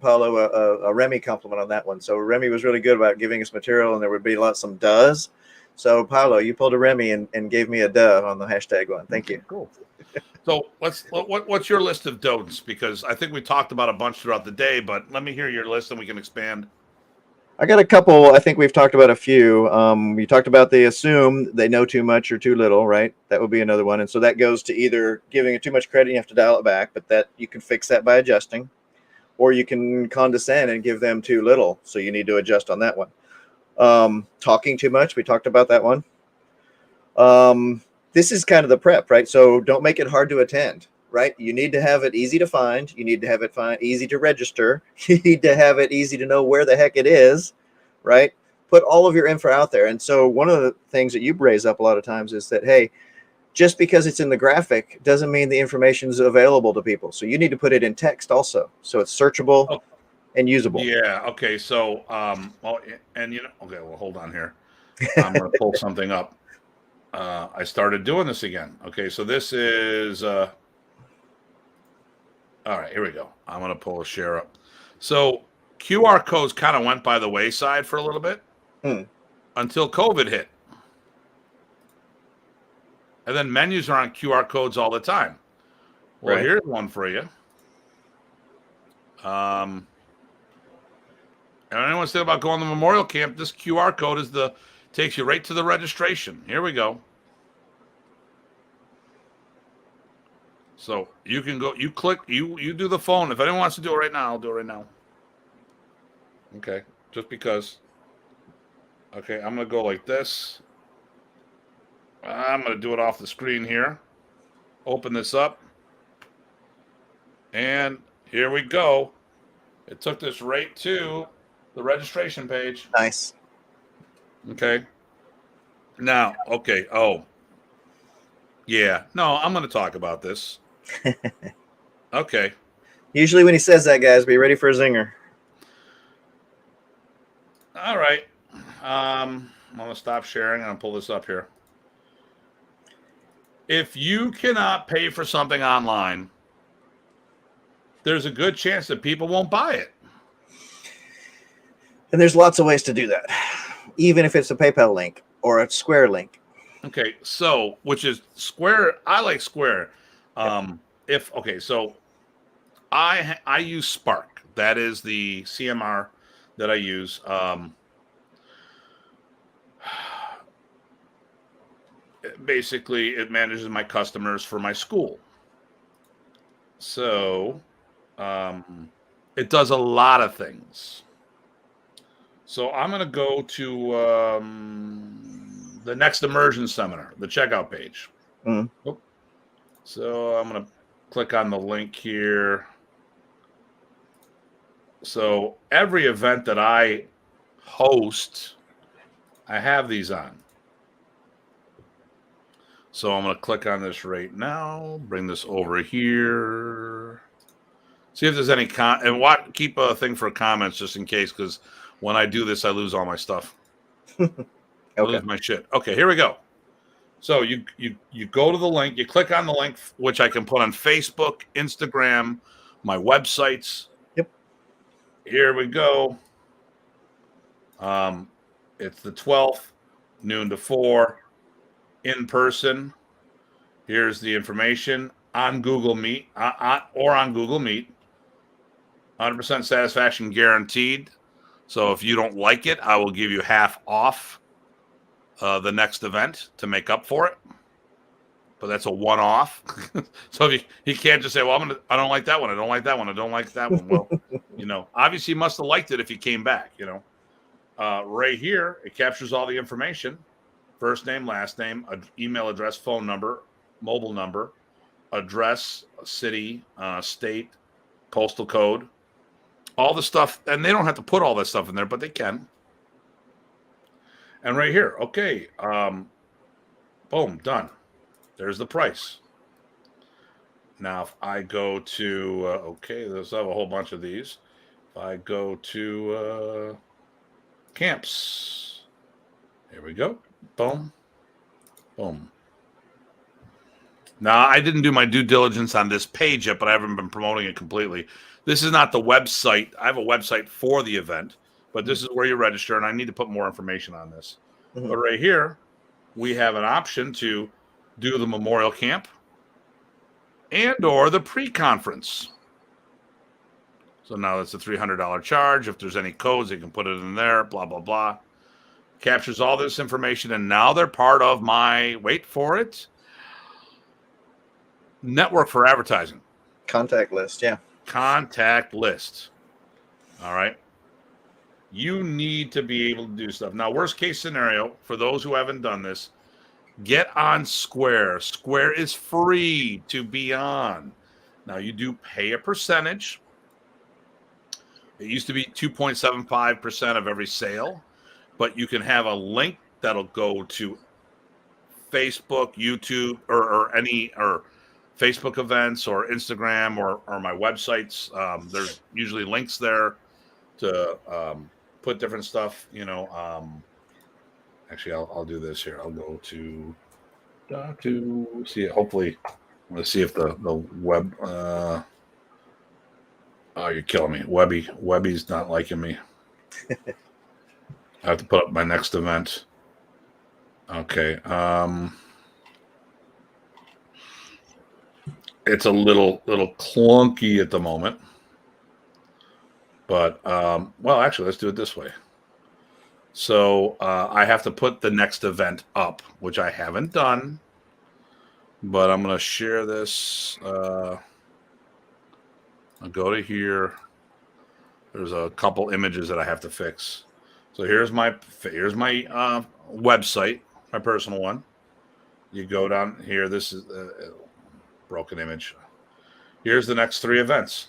Paolo a Remy compliment on that one. So Remy was really good about giving us material, and there would be some does. So Paolo, you pulled a Remy and gave me a duh on the hashtag one. Thank you. Cool. So what's your list of don'ts? Because I think we talked about a bunch throughout the day, but let me hear your list and we can expand. I got a couple. I think we've talked about a few. We talked about they assume they know too much or too little, right? That would be another one. And so that goes to either giving it too much credit, you have to dial it back, but that you can fix that by adjusting, or you can condescend and give them too little. So you need to adjust on that one. Talking too much. We talked about that one. This is kind of the prep, right? So don't make it hard to attend, right? You need to have it easy to find. You need to have it easy to register. You need to have it easy to know where the heck it is, right? Put all of your info out there. And so one of the things that you raise up a lot of times is that, hey, just because it's in the graphic doesn't mean the information is available to people. So you need to put it in text also. So it's searchable and usable. Yeah. Okay. So, okay. Well, hold on here. I'm going to pull something up. I started doing this again. Okay. So this is, all right, here we go. I'm going to pull a share up. So QR codes kind of went by the wayside for a little bit until COVID hit. And then menus are on QR codes all the time. Well, here's one for you. And anyone's thinking about going to Memorial Camp, this QR code takes you right to the registration. Here we go. So you can go, you click, you do the phone. If anyone wants to do it right now, I'll do it right now. Okay. Just because. Okay. I'm going to go like this. I'm going to do it off the screen here. Open this up. And here we go. It took this right to the registration page. Nice. Okay. Now, okay. Oh. Yeah. No, I'm going to talk about this. Okay. Usually when he says that, guys, be ready for a zinger. All right. I'm going to stop sharing and I'll pull this up here. If you cannot pay for something online, there's a good chance that people won't buy it. And there's lots of ways to do that, even if it's a PayPal link or a Square link. Okay, so which is Square. I like Square. So I use Spark. That is the CMR that I use. Basically, it manages my customers for my school. So it does a lot of things. So I'm going to go to the next immersion seminar, the checkout page. So I'm going to click on the link here. So every event that I host, I have these on. So I'm going to click on this right now, bring this over here. See if there's any keep a thing for comments just in case, because when I do this, I lose all my stuff. I lose my shit. Okay, here we go. So you go to the link, you click on the link, which I can put on Facebook, Instagram, my websites. Yep. Here we go. It's the 12th, noon to 4, in person. Here's the information on Google Meet or on Google Meet. 100% satisfaction guaranteed. So if you don't like it, I will give you half off the next event to make up for it. but that's a one-off. So he can't just say, well, I don't like that one. I don't like that one. I don't like that one. Well, obviously he must have liked it if he came back, right here, it captures all the information: first name, last name, email address, phone number, mobile number, address, city, state, postal code, all the stuff. And they don't have to put all that stuff in there, but they can. And right here, okay, boom, done. There's the price. Now, if I go to, okay, there's I have a whole bunch of these. If I go to camps, here we go. Boom, boom. Now, I didn't do my due diligence on this page yet, but I haven't been promoting it completely. This is not the website. I have a website for the event, but this is where you register, and I need to put more information on this. Mm-hmm. But right here, we have an option to do the memorial camp and or the pre-conference. So now that's a $300 charge. If there's any codes, they can put it in there, blah, blah, blah. Captures all this information, and now they're part of my, wait for it, network for advertising. Contact list, yeah. Contact list. All right. You need to be able to do stuff. Now, worst case scenario, for those who haven't done this, get on Square. Square is free to be on. Now, you do pay a percentage. It used to be 2.75% of every sale, but you can have a link that'll go to Facebook, YouTube, or Facebook events, or Instagram, or my websites. There's usually links there to put different stuff. Actually, I'll do this here. I'll go to Datu. See it. Hopefully, let's see if the web. Oh, you're killing me, Webby. Webby's not liking me. I have to put up my next event. Okay. It's a little clunky at the moment, but well, actually, let's do it this way. So I have to put the next event up, which I haven't done, but I'm going to share this. I'll go to here. There's a couple images that I have to fix. So here's my website, my personal one. You go down here. This is a broken image. Here's the next 3 events.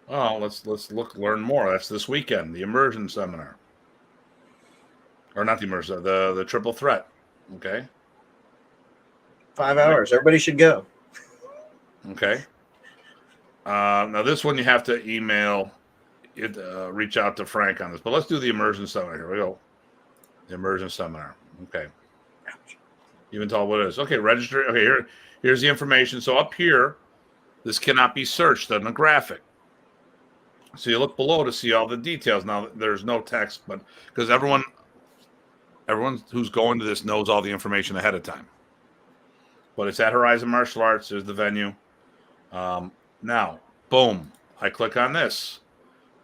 Oh, let's learn more. That's this weekend, the immersion seminar. Or not the immersion, the triple threat. Okay. 5 hours. Everybody should go. Okay. Now this one you have to email it, reach out to Frank on this. But let's do the immersion seminar. Here we go. The immersion seminar. Okay. Even tell what it is. Okay, register. Okay, here's the information. So up here, this cannot be searched on the graphic. So you look below to see all the details. Now there's no text, but because everyone who's going to this knows all the information ahead of time. But it's at Horizon Martial Arts. There's the venue. Now, boom, I click on this.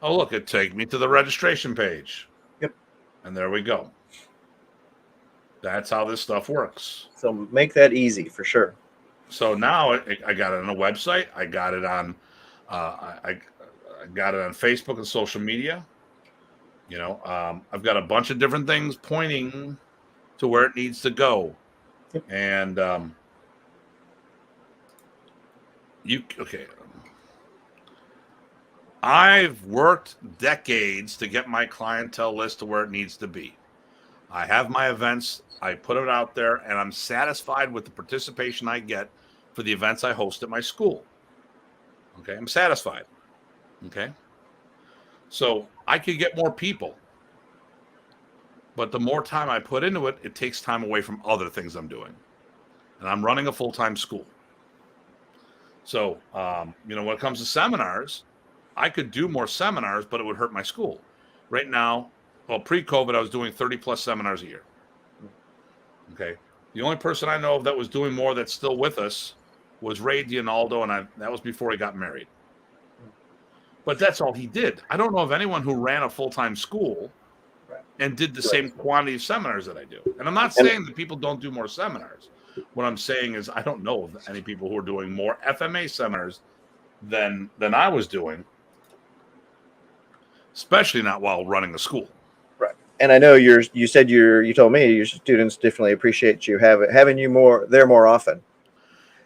Oh, look, it takes me to the registration page. Yep. And there we go. That's how this stuff works. So make that easy for sure. So now I got it on a website. I got it on I got it on Facebook and social media. I've got a bunch of different things pointing to where it needs to go. Yep. And okay. I've worked decades to get my clientele list to where it needs to be. I have my events, I put it out there, and I'm satisfied with the participation I get for the events I host at my school. Okay, I'm satisfied. Okay. So I could get more people. But the more time I put into it, it takes time away from other things I'm doing. And I'm running a full-time school. So, when it comes to seminars, I could do more seminars, but it would hurt my school. Right now, pre-COVID, I was doing 30 plus seminars a year. Okay. The only person I know of that was doing more that's still with us was Ray Dionaldo, and that was before he got married. But that's all he did. I don't know of anyone who ran a full-time school and did the same quantity of seminars that I do. And I'm not saying that people don't do more seminars, What I'm saying is I don't know of any people who are doing more FMA seminars than I was doing, especially not while running a school. Right. And I know you told me your students definitely appreciate you having you more often.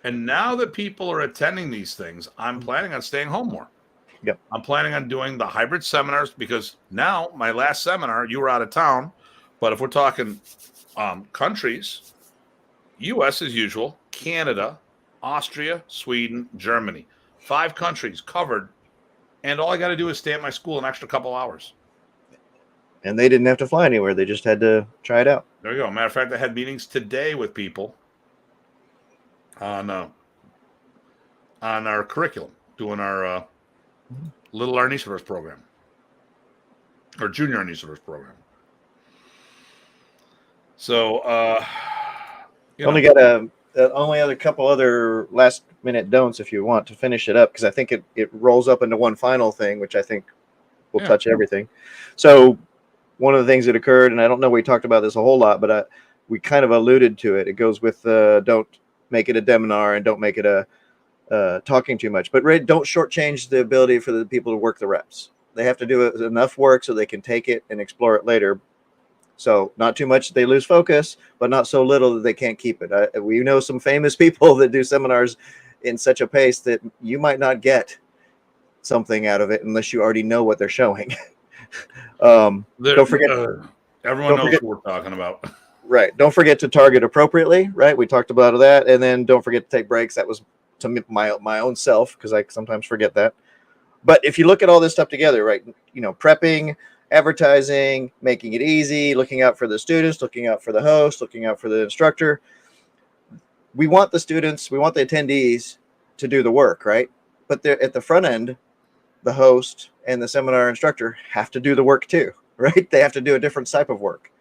And now that people are attending these things, I'm planning on staying home more. Yep. I'm planning on doing the hybrid seminars because now my last seminar, you were out of town. But if we're talking countries, US as usual, Canada, Austria, Sweden, Germany. 5 countries covered. And all I got to do is stay at my school an extra couple hours. And they didn't have to fly anywhere. They just had to try it out. There you go. Matter of fact, I had meetings today with people on our curriculum, doing our Little Arnisivers program or Junior Arnisivers program. So, only other couple other last minute don'ts if you want to finish it up, because I think it rolls up into one final thing, which I think will touch everything. So one of the things that occurred, and I don't know we talked about this a whole lot, but we kind of alluded to it. It goes with don't make it a deminar and don't make it a talking too much, but don't shortchange the ability for the people to work the reps. They have to do enough work so they can take it and explore it later. So not too much they lose focus, but not so little that they can't keep it. We know some famous people that do seminars in such a pace that you might not get something out of it unless you already know what they're showing. Don't forget. Everyone knows what we're talking about. Right. Don't forget to target appropriately. Right. We talked about that. And then don't forget to take breaks. That was to me, my own self, because I sometimes forget that. But if you look at all this stuff together, right, prepping, advertising, making it easy, looking out for the students, looking out for the host, looking out for the instructor. We want the students, we want the attendees to do the work, right? But they're at the front end, the host and the seminar instructor have to do the work too, right? They have to do a different type of work.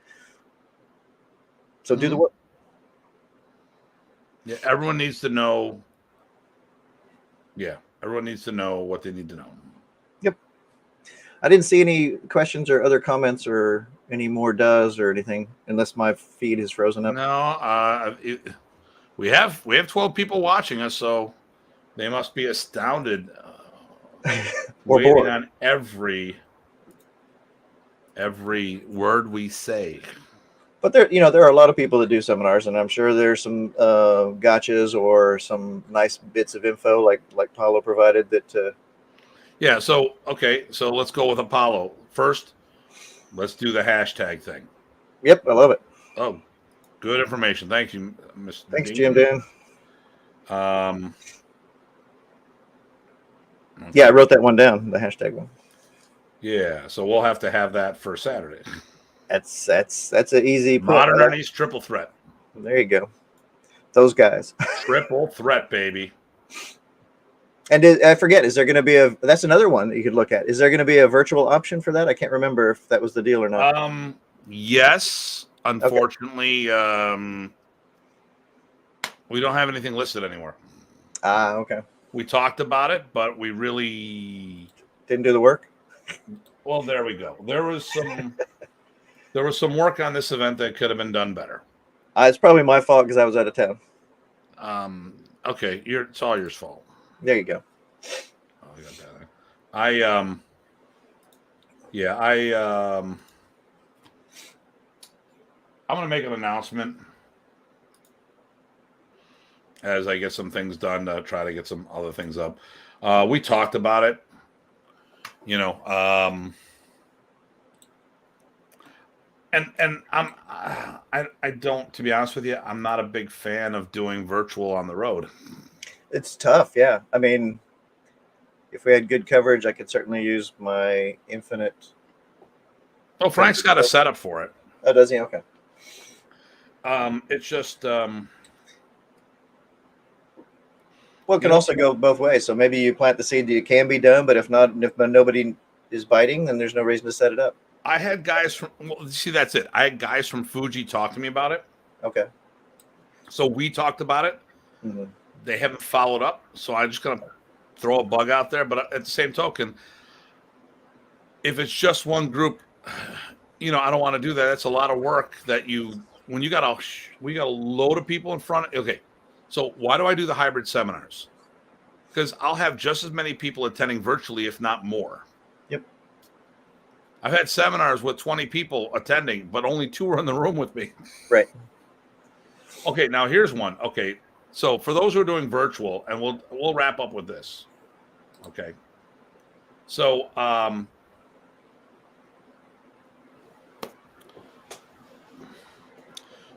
So do the work. Yeah, everyone needs to know. Yeah, everyone needs to know what they need to know. Yep. I didn't see any questions or other comments or any more does or anything, unless my feed is frozen up. No, we have 12 people watching us, so they must be astounded, waiting bored on every word we say. But there are a lot of people that do seminars, and I'm sure there's some gotchas or some nice bits of info like Paulo provided that. Yeah. So let's go with Apollo first. Let's do the hashtag thing. Yep, I love it. Oh, good information. Thank you, Mr. Thanks, Jim Dan. Okay. Yeah, I wrote that one down, the hashtag one. Yeah, so we'll have to have that for Saturday. That's an easy point. Modern Ernie's triple threat. There you go. Those guys. Triple threat, baby. And I forget, is there going to be that's another one that you could look at. Is there going to be a virtual option for that? I can't remember if that was the deal or not. Yes. Unfortunately, we don't have anything listed anymore. Okay. We talked about it, but we really didn't do the work. Well, there we go. There was some work on this event that could have been done better. It's probably my fault because I was out of town. Okay, it's all your fault. There you go. Oh, I got that. I'm going to make an announcement as I get some things done to try to get some other things up. We talked about it, and I don't, to be honest with you, I'm not a big fan of doing virtual on the road. It's tough, yeah. I mean, if we had good coverage, I could certainly use my infinite. Oh, Frank's got a setup for it. Oh, does he? Okay. It's just. Well, it can also go both ways. So maybe you plant the seed that it can be done, but if nobody is biting, then there's no reason to set it up. I had guys that's it. I had guys from Fuji talk to me about it. Okay. So we talked about it. Mm-hmm. They haven't followed up, so I'm just going to throw a bug out there. But at the same token, if it's just one group, I don't want to do that. That's a lot of work that you when we got a load of people in front. Okay, so why do I do the hybrid seminars? Because I'll have just as many people attending virtually, if not more. Yep. I've had seminars with 20 people attending, but only 2 were in the room with me. Right. Okay, now here's one. Okay, so for those who are doing virtual, and we'll wrap up with this. Okay, so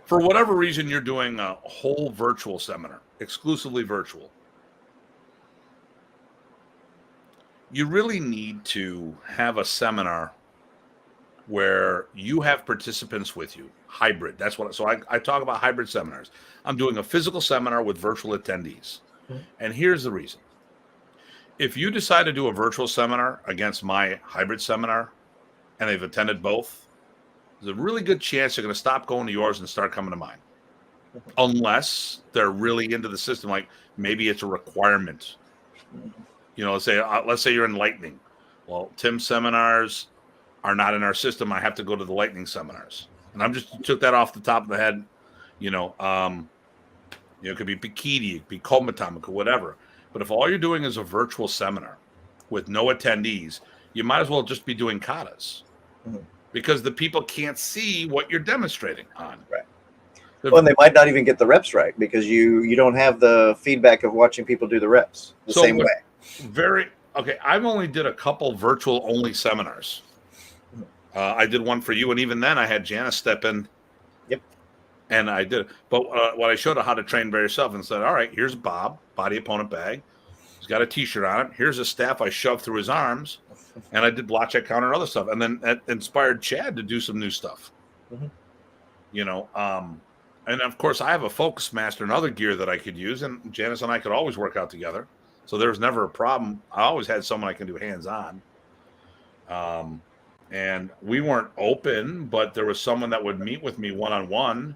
for whatever reason you're doing a whole virtual seminar, exclusively virtual, you really need to have a seminar where you have participants with you. Hybrid. That's what. So I talk about hybrid seminars. I'm doing a physical seminar with virtual attendees. Mhm. And here's the reason. If you decide to do a virtual seminar against my hybrid seminar and they've attended both, there's a really good chance they're going to stop going to yours and start coming to mine. Unless they're really into the system, like maybe it's a requirement. You know, let's say you're in lightning. Well, Tim's seminars are not in our system. I have to go to the lightning seminars. And I'm just took that off the top of the head. It could be Bikini, it could be Komatama, whatever. But if all you're doing is a virtual seminar with no attendees, you might as well just be doing katas. Mhm. Because the people can't see what you're demonstrating on. Right. Well, and they might not even get the reps right because you don't have the feedback of watching people do the reps the same way. I've only did a couple virtual only seminars. I did one for you, and even then I had Janice step in. Yep. And I did. But what I showed her how to train by yourself and said, all right, here's Bob, body opponent bag. He's got a T-shirt on it. Here's a staff I shoved through his arms. And I did block check counter and other stuff. And then that inspired Chad to do some new stuff. Mm-hmm. And of course, I have a Focus Master and other gear that I could use. And Janice and I could always work out together. So there was never a problem. I always had someone I can do hands-on. And we weren't open, but there was someone that would meet with me one-on-one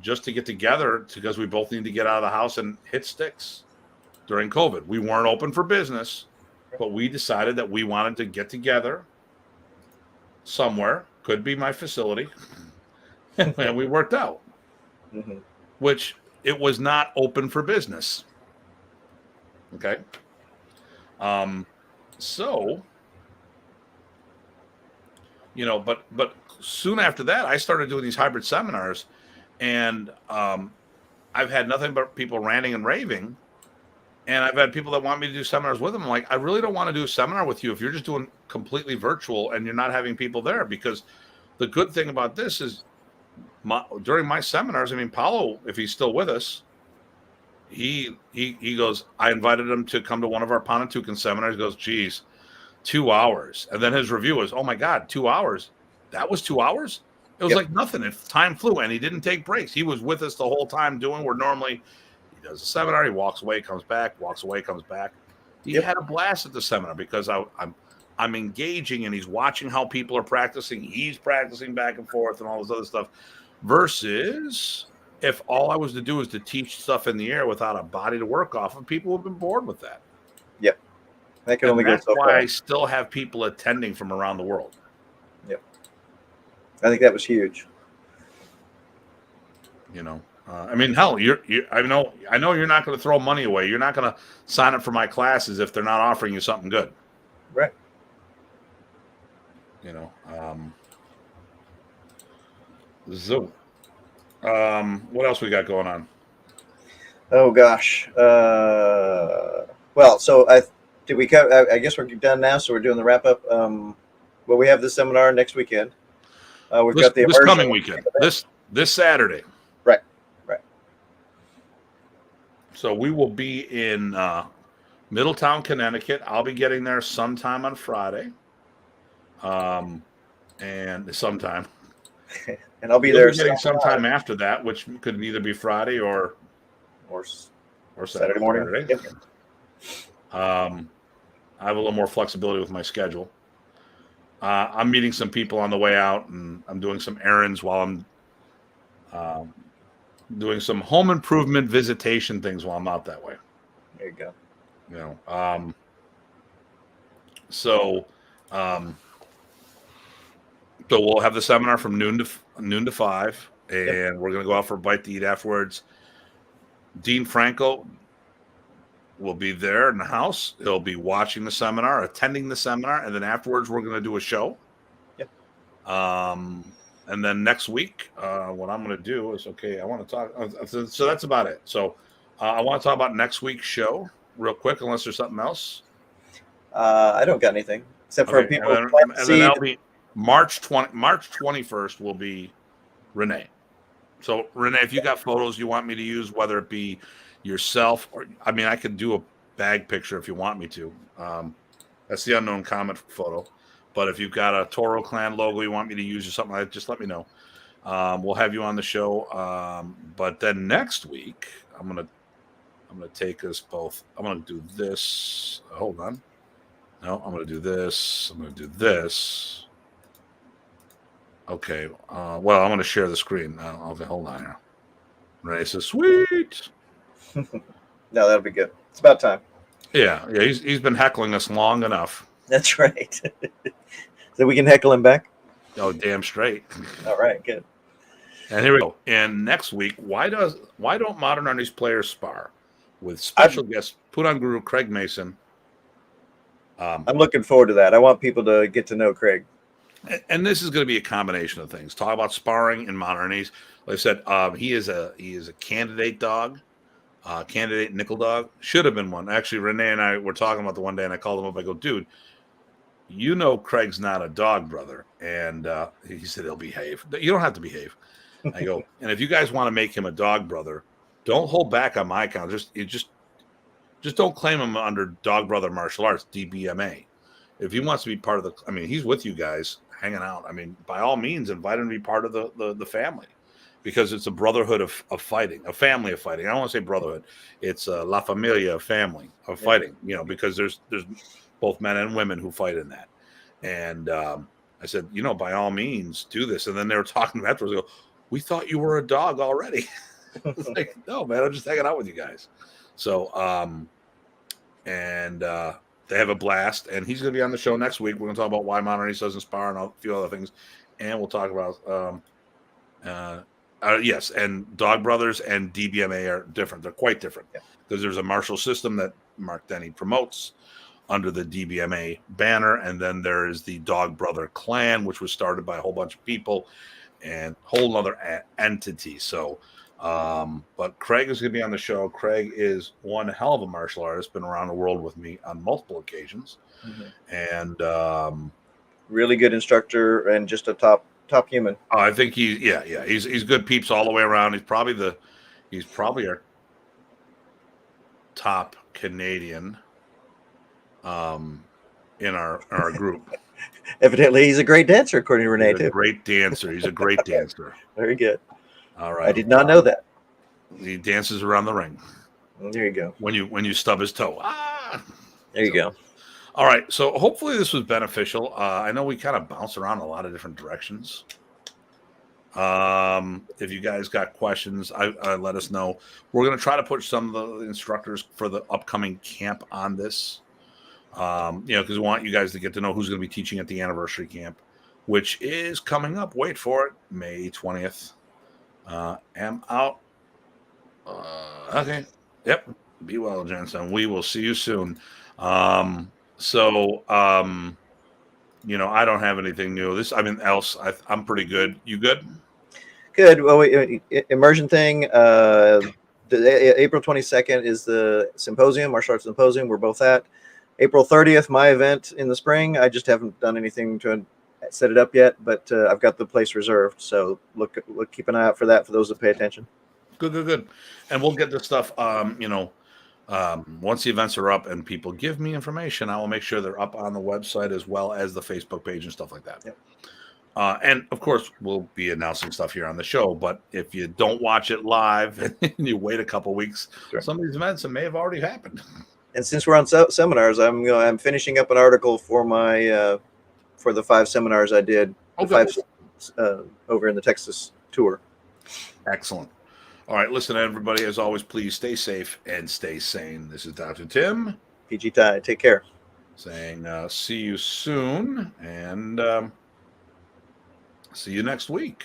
just to get together because we both need to get out of the house and hit sticks during COVID. We weren't open for business, but we decided that we wanted to get together somewhere. Could be my facility. And we worked out, which it was not open for business. Okay. But soon after that, I started doing these hybrid seminars, and I've had nothing but people ranting and raving, and I've had people that want me to do seminars with them. I'm like, I really don't want to do a seminar with you if you're just doing completely virtual and you're not having people there, because the good thing about this is during my seminars, I mean, Paulo, if he's still with us, he goes, I invited him to come to one of our Ponatucan seminars. He goes, geez, 2 hours. And then his review was, oh my God, 2 hours. That was 2 hours? It was like nothing. If time flew, and he didn't take breaks. He was with us the whole time doing where normally he does a seminar, he walks away, comes back, walks away, comes back. He had a blast at the seminar because I'm engaging and he's watching how people are practicing. He's practicing back and forth and all this other stuff. Versus if all I was to do is to teach stuff in the air without a body to work off of, people have been bored with that. Yep. That can only go so far. That's why I still have people attending from around the world. Yep. I think that was huge. I mean, hell, I know you're not going to throw money away. You're not going to sign up for my classes if they're not offering you something good. Right. What else we got going on? Oh gosh. Well, so did we cover? I guess we're done now. So we're doing the wrap up. Well, we have this seminar next weekend. We've got the this coming weekend. This Saturday. Right. So we will be in Middletown, Connecticut. I'll be getting there sometime on Friday. And sometime. And I'll be there sometime after that, which could either be Friday or Saturday morning. Yep. I have a little more flexibility with my schedule. I'm meeting some people on the way out, and I'm doing some errands while I'm doing some home improvement visitation things while I'm out that way. There you go. So we'll have the seminar from noon to 5. and we're going to go out for a bite to eat afterwards. Dean Franco will be there in the house. He'll be watching the seminar, attending the seminar, and then afterwards we're going to do a show. Yep. And then next week, what I'm going to do is, I want to talk. So that's about it. So I want to talk about next week's show real quick, unless there's something else. I don't got anything except for people. And then that'll be March 21st will be Renee. So Renee, if you got photos you want me to use, whether it be yourself or I could do a bag picture if you want me to. That's the unknown comet photo. But if you've got a Toro Clan logo you want me to use or something like that, just let me know. We'll have you on the show. But then next week, I'm gonna take us both. I'm gonna do this. Hold on. No, I'm gonna do this. I'm gonna do this. Okay. Well, I'm gonna share the screen. Okay, hold on here. Renee says, "Sweet." No, that'll be good. It's about time. Yeah. He's been heckling us long enough. That's right. So we can heckle him back. Oh, damn straight. All right, good. And here we go. And next week, why don't Modern Armies players spar with special guest Punong Guro Craig Mason? I'm looking forward to that. I want people to get to know Craig. And this is going to be a combination of things. Talk about sparring in Modern Armies. Like I said, he is a candidate dog, candidate nickel dog. Should have been one. Actually, Renee and I were talking about the one day, and I called him up. I go, dude, you know Craig's not a dog, brother. And he said he'll behave. You don't have to behave. I go, and if you guys want to make him a dog, brother, don't hold back on my account. Just don't claim him under Dog Brother Martial Arts, DBMA. If he wants to be part of he's with you guys hanging out. By all means, invite him to be part of the family, because it's a brotherhood of fighting, a family of fighting. I don't want to say brotherhood. It's a La Familia family of fighting, because there's both men and women who fight in that. And I said, by all means, do this. And then they were talking afterwards. They go, we thought you were a dog already. It's like, no, man, I'm just hanging out with you guys. So, they have a blast, and he's going to be on the show next week. We're going to talk about why Modern Armies doesn't spar and a few other things. And we'll talk about, yes, and Dog Brothers and DBMA are different. They're quite different, because there's a martial system that Mark Denny promotes under the DBMA banner, and then there is the Dog Brother Clan, which was started by a whole bunch of people and whole other entity. So, but Craig is going to be on the show. Craig is one hell of a martial artist, been around the world with me on multiple occasions, and really good instructor and just a top human. I think he's good peeps all the way around. He's probably our top Canadian in our group. Evidently, he's a great dancer, according to Renee. He's a great dancer. He's a great dancer. Very good. All right. I did not know that. He dances around the ring. Well, there you go. When you stub his toe. There you go. All right. So hopefully this was beneficial. I know we kind of bounce around a lot of different directions. If you guys got questions, I let us know. We're going to try to put some of the instructors for the upcoming camp on this. Because we want you guys to get to know who's going to be teaching at the anniversary camp, which is coming up. Wait for it, May 20th. Am out. Okay. Yep. Be well, Jensen. We will see you soon. I don't have anything new. I'm pretty good. You good? Good. Well, immersion thing. The April 22nd is the symposium, martial arts symposium. We're both at. April 30th, my event in the spring. I just haven't done anything to set it up yet, but I've got the place reserved. So keep an eye out for that for those that pay attention. Good. And we'll get this stuff. Once the events are up and people give me information, I will make sure they're up on the website as well as the Facebook page and stuff like that. Yep. And of course, we'll be announcing stuff here on the show. But if you don't watch it live and you wait a couple weeks, some of these events may have already happened. And since we're on seminars, I'm finishing up an article for my for the 5 seminars I did, over in the Texas tour. Excellent. All right, listen, everybody. As always, please stay safe and stay sane. This is Dr. Tim. PG Tye. Take care. Saying see you soon, and see you next week.